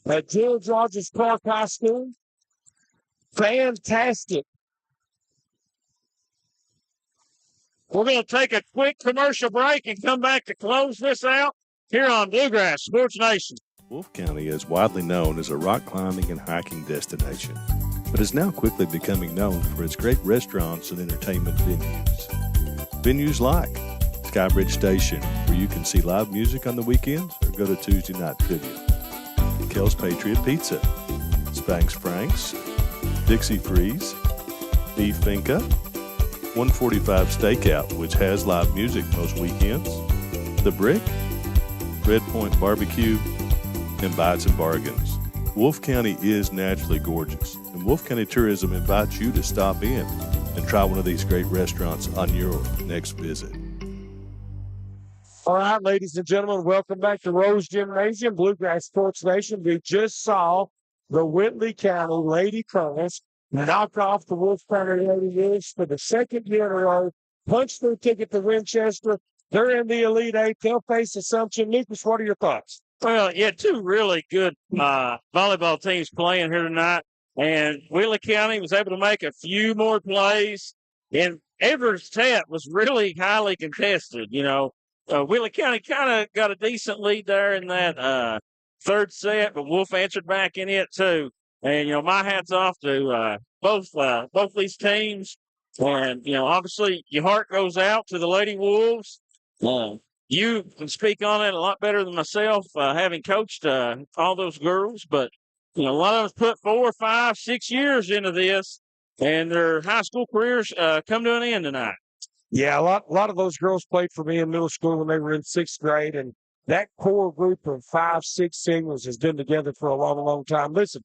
at George Rogers Clark High School. Fantastic. We're going to take a quick commercial break and come back to close this out here on Bluegrass Sports Nation. Wolfe County is widely known as a rock climbing and hiking destination, but is now quickly becoming known for its great restaurants and entertainment venues. Venues like Skybridge Station, where you can see live music on the weekends or go to Tuesday night trivia. Kel's Patriot Pizza, Spanx Franks, Dixie Freeze, Beef Finca, 145 Stakeout, which has live music most weekends, The Brick, Red Point Barbecue, and Bites and Bargains. Wolfe County is naturally gorgeous, and Wolfe County Tourism invites you to stop in and try one of these great restaurants on your next visit. All right, ladies and gentlemen, welcome back to Rose Gymnasium, Bluegrass Sports Nation. We just saw the Whitley County Lady Colonels knock off the Wolfe County Lady Wolves for the second year in a row, punch their ticket to Winchester. They're in the Elite Eight. They'll face Assumption. Lucas, what are your thoughts? Well, yeah, two really good volleyball teams playing here tonight. And Whitley County was able to make a few more plays. And every set was really highly contested. Whitley County kind of got a decent lead there in that third set, but Wolfe answered back in it too. And, my hat's off to both these teams. And, obviously your heart goes out to the Lady Wolves. You can speak on it a lot better than myself, having coached all those girls. But, a lot of us put 4, 5, 6 years into this, and their high school careers come to an end tonight. Yeah, a lot of those girls played for me in middle school when they were in 6th grade, and that core group of 5, 6 singles has been together for a long, long time. Listen,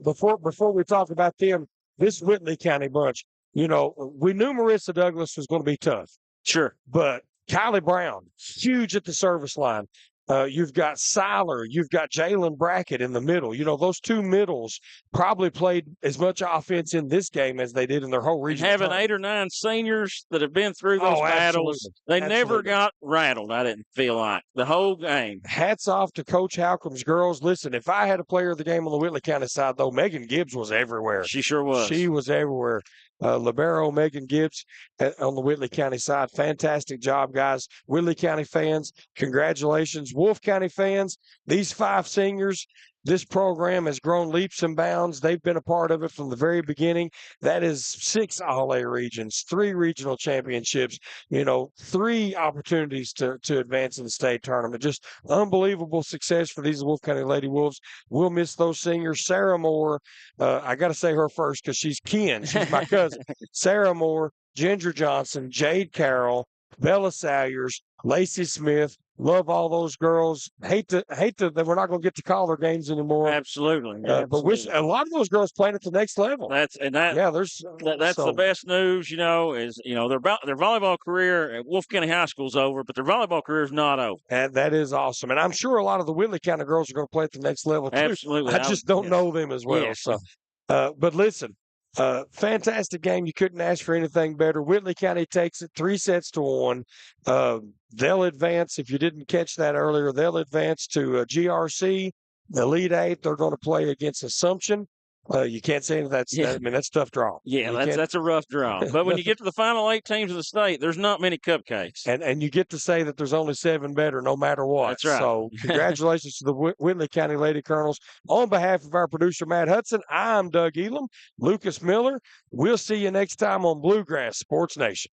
before we talk about them, this Whitley County bunch, we knew Marissa Douglas was going to be tough. Sure. But Kylie Brown, huge at the service line. You've got Seiler. You've got Jalen Brackett in the middle. Those two middles probably played as much offense in this game as they did in their whole region. Having 8 or 9 seniors that have been through those battles, they never got rattled, I didn't feel like, the whole game. Hats off to Coach Halcom's girls. Listen, if I had a player of the game on the Whitley County side, though, Megan Gibbs was everywhere. She sure was. She was everywhere. Libero Megan Gibbs on the Whitley County side. Fantastic job, guys. Whitley County fans, congratulations. Wolfe County fans, these 5 seniors, this program has grown leaps and bounds. They've been a part of it from the very beginning. That is 6 All-A regions, 3 regional championships, 3 opportunities to advance in the state tournament. Just unbelievable success for these Wolfe County Lady Wolves. We'll miss those seniors. Sarah Moore, I got to say her first because she's kin. She's my cousin. Sarah Moore, Ginger Johnson, Jade Carroll, Bella Salyers, Lacey Smith. Love all those girls. Hate that we're not going to get to call their games anymore. Absolutely. But wish a lot of those girls playing at the next level. That's the best news. Is their volleyball career at Wolfe County High School is over, but their volleyball career is not over. And that is awesome. And I'm sure a lot of the Whitley County girls are going to play at the next level too. Absolutely. I just don't know them as well. Yes. So, but listen. Fantastic game. You couldn't ask for anything better. Whitley County takes it 3-1. They'll advance. If you didn't catch that earlier, they'll advance to GRC, the Elite Eight. They're going to play against Assumption. You can't say that's. Yeah. That's a tough draw. Yeah, that's a rough draw. But when you get to the final 8 teams of the state, there's not many cupcakes. And you get to say that there's only 7 better, no matter what. That's right. So congratulations to the Whitley County Lady Colonels. On behalf of our producer Matt Hudson, I'm Doug Elam, Lucas Miller. We'll see you next time on Bluegrass Sports Nation.